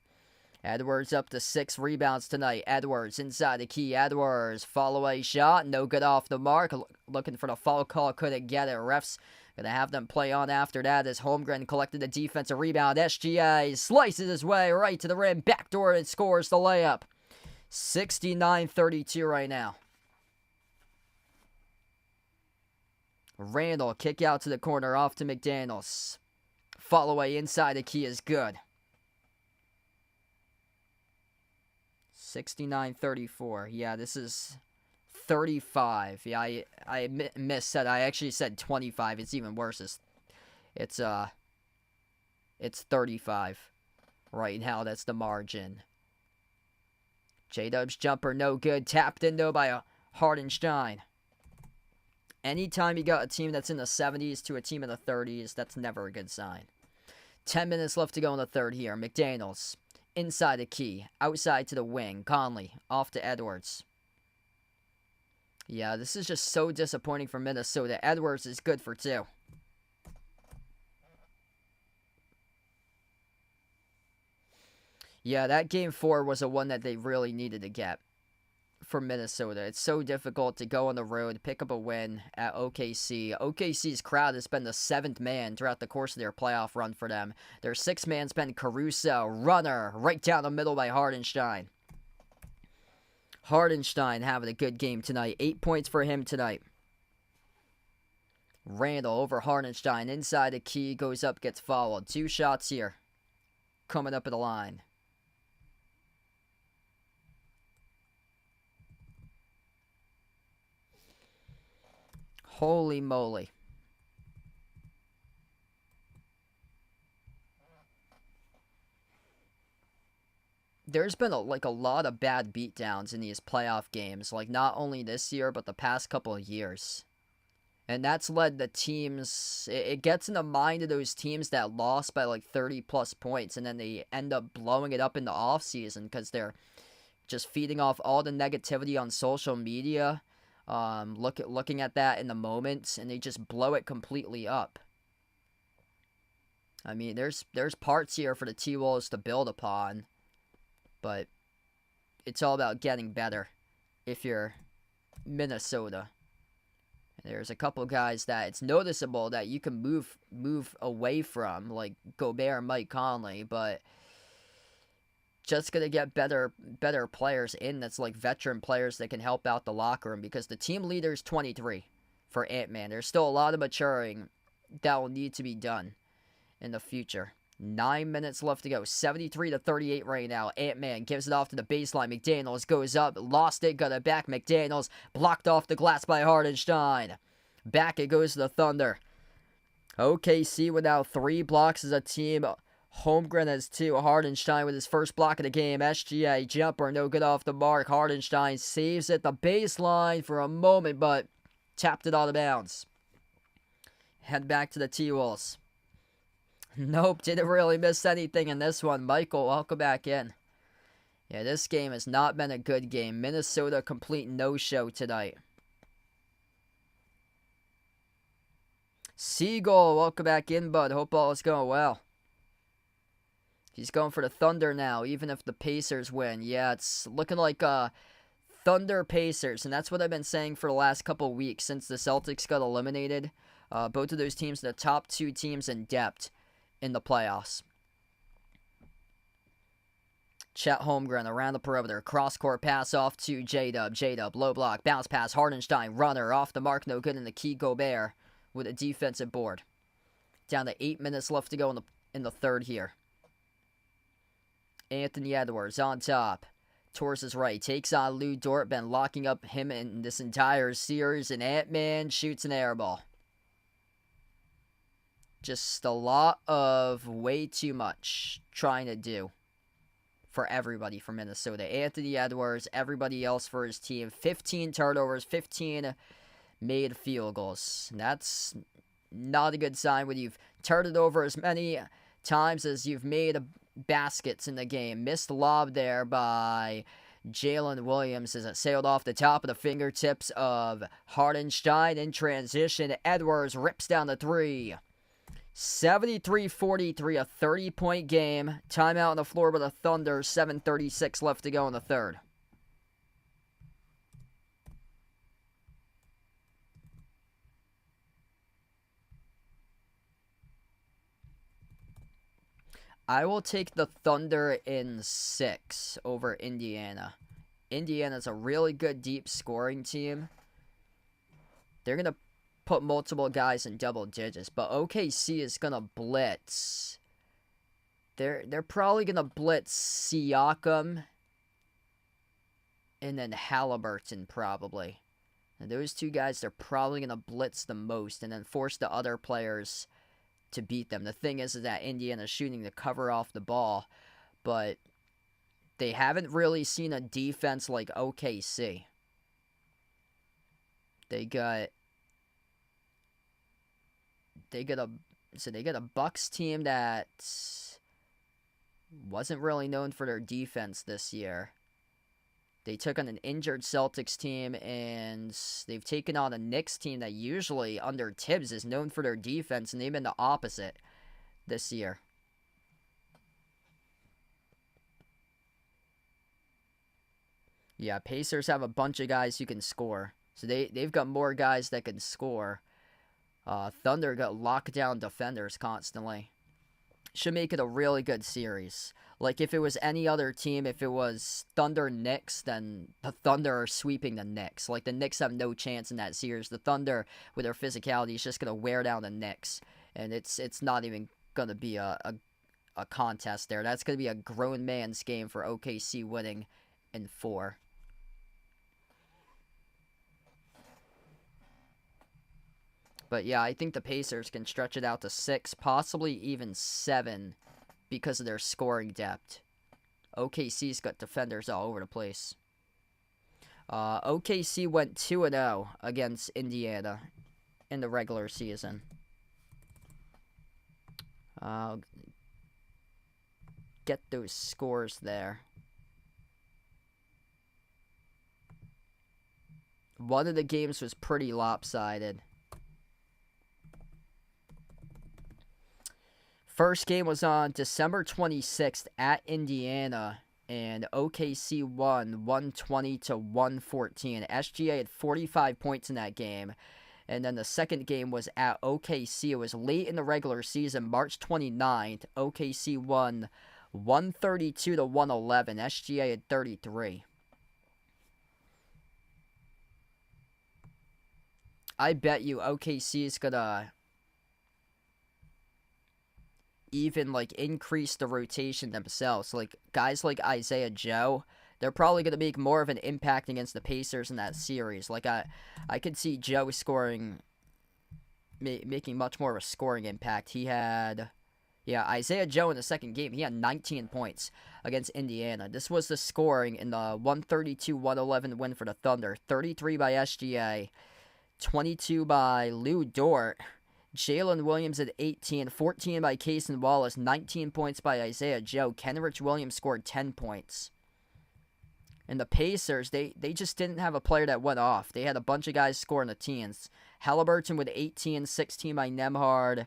Speaker 1: Edwards up to 6 rebounds tonight. Edwards inside the key. Edwards, follow-away shot. No good off the mark. Looking for the foul call. Couldn't get it. Refs going to have them play on after that as Holmgren collected the defensive rebound. SGA slices his way right to the rim. Backdoor and scores the layup. 69-32 right now. Randall, kick out to the corner, off to McDaniels. Follow-away inside the key is good. 69-34. Yeah, this is 35. Yeah, I missed that. I actually said 25. It's even worse. It's 35 right now. That's the margin. J-Dub's jumper, no good. Tapped in, though, by Hartenstein. Anytime you got a team that's in the 70s to a team in the 30s, that's never a good sign. 10 minutes left to go in the third here. McDaniels. Inside the key. Outside to the wing. Conley. Off to Edwards. Yeah, this is just so disappointing for Minnesota. Edwards is good for 2. Yeah, that game 4 was a one that they really needed to get for Minnesota. It's so difficult to go on the road, pick up a win at OKC. OKC's crowd has been the 7th man throughout the course of their playoff run for them. Their 6th man's been Caruso, runner, right down the middle by Hartenstein. Hartenstein having a good game tonight. 8 points for him tonight. Randall over Hartenstein. Inside the key, goes up, gets fouled. 2 shots here. Coming up at the line. Holy moly. There's been a lot of bad beatdowns in these playoff games. Like, not only this year, but the past couple of years. And that's led the teams... It gets in the mind of those teams that lost by, 30-plus points. And then they end up blowing it up in the offseason because they're just feeding off all the negativity on social media. Looking at that in the moment, and they just blow it completely up. I mean, there's parts here for the T-Wolves to build upon, but it's all about getting better if you're Minnesota. There's a couple guys that it's noticeable that you can move away from, like Gobert and Mike Conley, but just going to get better players in that's like veteran players that can help out the locker room, because the team leader is 23 for Ant-Man. There's still a lot of maturing that will need to be done in the future. 9 minutes left to go. 73-38 right now. Ant-Man gives it off to the baseline. McDaniels goes up, lost it, got it back. McDaniels blocked off the glass by Hartenstein. Back it goes to the Thunder. OKC without 3 blocks as a team. Holmgren has 2. Hartenstein with his first block of the game. SGA jumper, no good off the mark. Hartenstein saves it the baseline for a moment, but tapped it out of bounds. Head back to the T-Wolves. Nope, didn't really miss anything in this one. Michael, welcome back in. Yeah, this game has not been a good game. Minnesota complete no-show tonight. Seagull, welcome back in, bud. Hope all is going well. He's going for the Thunder now, even if the Pacers win. Yeah, it's looking like Thunder Pacers, and that's what I've been saying for the last couple weeks since the Celtics got eliminated. Both of those teams are the top 2 teams in depth in the playoffs. Chet Holmgren around the perimeter. Cross-court pass off to J-Dub. J-Dub, low block, bounce pass. Hardenstein, runner, off the mark, no good. And the key Gobert with a defensive board. Down to 8 minutes left to go in the third here. Anthony Edwards on top. Towards his right. Takes on Lou Dort. Been locking up him in this entire series. And Ant-Man shoots an air ball. Just a lot of way too much trying to do for everybody from Minnesota. Anthony Edwards, everybody else for his team. 15 turnovers, 15 made field goals. That's not a good sign when you've turned it over as many times as you've made baskets in the game. Missed lob there by Jalen Williams as it sailed off the top of the fingertips of Hardenstein in transition. Edwards rips down the three. 73-43, a 30-point game. Timeout on the floor with the Thunder. 7:36 left to go in the third. I will take the Thunder in 6 over Indiana. Indiana's a really good deep scoring team. They're going to put multiple guys in double digits, but OKC is going to blitz. They're probably going to blitz Siakam and then Halliburton probably. And those two guys, they're probably going to blitz the most and then force the other players to beat them. The thing is that Indiana's shooting the cover off the ball, but they haven't really seen a defense like OKC. They got a Bucks team that wasn't really known for their defense this year. They took on an injured Celtics team, and they've taken on a Knicks team that usually, under Tibbs, is known for their defense, and they've been the opposite this year. Yeah, Pacers have a bunch of guys who can score. So they've got more guys that can score. Thunder got lockdown defenders constantly. Should make it a really good series. Like, if it was any other team, if it was Thunder-Knicks, then the Thunder are sweeping the Knicks. Like, the Knicks have no chance in that series. The Thunder, with their physicality, is just going to wear down the Knicks. And it's not even going to be a contest there. That's going to be a grown man's game for OKC winning in 4. But yeah, I think the Pacers can stretch it out to 6, possibly even 7, because of their scoring depth. OKC's got defenders all over the place. OKC went 2-0 against Indiana in the regular season. Get those scores there. One of the games was pretty lopsided. First game was on December 26th at Indiana, and OKC won 120-114. SGA had 45 points in that game. And then the second game was at OKC. It was late in the regular season, March 29th. OKC won 132-111. SGA had 33. I bet you OKC is going to even, like, increase the rotation themselves. Like, guys like Isaiah Joe, they're probably going to make more of an impact against the Pacers in that series. Like, I could see Joe scoring, making much more of a scoring impact. He had, Isaiah Joe in the second game, he had 19 points against Indiana. This was the scoring in the 132-111 win for the Thunder. 33 by SGA, 22 by Lou Dort. Jalen Williams at 18, 14 by Cason Wallace, 19 points by Isaiah Joe. Kenrich Williams scored 10 points. And the Pacers, they just didn't have a player that went off. They had a bunch of guys scoring the teens. Halliburton with 18, 16 by Nembhard,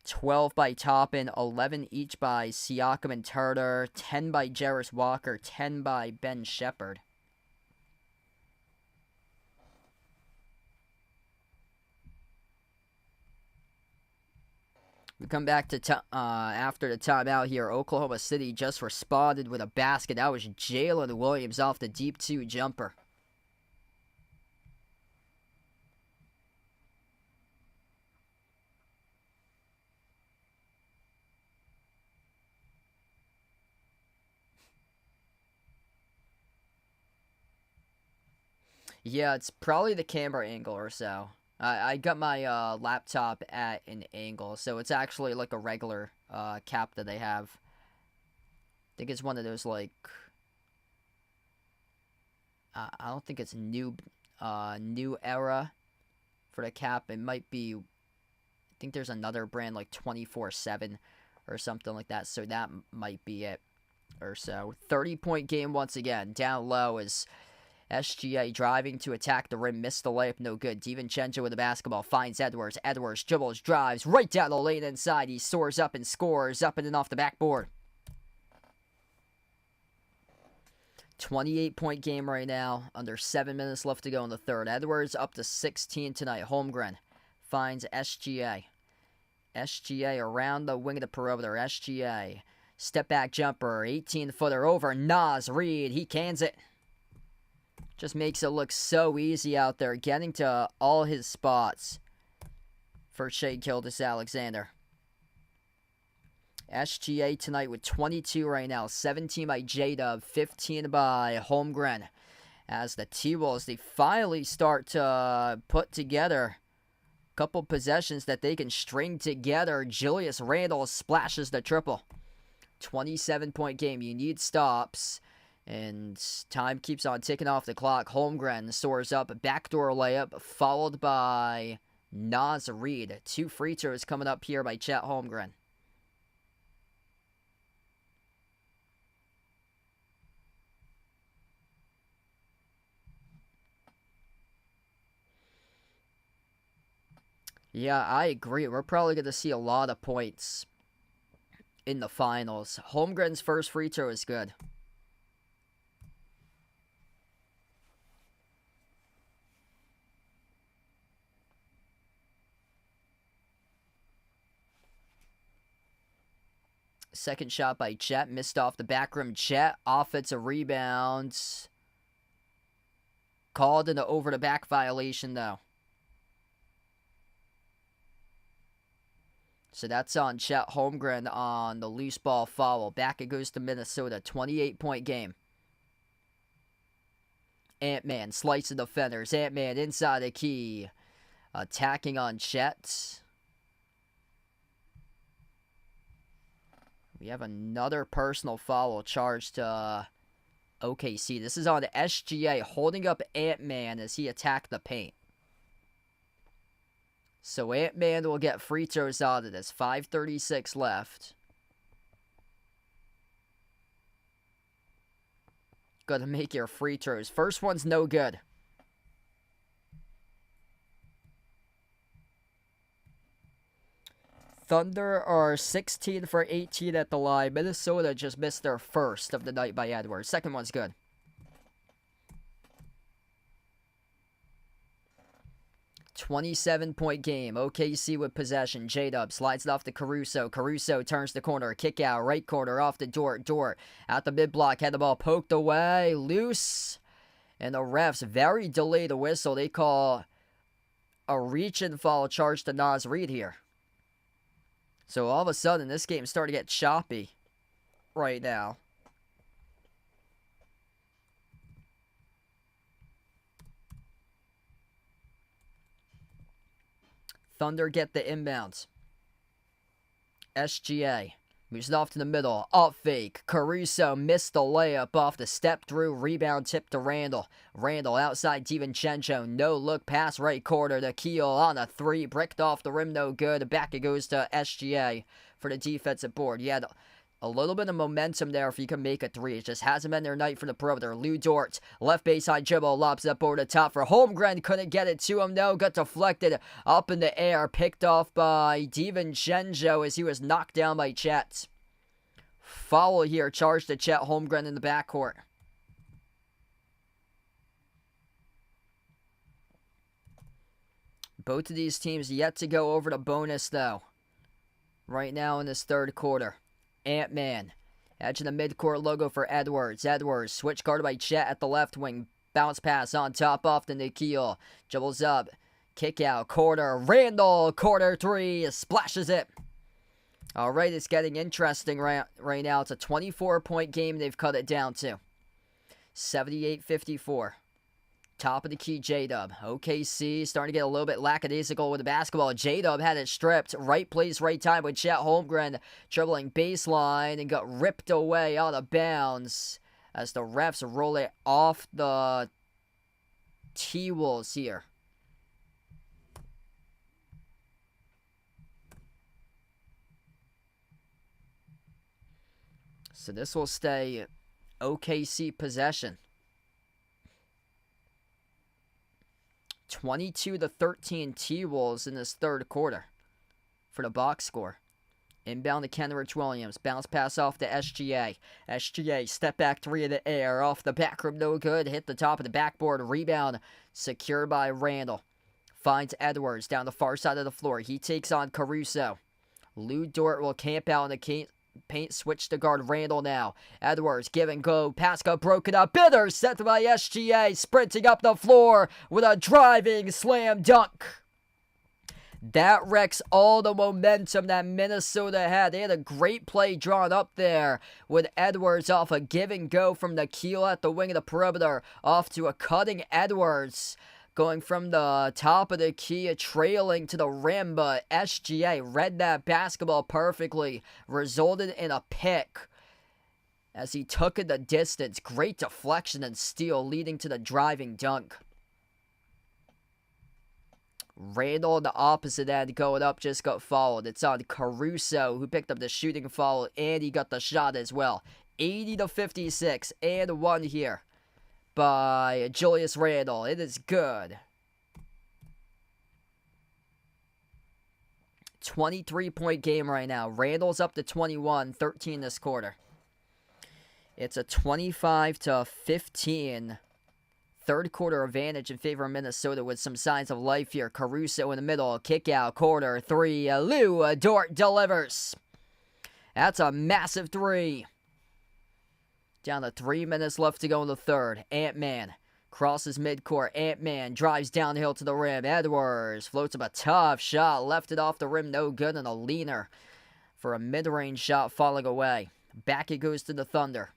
Speaker 1: 12 by Toppin, 11 each by Siakam and Turner, 10 by Jarris Walker, 10 by Ben Shepherd. We come back to after the timeout here. Oklahoma City just responded with a basket. That was Jalen Williams off the deep 2 jumper. Yeah, it's probably the camera angle or so. I got my laptop at an angle, so it's actually like a regular cap that they have. I think it's one of those like I don't think it's new era for the cap. It might be. I think there's another brand like 24/7 or something like that. So that might be it or so. 30-point game once again. Down low is SGA driving to attack the rim, missed the layup, no good. DiVincenzo with the basketball, finds Edwards. Edwards dribbles, drives right down the lane inside. He soars up and scores, up and off the backboard. 28-point game right now, under 7 minutes left to go in the third. Edwards up to 16 tonight. Holmgren finds SGA. SGA around the wing of the perimeter. SGA, step back jumper, 18-footer over. Naz Reid, he cans it. Just makes it look so easy out there, getting to all his spots for Shai Gilgeous-Alexander. SGA tonight with 22 right now. 17 by J-Dub, 15 by Holmgren. As the T-Wolves, they finally start to put together a couple possessions that they can string together. Julius Randle splashes the triple. 27-point game. You need stops. And time keeps on ticking off the clock. Holmgren soars up, backdoor layup, followed by Naz Reid. 2 free throws coming up here by Chet Holmgren. Yeah, I agree. We're probably going to see a lot of points in the finals. Holmgren's first free throw is good. Second shot by Chet, missed off the back rim. Chet, offensive rebounds. Called into over the back violation, though. So that's on Chet Holmgren on the loose ball foul. Back it goes to Minnesota. 28-point game. Ant-Man slicing defenders. Ant-Man inside the key. Attacking on Chet. We have another personal foul charged to OKC. This is on SGA holding up Ant-Man as he attacked the paint. So Ant-Man will get free throws out of this. 5:36 left. Got to make your free throws. First one's no good. Thunder are 16 for 18 at the line. Minnesota just missed their first of the night by Edwards. Second one's good. $27-point game. OKC with possession. J-Dub slides it off to Caruso. Caruso turns the corner. Kick out. Right corner off to Dort. Dort at the mid-block. Had the ball poked away. Loose. And the refs very delayed the whistle. They call a reach-and foul charge to Naz Reid here. So all of a sudden, this game's starting to get choppy right now. Thunder get the inbounds. SGA moves it off to the middle. Up fake. Caruso missed the layup off the step through. Rebound tip to Randle. Randle outside DiVincenzo. No look pass right corner to Keel on a 3. Bricked off the rim. No good. Back it goes to SGA for the defensive board. Yeah, a little bit of momentum there if you can make a 3. It just hasn't been their night for the perimeter. Lou Dort, left baseline dribble, lobs up over the top for Holmgren. Couldn't get it to him. No, got deflected up in the air. Picked off by DiVincenzo as he was knocked down by Chet. Foul here, charged to Chet Holmgren in the backcourt. Both of these teams yet to go over the bonus, though. right now in this third quarter. Ant-Man. Edge in the midcourt logo for Edwards. Edwards, switch guarded by Chet at the left wing. Bounce pass on top off the Nikhil. Dribbles up. Kick out. Quarter. Randall. Quarter three. Splashes it. All right, it's getting interesting right now. It's a 24-point game they've cut it down to. 78-54. Top of the key, J-Dub. OKC starting to get a little bit lackadaisical with the basketball. J-Dub had it stripped. Right place, right time with Chet Holmgren dribbling baseline and got ripped away out of bounds as the refs roll it off the T-Wolves here. So this will stay OKC possession. 22-13 T-Wolves in this third quarter for the box score. Inbound to Kenrich Williams. Bounce pass off to SGA. SGA, step back three in the air. Off the back rim, no good. Hit the top of the backboard. Rebound secured by Randall. Finds Edwards down the far side of the floor. He takes on Caruso. Lou Dort will camp out in the paint, switch to guard Randall now. Edwards, give and go. Pass got broken up. Bitter set by SGA. Sprinting up the floor with a driving slam dunk. That wrecks all the momentum that Minnesota had. They had a great play drawn up there with Edwards off a give and go from Nikhil at the wing of the perimeter. Off to a cutting Edwards. Going from the top of the key, trailing to the rim, but SGA read that basketball perfectly. Resulted in a pick as he took it the distance. Great deflection and steal, leading to the driving dunk. Randall on the opposite end going up just got fouled. It's on Caruso, who picked up the shooting foul, and he got the shot as well. 80-56, and one here by Julius Randle. It is good. 23-point game right now. Randall's up to 21, 13 this quarter. It's a 25-15 third quarter advantage in favor of Minnesota with some signs of life here. Caruso in the middle, kick out, quarter three. Lou Dort delivers. That's a massive three. Down to 3 minutes left to go in the third. Ant-Man crosses midcourt. Ant-Man drives downhill to the rim. Edwards floats up a tough shot. Left it off the rim, no good, and a leaner for a mid-range shot falling away. Back it goes to the Thunder.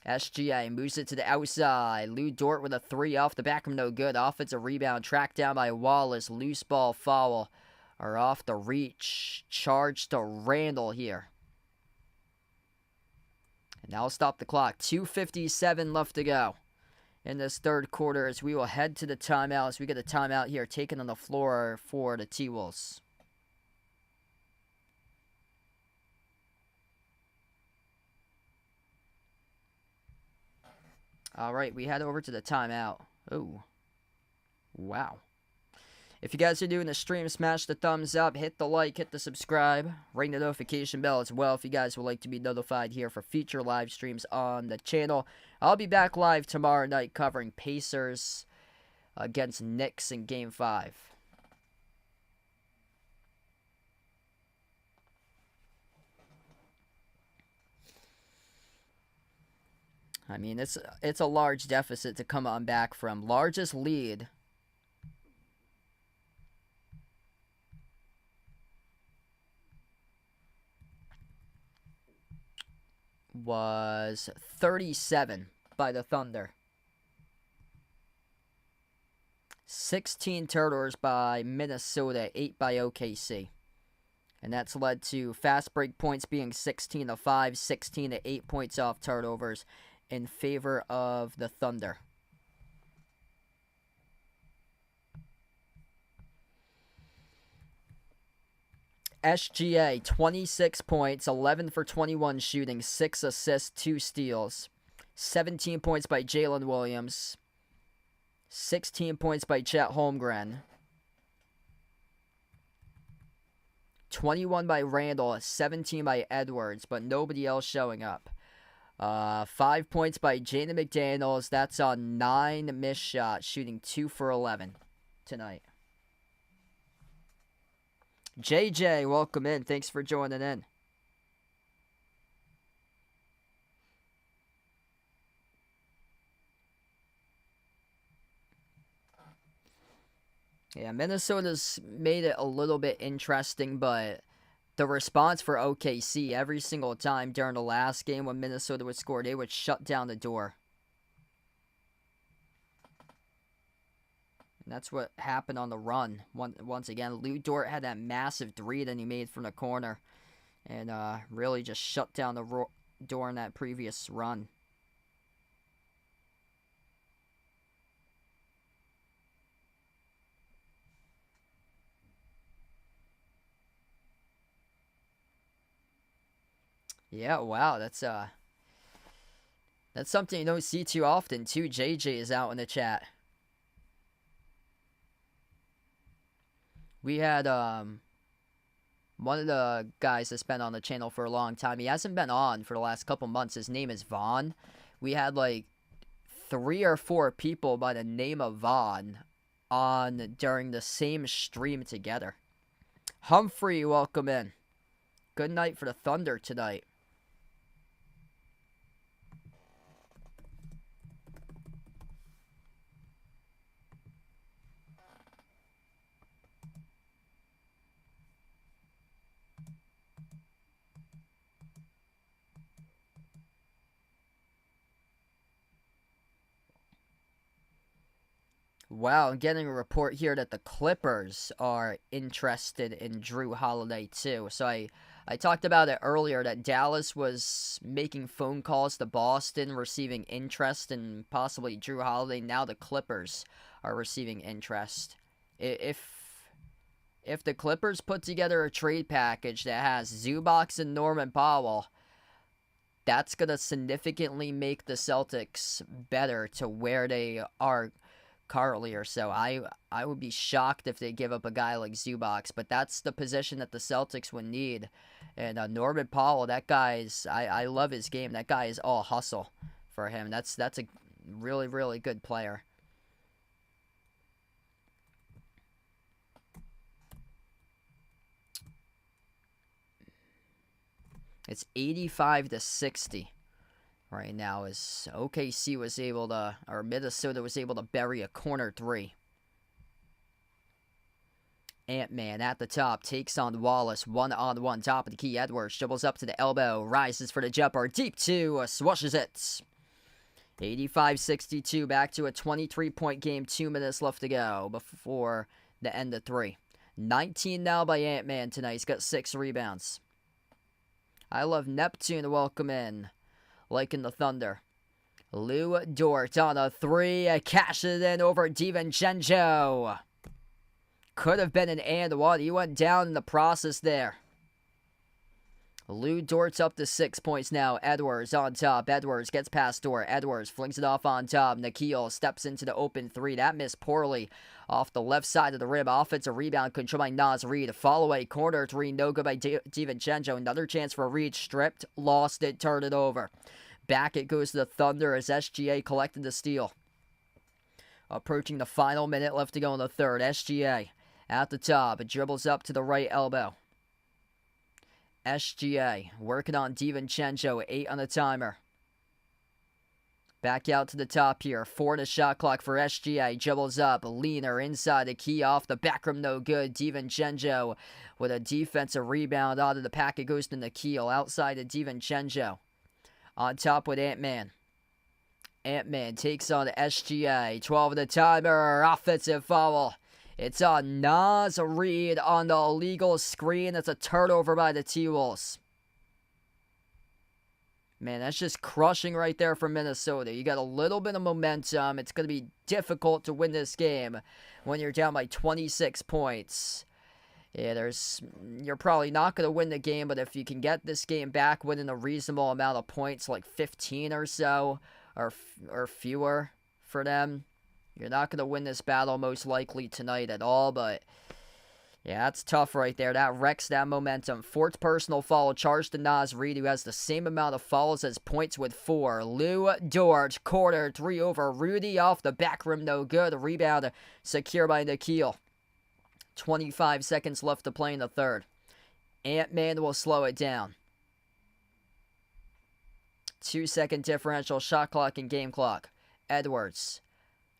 Speaker 1: SGA moves it to the outside. Lou Dort with a three off the back rim, no good. Offensive rebound tracked down by Wallace. Loose ball foul or off the reach. Charge to Randall here. And now stop the clock. 2:57 left to go in this third quarter as we will head to the timeout as we get a timeout here taken on the floor for the T-Wolves. All right, we head over to the timeout. Oh, wow. If you guys are doing the stream, smash the thumbs up, hit the like, hit the subscribe, ring the notification bell as well if you guys would like to be notified here for future live streams on the channel. I'll be back live tomorrow night covering Pacers against Knicks in Game 5. I mean, it's a large deficit to come on back from. Largest lead was 37 by the Thunder. 16 turnovers by Minnesota, 8 by OKC. And that's led to fast break points being 16-5, 16-8 points off turnovers in favor of the Thunder. SGA, 26 points, 11 for 21 shooting, 6 assists, 2 steals. 17 points by Jalen Williams. 16 points by Chet Holmgren. 21 by Randall, 17 by Edwards, but nobody else showing up. 5 points by Jaden McDaniels. That's on 9 missed shots, shooting 2 for 11 tonight. JJ, welcome in. Thanks for joining in. Yeah, Minnesota's made it a little bit interesting, but the response for OKC every single time during the last game when Minnesota would score, they would shut down the door. And that's what happened on the run. Once again, Lou Dort had that massive three that he made from the corner and really just shut down the door in that previous run. Yeah, wow, that's something you don't see too often too. JJ is out in the chat. We had one of the guys that's been on the channel for a long time. He hasn't been on for the last couple months. His name is Vaughn. We had like 3 or 4 people by the name of Vaughn on during the same stream together. Humphrey, welcome in. Good night for the Thunder tonight. Wow, I'm getting a report here that the Clippers are interested in Drew Holiday too. So I talked about it earlier that Dallas was making phone calls to Boston, receiving interest in possibly Drew Holiday. Now the Clippers are receiving interest. If the Clippers put together a trade package that has Zubac and Norman Powell, that's going to significantly make the Celtics better to where they are currently or so. I would be shocked if they give up a guy like Zubac, but that's the position that the Celtics would need. And Norman Powell, that guy's I love his game. That guy is all hustle for him. That's a really, really good player. It's 85-60 right now as OKC was able to, or Minnesota was able to bury a corner three. Ant-Man at the top takes on Wallace, one-on-one, top of the key. Edwards dribbles up to the elbow, rises for the jumper, deep two, swashes it. 85-62, back to a 23-point game, 2 minutes left to go before the end of 3. 19 now by Ant-Man tonight, he's got 6 rebounds. I love Neptune to welcome in, liking the Thunder. Lou Dort on a 3, cashes it in over DiVincenzo. Could have been an and one. He went down in the process there. Lou Dort's up to 6 points now. Edwards on top. Edwards gets past Dort. Edwards flings it off on top. Nikhil steps into the open 3. That missed poorly off the left side of the rim. Offensive rebound controlled by Naz Reid. Fall away corner 3. No good by DiVincenzo. Another chance for Reid. Stripped. Lost it. Turned it over. Back it goes to the Thunder as SGA collected the steal. Approaching the final minute left to go in the third. SGA at the top. It dribbles up to the right elbow. SGA working on DiVincenzo. 8 on the timer. Back out to the top here. 4 in the shot clock for SGA. Dribbles up. Leaner inside the key off the back rim. No good. DiVincenzo with a defensive rebound out of the pack. It goes to Nikhil outside of DiVincenzo. On top with Ant-Man. Ant-Man takes on SGA. 12 in the timer. Offensive foul. It's on Naz Reid on the illegal screen. That's a turnover by the T-Wolves. Man, that's just crushing right there for Minnesota. You got a little bit of momentum. It's going to be difficult to win this game when you're down by 26 points. Yeah, you're probably not going to win the game, but if you can get this game back within a reasonable amount of points, like 15 or so, or fewer for them, you're not going to win this battle most likely tonight at all, but yeah, that's tough right there. That wrecks that momentum. 4th personal foul charged to Naz Reid, who has the same amount of fouls as points with 4. Lou Dort, corner 3 over Rudy off the back rim, no good. Rebound secure by Nikhil. 25 seconds left to play in the third. Ant-Man will slow it down. 2-second differential shot clock and game clock. Edwards.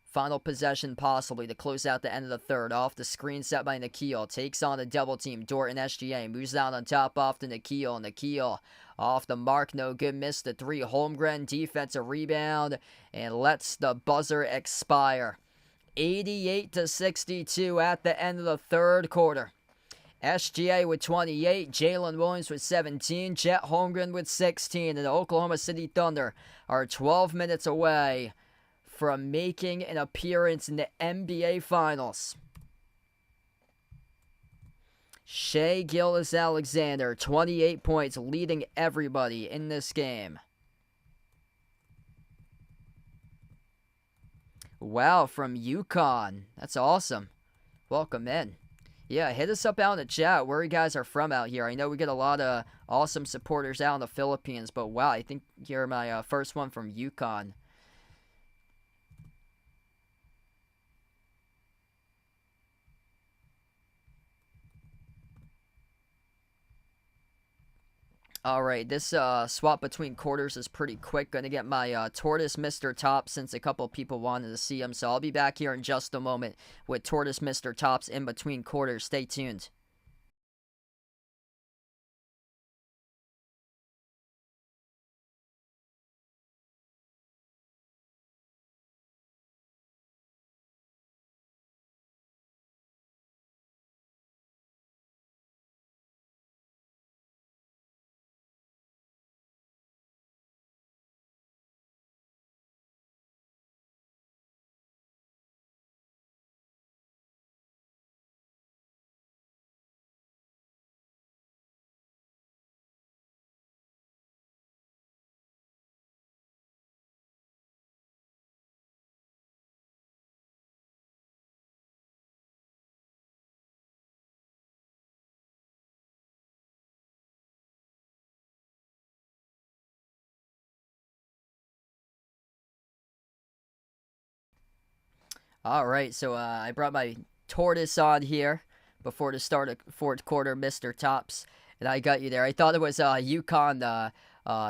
Speaker 1: Final possession possibly to close out the end of the third. Off the screen set by Nikhil. Takes on a double team. Dort and SGA. Moves out on top off to Nikhil. Nikhil off the mark. No good. Missed the three. Holmgren defensive rebound. And lets the buzzer expire. 88-62 at the end of the third quarter. SGA with 28, Jalen Williams with 17, Chet Holmgren with 16, and the Oklahoma City Thunder are 12 minutes away from making an appearance in the NBA Finals. Shai Gilgeous-Alexander, 28 points, leading everybody in this game. Wow, from UConn. That's awesome. Welcome in. Yeah, hit us up out in the chat where you guys are from out here. I know we get a lot of awesome supporters out in the Philippines, but wow, I think you're my first one from UConn. Alright, this swap between quarters is pretty quick. Gonna get my Tortoise Mr. Tops since a couple people wanted to see him. So I'll be back here in just a moment with Tortoise Mr. Tops in between quarters. Stay tuned. Alright, so I brought my Tortoise on here before the start of fourth quarter, Mr. Tops, and I got you there. I thought it was Yukon,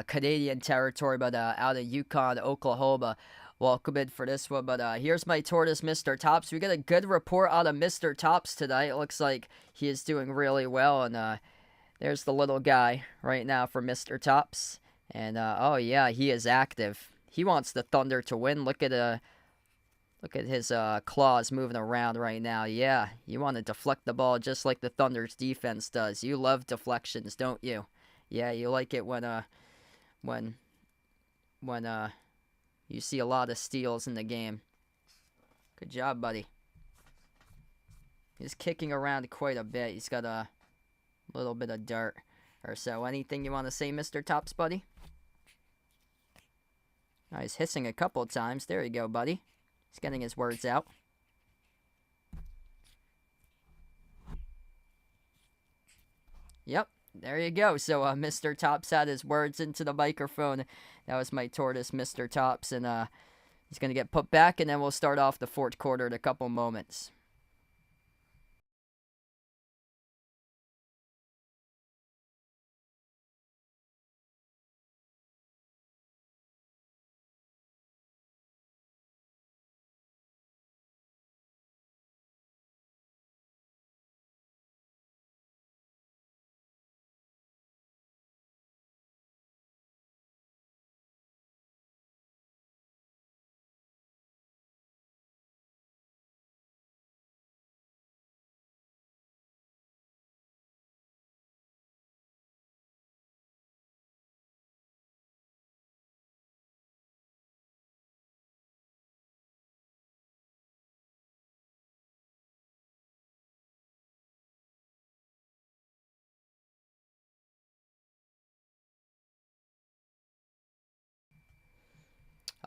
Speaker 1: Canadian territory, but out of Yukon, Oklahoma. Welcome in for this one, but here's my Tortoise, Mr. Tops. We got a good report out of Mr. Tops tonight. It looks like he is doing really well, and there's the little guy right now for Mr. Tops. And, oh yeah, he is active. He wants the Thunder to win. Look at his claws moving around right now. Yeah, you want to deflect the ball just like the Thunder's defense does. You love deflections, don't you? Yeah, you like it when you see a lot of steals in the game. Good job, buddy. He's kicking around quite a bit. He's got a little bit of dirt or so. Anything you want to say, Mr. Tops, buddy? Oh, he's hissing a couple of times. There you go, buddy. He's getting his words out. Yep, there you go. So Mr. Tops had his words into the microphone. That was my Tortoise, Mr. Tops, and he's going to get put back, and then we'll start off the fourth quarter in a couple moments.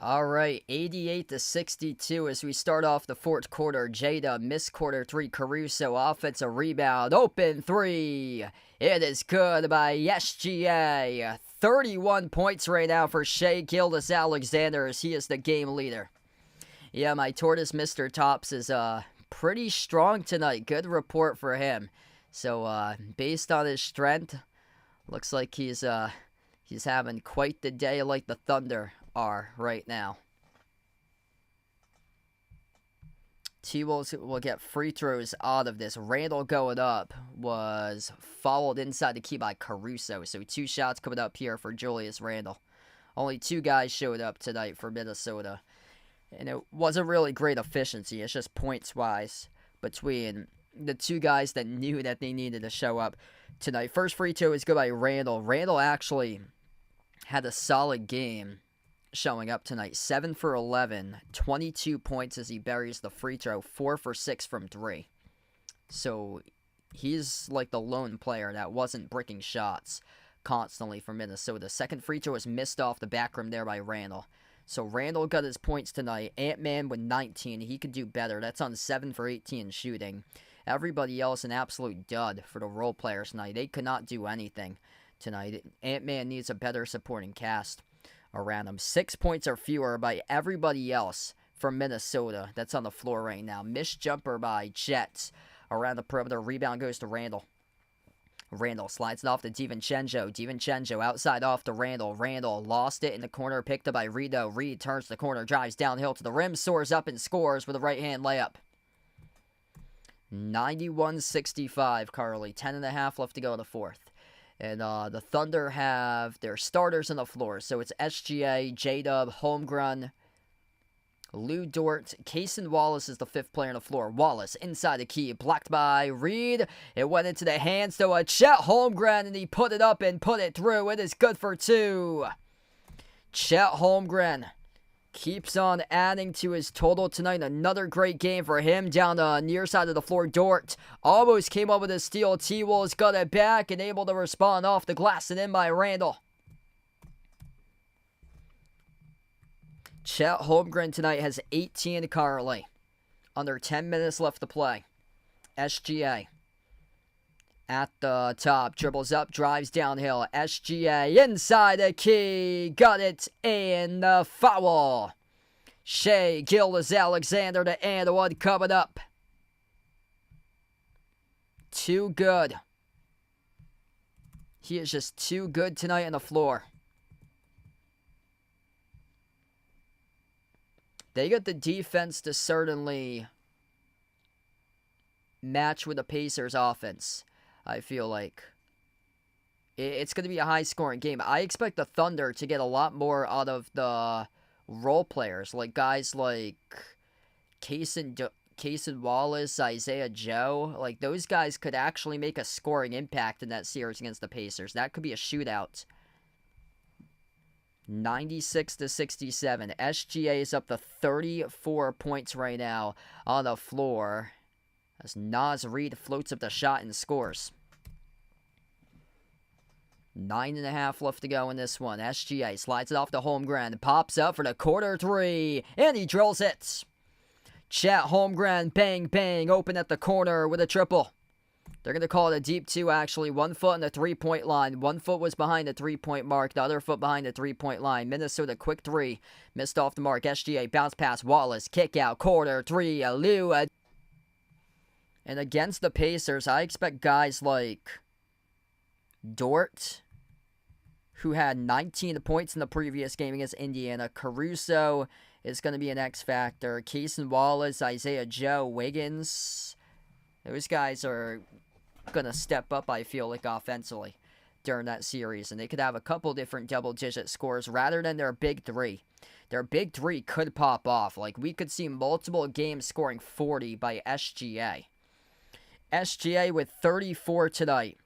Speaker 1: All right, 88-62 as we start off the fourth quarter. Jada missed quarter three. Caruso offensive rebound. Open three. It is good by SGA. 31 points right now for Shai Gilgeous-Alexander as he is the game leader. Yeah, my Tortoise Mr. Tops is pretty strong tonight. Good report for him. So based on his strength, looks like he's having quite the day like the Thunder are right now. T-Wolves will get free throws out of this. Randall going up was fouled inside the key by Caruso. So 2 shots coming up here for Julius Randle. Only 2 guys showed up tonight for Minnesota. And it wasn't really great efficiency. It's just points-wise between the 2 guys that knew that they needed to show up tonight. First free throw is good by Randall. Randall actually had a solid game showing up tonight. 7 for 11, 22 points as he buries the free throw, 4 for 6 from 3. So he's like the lone player that wasn't bricking shots constantly for Minnesota. Second free throw was missed off the back rim there by Randall. So Randall got his points tonight. Ant-Man with 19. He could do better. That's on 7 for 18 shooting. Everybody else an absolute dud for the role players tonight. They could not do anything tonight. Ant-Man needs a better supporting cast around him. 6 points or fewer by everybody else from Minnesota that's on the floor right now. Missed jumper by Jets around the perimeter. Rebound goes to Randall. Randall slides it off to DiVincenzo. DiVincenzo outside off to Randall. Randall lost it in the corner, picked up by Redo. Reed turns the corner, drives downhill to the rim, soars up and scores with a right-hand layup. 91-65, Carly. 10.5 left to go in the fourth. And the Thunder have their starters on the floor. So it's SGA, J-Dub, Holmgren, Lou Dort. Cason Wallace is the 5th player on the floor. Wallace inside the key, blocked by Reed. It went into the hands to Chet Holmgren, and he put it up and put it through. It is good for 2. Chet Holmgren keeps on adding to his total tonight. Another great game for him down the near side of the floor. Dort almost came up with a steal. T-Wolves got it back and able to respond off the glass and in by Randall. Chet Holmgren tonight has 18 Carly. Under 10 minutes left to play. SGA at the top, dribbles up, drives downhill. SGA inside the key, got it, and the foul. Shea Gilgeous-Alexander to and one coming up. Too good. He is just too good tonight on the floor. They got the defense to certainly match with the Pacers' offense. I feel like it's going to be a high-scoring game. I expect the Thunder to get a lot more out of the role players, like guys like Cason Wallace, Isaiah Joe. Like, those guys could actually make a scoring impact in that series against the Pacers. That could be a shootout. 96-67. SGA is up to 34 points right now on the floor as Naz Reid floats up the shot and scores. 9.5 left to go in this one. SGA slides it off to Holmgren. Pops up for the corner 3. And he drills it. Chet Holmgren, bang, bang. Open at the corner with a triple. They're going to call it a deep 2, actually. 1 foot on the 3-point line. 1 foot was behind the 3-point mark. The other foot behind the 3-point line. Minnesota, quick 3. Missed off the mark. SGA, bounce pass. Wallace, kick out. Corner 3. Lou. And against the Pacers, I expect guys like Dort, who had 19 points in the previous game against Indiana. Caruso is going to be an X factor. Cason Wallace, Isaiah Joe, Wiggins. Those guys are going to step up, I feel like, offensively during that series. And they could have a couple different double-digit scores rather than their big 3. Their big 3 could pop off. Like, we could see multiple games scoring 40 by SGA. SGA with 34 tonight.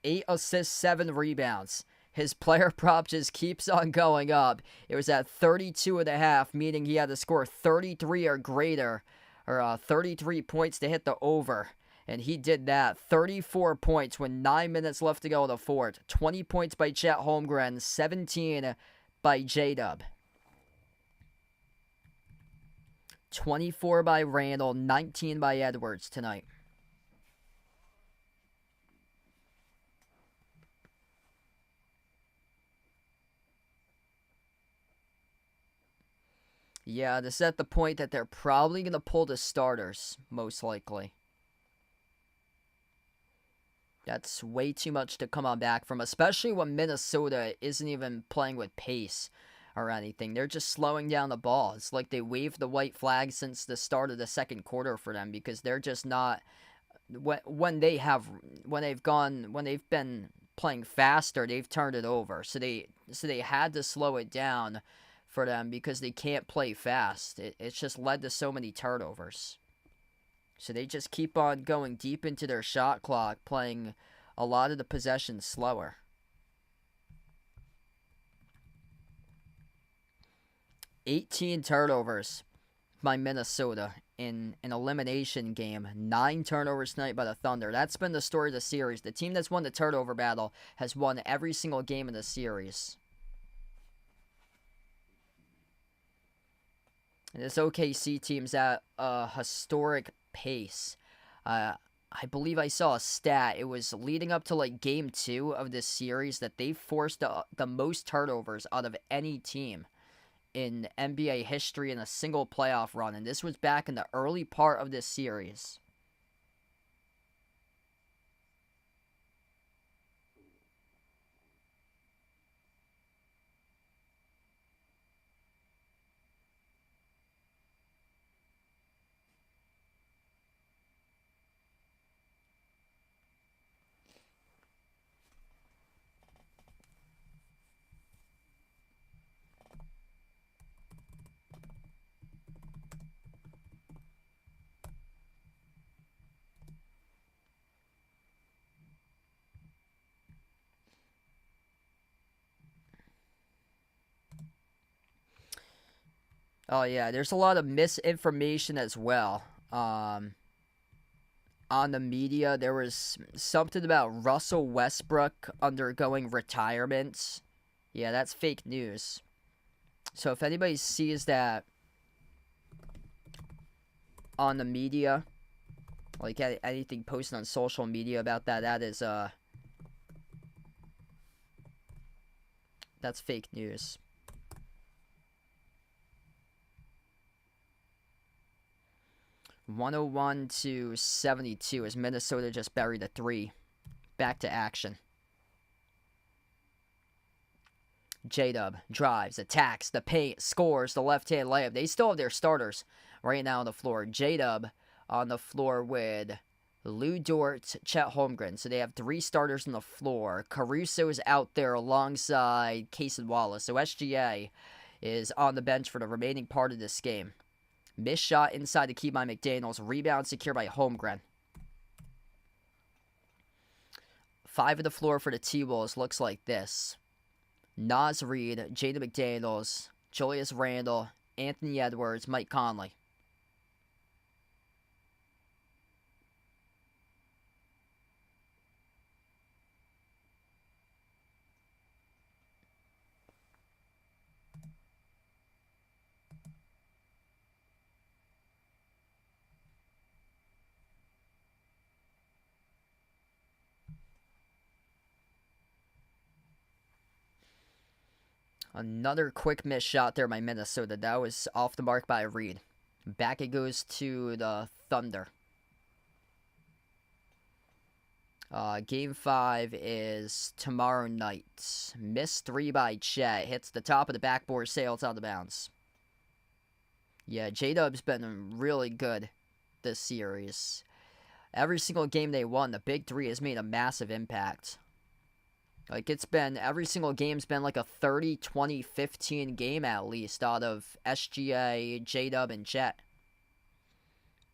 Speaker 1: 8 assists, 7 rebounds. His player prop just keeps on going up. It was at 32.5, meaning he had to score 33 or greater, or 33 points to hit the over. And he did that. 34 points with 9 minutes left to go in the fourth. 20 points by Chet Holmgren, 17 by J-Dub. 24 by Randall, 19 by Edwards tonight. Yeah, this is at the point that they're probably going to pull the starters, most likely. That's way too much to come on back from, especially when Minnesota isn't even playing with pace or anything. They're just slowing down the ball. It's like they waved the white flag since the start of the second quarter for them, because they're just not when they've been playing faster, they've turned it over. So they had to slow it down for them because they can't play fast. It's just led to so many turnovers. So they just keep on going deep into their shot clock, playing a lot of the possessions slower. 18 turnovers by Minnesota in an elimination game. 9 turnovers tonight by the Thunder. That's been the story of the series. The team that's won the turnover battle has won every single game in the series. And this OKC team's at a historic pace. I believe I saw a stat. It was leading up to like game 2 of this series that they forced the most turnovers out of any team in NBA history in a single playoff run. And this was back in the early part of this series. Oh, yeah, there's a lot of misinformation as well. On the media, there was something about Russell Westbrook undergoing retirement. Yeah, that's fake news. So if anybody sees that on the media, like anything posted on social media about that, that's fake news. 101-72 as Minnesota just buried a 3. Back to action. J-Dub drives, attacks the paint, scores the left-hand layup. They still have their starters right now on the floor. J-Dub on the floor with Lou Dort, Chet Holmgren. So they have 3 starters on the floor. Caruso is out there alongside Cason Wallace. So SGA is on the bench for the remaining part of this game. Missed shot inside the key by McDaniels. Rebound secured by Holmgren. 5 of the floor for the T-Wolves looks like this. Naz Reid, Jaden McDaniels, Julius Randle, Anthony Edwards, Mike Conley. Another quick missed shot there by Minnesota. That was off the mark by Reed. Back it goes to the Thunder. Game 5 is tomorrow night. Missed 3 by Chet. Hits the top of the backboard, sails out of bounds. Yeah, J-Dub's been really good this series. Every single game they won, the Big 3 has made a massive impact. Like, every single game's been like a 30, 20, 15 game at least out of SGA, J-Dub, and Chet.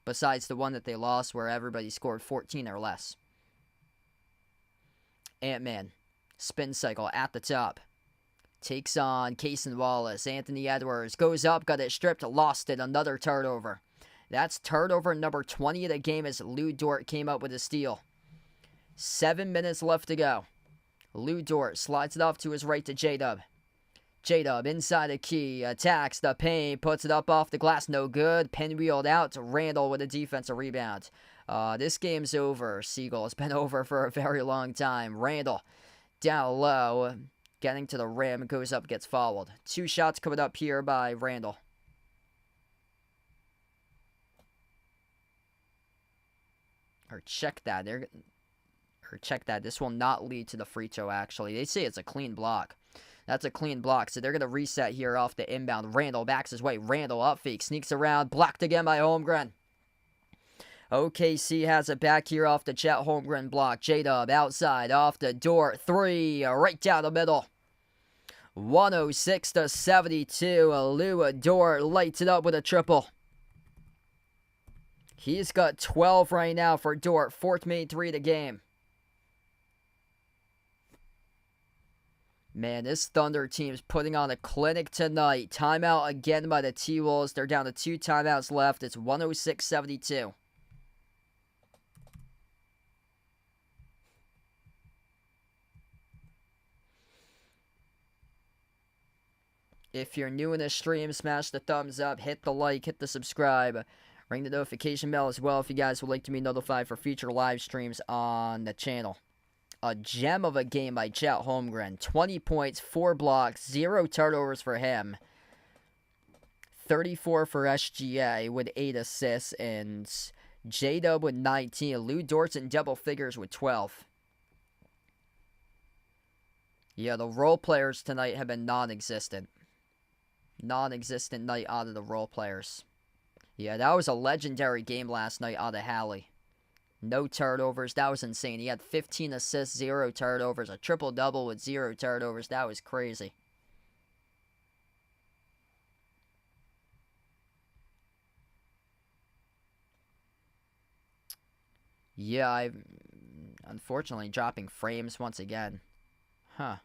Speaker 1: Besides the one that they lost where everybody scored 14 or less. Ant-Man, spin cycle at the top. Takes on Cason Wallace. Anthony Edwards goes up, got it stripped, lost it. Another turnover. That's turnover number 20 of the game as Lou Dort came up with a steal. 7 minutes left to go. Lou Dort slides it off to his right to J-Dub. J-Dub inside the key, attacks the paint, puts it up off the glass, no good. Pinwheeled out to Randle with a defensive rebound. This game's over, Siegel. It's been over for a very long time. Randle down low, getting to the rim, goes up, gets fouled. 2 shots coming up here by Randle. Or check that. Check that. This will not lead to the free throw, actually. They say it's a clean block. That's a clean block. So they're going to reset here off the inbound. Randall backs his way. Randall up fake. Sneaks around. Blocked again by Holmgren. OKC has it back here off the Chet Holmgren block. J-Dub outside off the door. 3 right down the middle. 106-72. Lua Dort lights it up with a triple. He's got 12 right now for Dort. 4th made 3 of the game. Man, this Thunder team's putting on a clinic tonight. Timeout again by the T-Wolves. They're down to 2 timeouts left. It's 106-72. If you're new in the stream, smash the thumbs up, hit the like, hit the subscribe. Ring the notification bell as well if you guys would like to be notified for future live streams on the channel. A gem of a game by Chet Holmgren. 20 points, 4 blocks, 0 turnovers for him. 34 for SGA with 8 assists, and J-Dub with 19. Lou Dort's in double figures with 12. Yeah, the role players tonight have been non-existent. Non-existent night out of the role players. Yeah, that was a legendary game last night out of Hallie. No turnovers. That was insane. He had 15 assists, 0 turnovers. A triple-double with 0 turnovers. That was crazy. Yeah, I'm unfortunately dropping frames once again. Huh.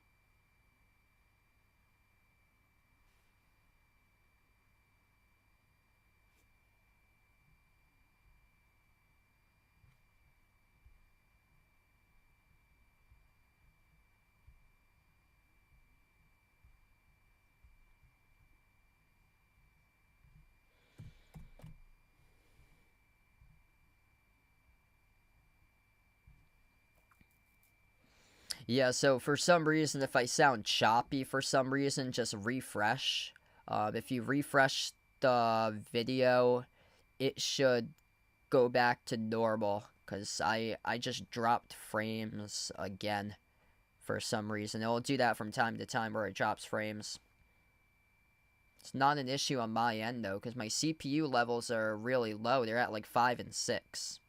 Speaker 1: Yeah, so for some reason, if I sound choppy for some reason, just refresh. If you refresh the video, it should go back to normal. Because I just dropped frames again for some reason. It'll do that from time to time where it drops frames. It's not an issue on my end, though, because my CPU levels are really low. They're at like 5 and 6.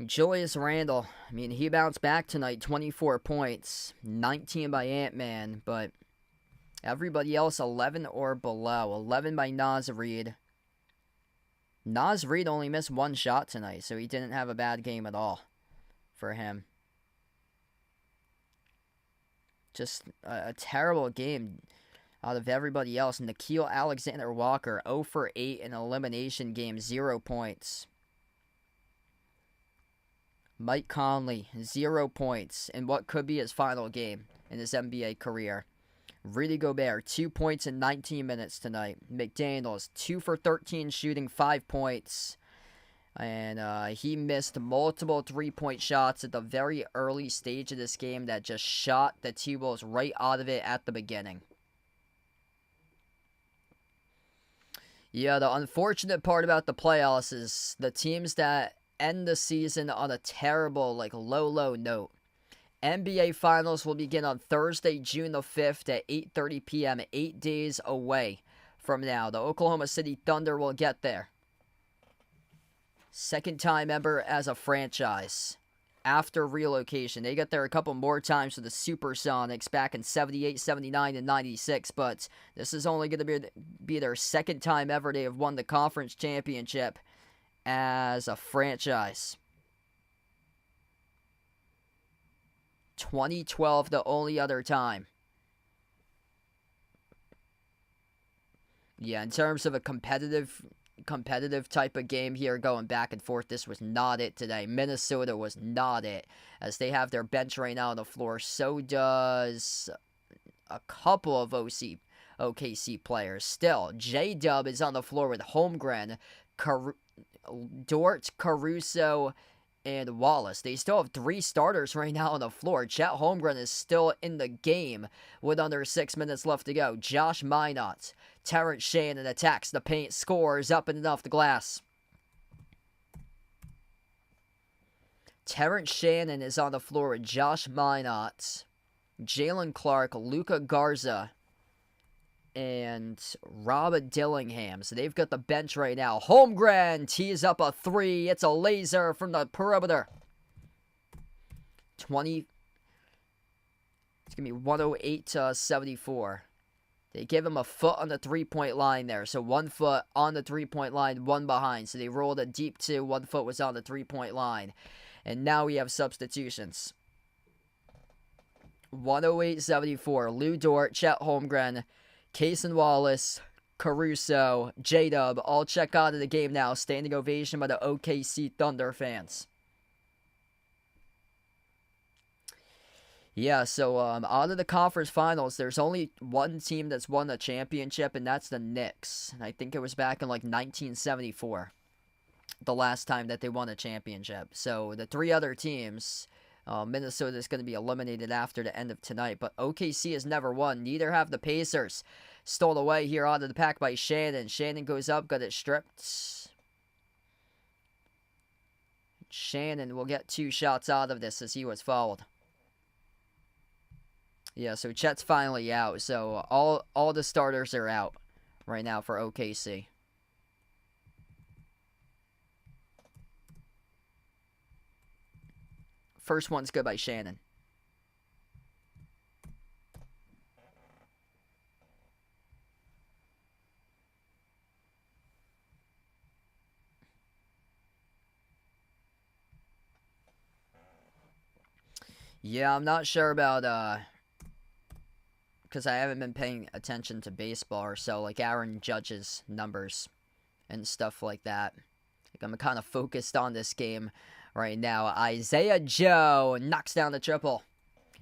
Speaker 1: Julius Randle, I mean, he bounced back tonight, 24 points, 19 by Ant-Man, but everybody else 11 or below. 11 by Naz Reid. Naz Reid only missed 1 shot tonight, so he didn't have a bad game at all for him. Just a terrible game out of everybody else. Nickeil Alexander-Walker, 0 for 8 in elimination game, 0 points. Mike Conley, 0 points in what could be his final game in his NBA career. Rudy Gobert, 2 points in 19 minutes tonight. McDaniels, 2 for 13 shooting, 5 points. And he missed multiple three-point shots at the very early stage of this game that just shot the T-Wolves right out of it at the beginning. Yeah, the unfortunate part about the playoffs is the teams that end the season on a terrible, low note. NBA Finals will begin on Thursday, June the 5th at 8:30 p.m., 8 days away from now. The Oklahoma City Thunder will get there. Second time ever as a franchise after relocation. They got there a couple more times with the Supersonics back in 78, 79, and 96, but this is only going to be their second time ever they have won the conference championship as a franchise. 2012, the only other time. Yeah, in terms of a competitive type of game here going back and forth, this was not it today. Minnesota was not it, as they have their bench right now on the floor. So does a couple of OKC players. Still, J-Dub is on the floor with Holmgren, Dort, Caruso, and Wallace. They still have 3 starters right now on the floor. Chet Holmgren is still in the game with under 6 minutes left to go. Josh Minot, Terrence Shannon attacks the paint, scores up and off the glass. Terrence Shannon is on the floor with Josh Minot, Jalen Clark, Luka Garza, and Rob Dillingham. So they've got the bench right now. Holmgren tees up a 3. It's a laser from the perimeter. 20. It's going to be 108-74. They give him a foot on the 3-point line there. So 1 foot on the 3-point line, 1 behind. So they rolled a deep 2. 1 foot was on the 3-point line. And now we have substitutions. 108-74. Lou Dort, Chet Holmgren, Cason Wallace, Caruso, J-Dub all check out of the game now. Standing ovation by the OKC Thunder fans. Yeah, so out of the conference finals, there's only one team that's won the championship, and that's the Knicks. And I think it was back in like 1974, the last time that they won a championship. So the 3 other teams, Minnesota is going to be eliminated after the end of tonight. But OKC has never won. Neither have the Pacers. Stole away here out of the pack by Shannon. Shannon goes up, got it stripped. Shannon will get 2 shots out of this as he was fouled. Yeah, so Chet's finally out. So all the starters are out right now for OKC. First one's good by Shannon. Yeah, I'm not sure about, because I haven't been paying attention to baseball or so, like Aaron Judge's numbers and stuff like that. Like I'm kind of focused on this game right now. Isaiah Joe knocks down the triple.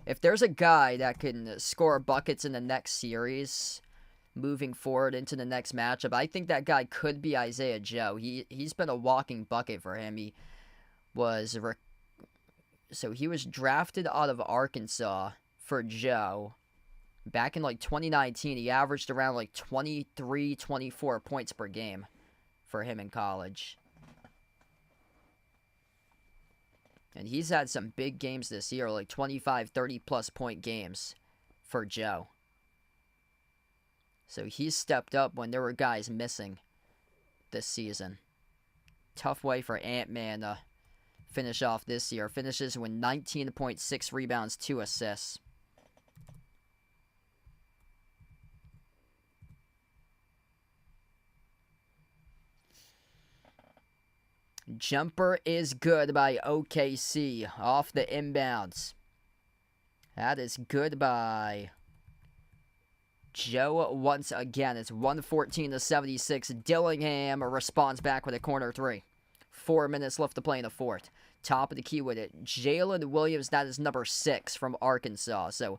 Speaker 1: If there's a guy that can score buckets in the next series, moving forward into the next matchup, I think that guy could be Isaiah Joe. He's been a walking bucket for him. He was drafted out of Arkansas for Joe. Back in like 2019, he averaged around like 23, 24 points per game for him in college. And he's had some big games this year, like 25, 30-plus point games for Joe. So he's stepped up when there were guys missing this season. Tough way for Ant-Man to finish off this year. Finishes with 19.6 rebounds, 2 assists. Jumper is good by OKC off the inbounds. That is good by Joe once again. It's 114-76. Dillingham responds back with a corner 3. 4 minutes left to play in the fourth. Top of the key with it. Jalen Williams, that is number 6 from Arkansas. So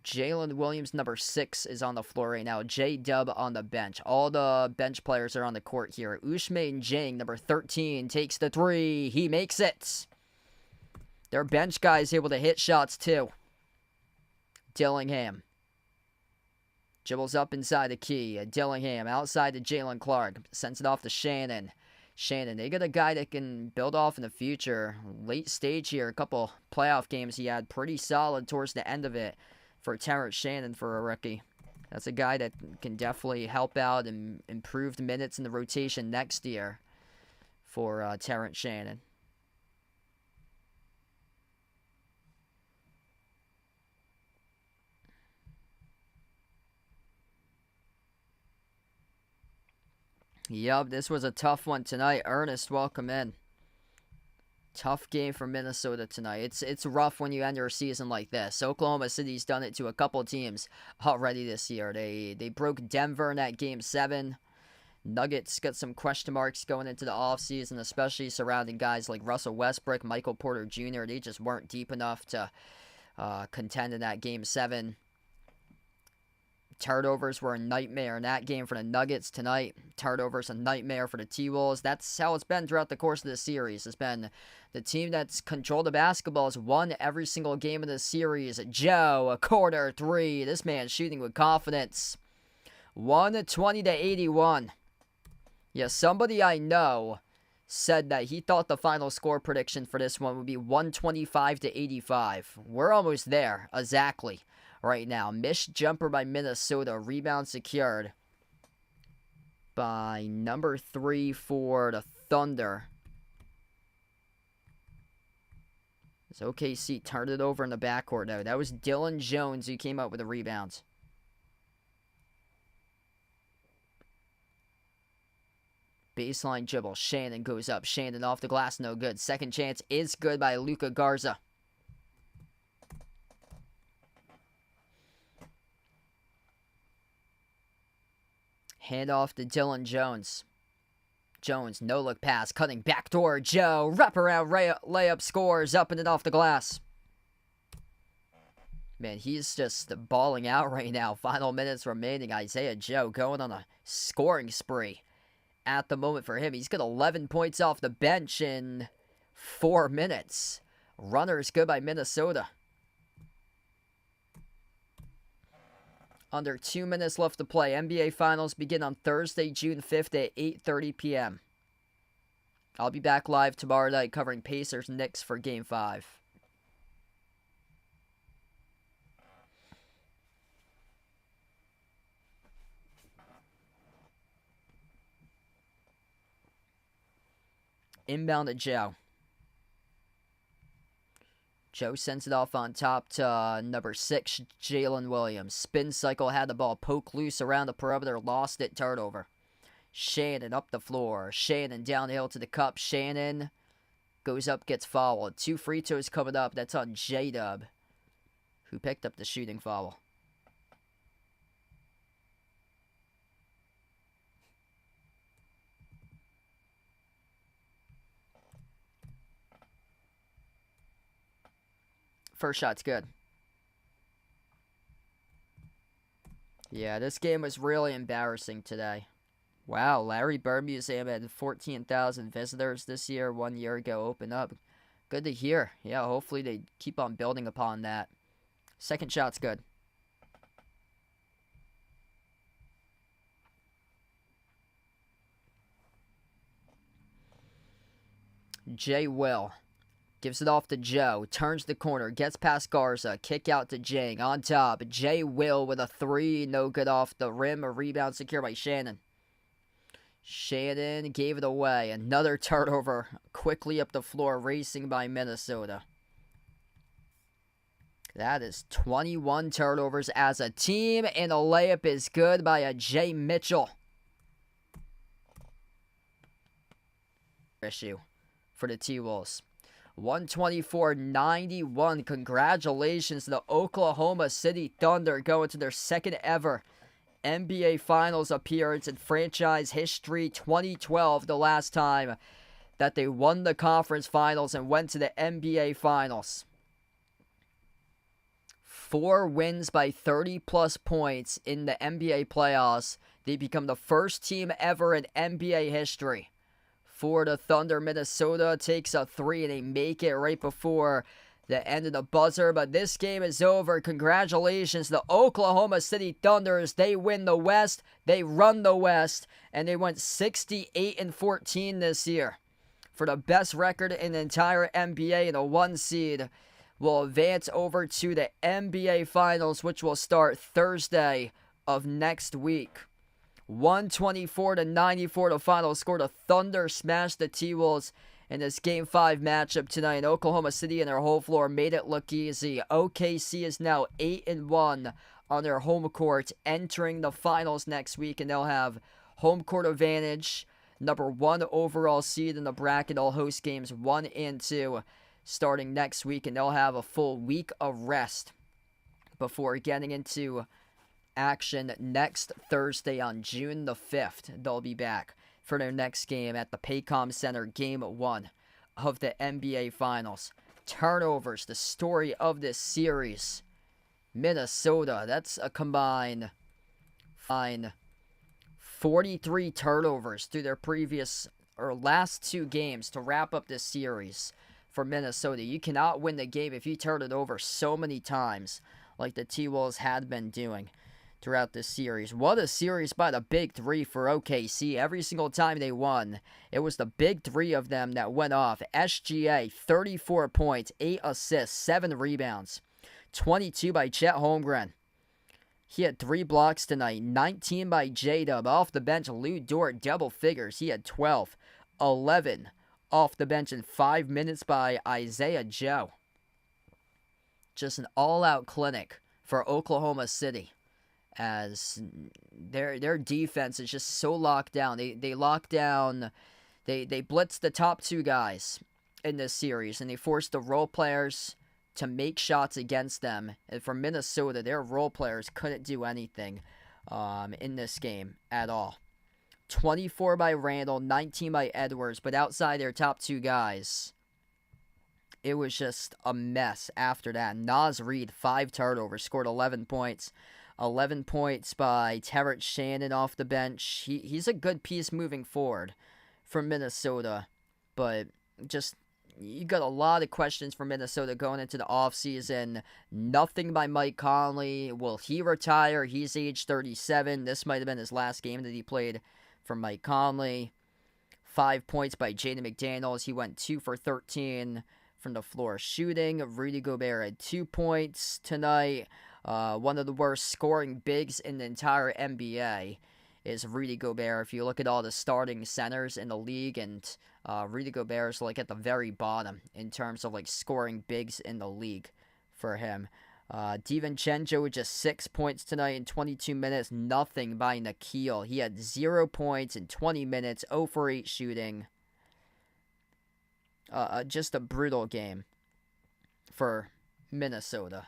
Speaker 1: Jalen Williams, number 6, is on the floor right now. J-Dub on the bench. All the bench players are on the court here. Ousmane Dieng, number 13, takes the 3. He makes it. Their bench guys able to hit shots too. Dillingham dribbles up inside the key. Dillingham outside to Jalen Clark. Sends it off to Shannon. Shannon, they got a guy that can build off in the future. Late stage here. A couple playoff games he had pretty solid towards the end of it. For Terrence Shannon for a rookie. That's a guy that can definitely help out and improve the minutes in the rotation next year for Terrence Shannon. Yup, this was a tough one tonight. Ernest, welcome in. Tough game for Minnesota tonight. It's rough when you end your season like this. Oklahoma City's done it to a couple teams already this year. They broke Denver in that Game 7. Nuggets got some question marks going into the offseason, especially surrounding guys like Russell Westbrook, Michael Porter Jr. They just weren't deep enough to contend in that Game 7. Turnovers were a nightmare in that game for the Nuggets tonight. Turnovers a nightmare for the T-Wolves. That's how it's been throughout the course of the series. It's been the team that's controlled the basketball has won every single game of the series. Joe, a quarter three. This man shooting with confidence. 120-81. Yeah, somebody I know said that he thought the final score prediction for this one would be 125-85. We're almost there, exactly. Right now, missed jumper by Minnesota, rebound secured by number 3 for the Thunder. As OKC turned it over in the backcourt, though. That was Dylan Jones who came up with the rebounds. Baseline dribble. Shannon goes up. Shannon off the glass, no good. Second chance is good by Luka Garza. Hand off to Dylan Jones. Jones, no-look pass, cutting backdoor. Joe, wraparound layup scores, up and in off the glass. Man, he's just balling out right now. Final minutes remaining. Isaiah Joe going on a scoring spree at the moment for him. He's got 11 points off the bench in 4 minutes. Runner's good by Minnesota. Under 2 minutes left to play. NBA Finals begin on Thursday, June 5th at 8:30 p.m. I'll be back live tomorrow night covering Pacers-Knicks for Game 5. Inbound to Joe. Joe sends it off on top to number 6, Jalen Williams. Spin cycle, had the ball poke loose around the perimeter, lost it, turnover. Shannon up the floor. Shannon downhill to the cup. Shannon goes up, gets fouled. 2 free throws coming up. That's on J-Dub, who picked up the shooting foul. First shot's good. Yeah, this game was really embarrassing today. Wow, Larry Bird Museum had 14,000 visitors this year. 1 year ago, opened up. Good to hear. Yeah, hopefully they keep on building upon that. Second shot's good. Jay Will. Gives it off to Joe. Turns the corner. Gets past Garza. Kick out to Jang. On top. Jay Will with a 3. No good off the rim. A rebound secured by Shannon. Shannon gave it away. Another turnover. Quickly up the floor. Racing by Minnesota. That is 21 turnovers as a team. And a layup is good by a Jay Mitchell. Issue for the T-Wolves. 124-91. Congratulations to the Oklahoma City Thunder going to their second ever NBA Finals appearance in franchise history. 2012, the last time that they won the conference finals and went to the NBA Finals. 4 wins by 30-plus points in the NBA playoffs. They become the first team ever in NBA history. For the Thunder, Minnesota takes a 3 and they make it right before the end of the buzzer. But this game is over. Congratulations to the Oklahoma City Thunders. They win the West. They run the West. And they went 68-14 this year. For the best record in the entire NBA, and the 1 seed will advance over to the NBA Finals, which will start Thursday of next week. 124-94 the final score. The Thunder smashed the T-Wolves in this Game 5 matchup tonight. Oklahoma City and their whole floor made it look easy. OKC is now 8-1 on their home court, entering the finals next week, and they'll have home court advantage. Number 1 overall seed in the bracket. They'll host games 1 and 2 starting next week, and they'll have a full week of rest before getting into action next Thursday on June the 5th. They'll be back for their next game at the Paycom Center, Game 1 of the NBA Finals. Turnovers, the story of this series. Minnesota, that's a combined 43 turnovers through their previous or last 2 games to wrap up this series for Minnesota. You cannot win the game if you turn it over so many times like the T-Wolves had been doing throughout this series. What a series by the big three for OKC. Every single time they won, it was the big three of them that went off. SGA, 34 points, 8 assists, 7 rebounds. 22 by Chet Holmgren. He had 3 blocks tonight. 19 by J-Dub. Off the bench, Lou Dort, double figures. He had 12. 11 off the bench in 5 minutes by Isaiah Joe. Just an all-out clinic for Oklahoma City, as their defense is just so locked down. They lock down, they blitz the top 2 guys in this series, and they force the role players to make shots against them. And for Minnesota, their role players couldn't do anything in this game at all. 24 by Randall, 19 by Edwards, but outside their top 2 guys, it was just a mess after that. Naz Reid, 5 turnovers, scored 11 points. 11 points by Terrence Shannon off the bench. He's a good piece moving forward for Minnesota, but just you got a lot of questions for Minnesota going into the offseason. Nothing by Mike Conley. Will he retire? He's age 37. This might have been his last game that he played for Mike Conley. 5 points by Jaden McDaniels. He went 2 for 13 from the floor shooting. Rudy Gobert had 2 points tonight. One of the worst scoring bigs in the entire NBA is Rudy Gobert. If you look at all the starting centers in the league, and Rudy Gobert is like at the very bottom in terms of like scoring bigs in the league for him. DiVincenzo with just 6 points tonight in 22 minutes. Nothing by Nikhil. He had 0 points in 20 minutes. 0 for 8 shooting. Just a brutal game for Minnesota.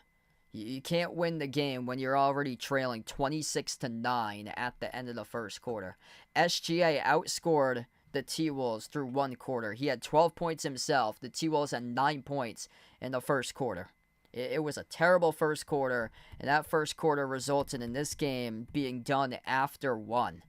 Speaker 1: You can't win the game when you're already trailing 26-9 at the end of the first quarter. SGA outscored the T-Wolves through 1 quarter. He had 12 points himself. The T-Wolves had 9 points in the first quarter. It was a terrible first quarter, and that first quarter resulted in this game being done after 1.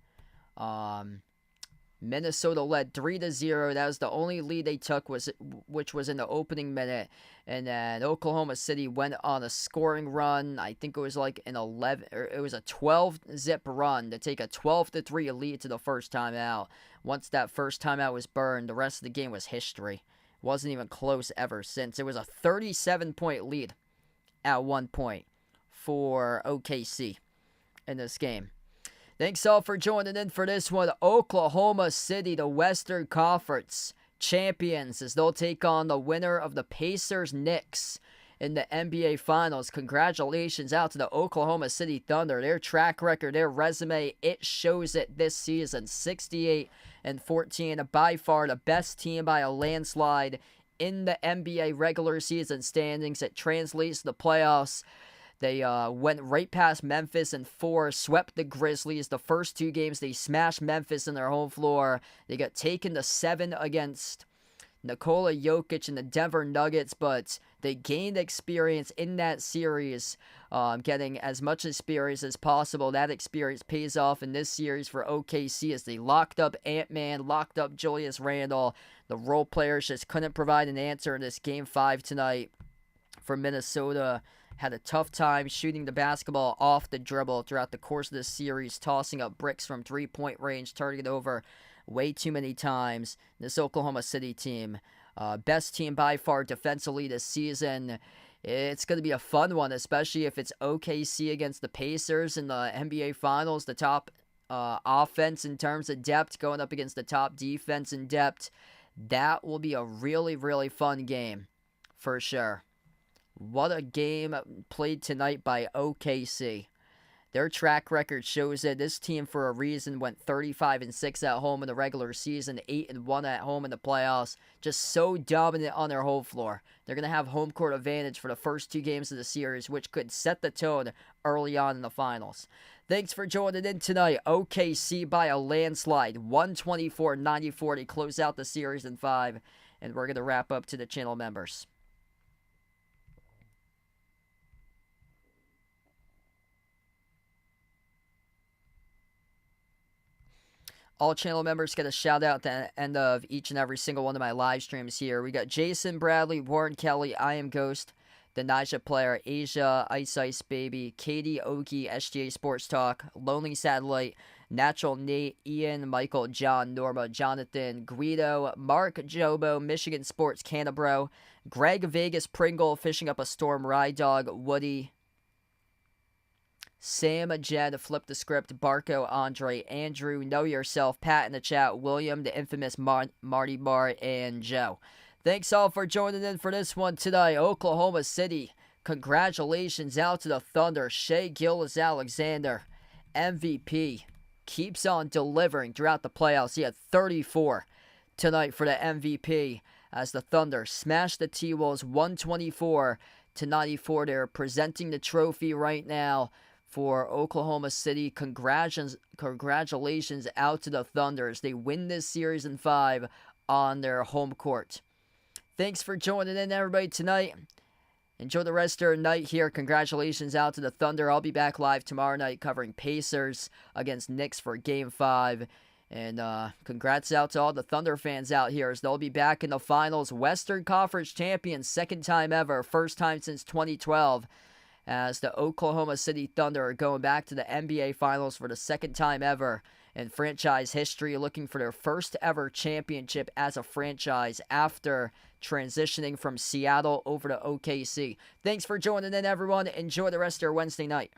Speaker 1: Minnesota led 3-0. That was the only lead they took, which was in the opening minute. And then Oklahoma City went on a scoring run. I think it was like an 12-zip run to take a 12-3 lead to the first time out. Once that first timeout was burned, the rest of the game was history. Wasn't even close ever since. It was a 37-point lead at one point for OKC in this game. Thanks all for joining in for this one. Oklahoma City, the Western Conference champions, as they'll take on the winner of the Pacers-Knicks in the NBA Finals. Congratulations out to the Oklahoma City Thunder. Their track record, their resume, it shows it this season. 68-14, by far the best team by a landslide in the NBA regular season standings. It translates to the playoffs. They went right past Memphis in 4, swept the Grizzlies. The first 2 games, they smashed Memphis in their home floor. They got taken to 7 against Nikola Jokic and the Denver Nuggets, but they gained experience in that series, getting as much experience as possible. That experience pays off in this series for OKC as they locked up Ant-Man, locked up Julius Randle. The role players just couldn't provide an answer in this Game 5 tonight for Minnesota. Had a tough time shooting the basketball off the dribble throughout the course of this series, tossing up bricks from 3-point range, turning it over way too many times. This Oklahoma City team, best team by far defensively this season. It's going to be a fun one, especially if it's OKC against the Pacers in the NBA Finals. The top offense in terms of depth going up against the top defense in depth. That will be a really, really fun game for sure. What a game played tonight by OKC. Their track record shows it. This team, for a reason, went 35-6 at home in the regular season, 8-1 at home in the playoffs. Just so dominant on their home floor. They're going to have home court advantage for the first 2 games of the series, which could set the tone early on in the finals. Thanks for joining in tonight. OKC by a landslide, 124-94 to close out the series in 5. And we're going to wrap up to the channel members. All channel members get a shout out at the end of each and every single one of my live streams here. We got Jason, Bradley, Warren Kelly, I Am Ghost, the Naja Player, Asia, Ice Ice Baby, Katie, Oki, SGA Sports Talk, Lonely Satellite, Natural Nate, Ian, Michael, John, Norma, Jonathan, Guido, Mark, Jobo, Michigan Sports Canabro, Greg, Vegas, Pringle, Fishing Up a Storm, Ride Dog, Woody, Sam, Jed, Flip the Script, Barco, Andre, Andrew, Know Yourself, Pat in the chat, William, the infamous Marty Bar, and Joe. Thanks all for joining in for this one tonight. Oklahoma City, congratulations out to the Thunder. Shea Gilgeous-Alexander, MVP, keeps on delivering throughout the playoffs. He had 34 tonight for the MVP as the Thunder smashed the T-Wolves 124-94. They're presenting the trophy right now for Oklahoma City. Congratulations out to the Thunder as they win this series in 5 on their home court. Thanks for joining in, everybody, tonight. Enjoy the rest of your night here. Congratulations out to the Thunder. I'll be back live tomorrow night covering Pacers against Knicks for Game 5. And congrats out to all the Thunder fans out here as they'll be back in the finals. Western Conference champions, second time ever, first time since 2012. As the Oklahoma City Thunder are going back to the NBA Finals for the second time ever in franchise history, looking for their first ever championship as a franchise after transitioning from Seattle over to OKC. Thanks for joining in, everyone. Enjoy the rest of your Wednesday night.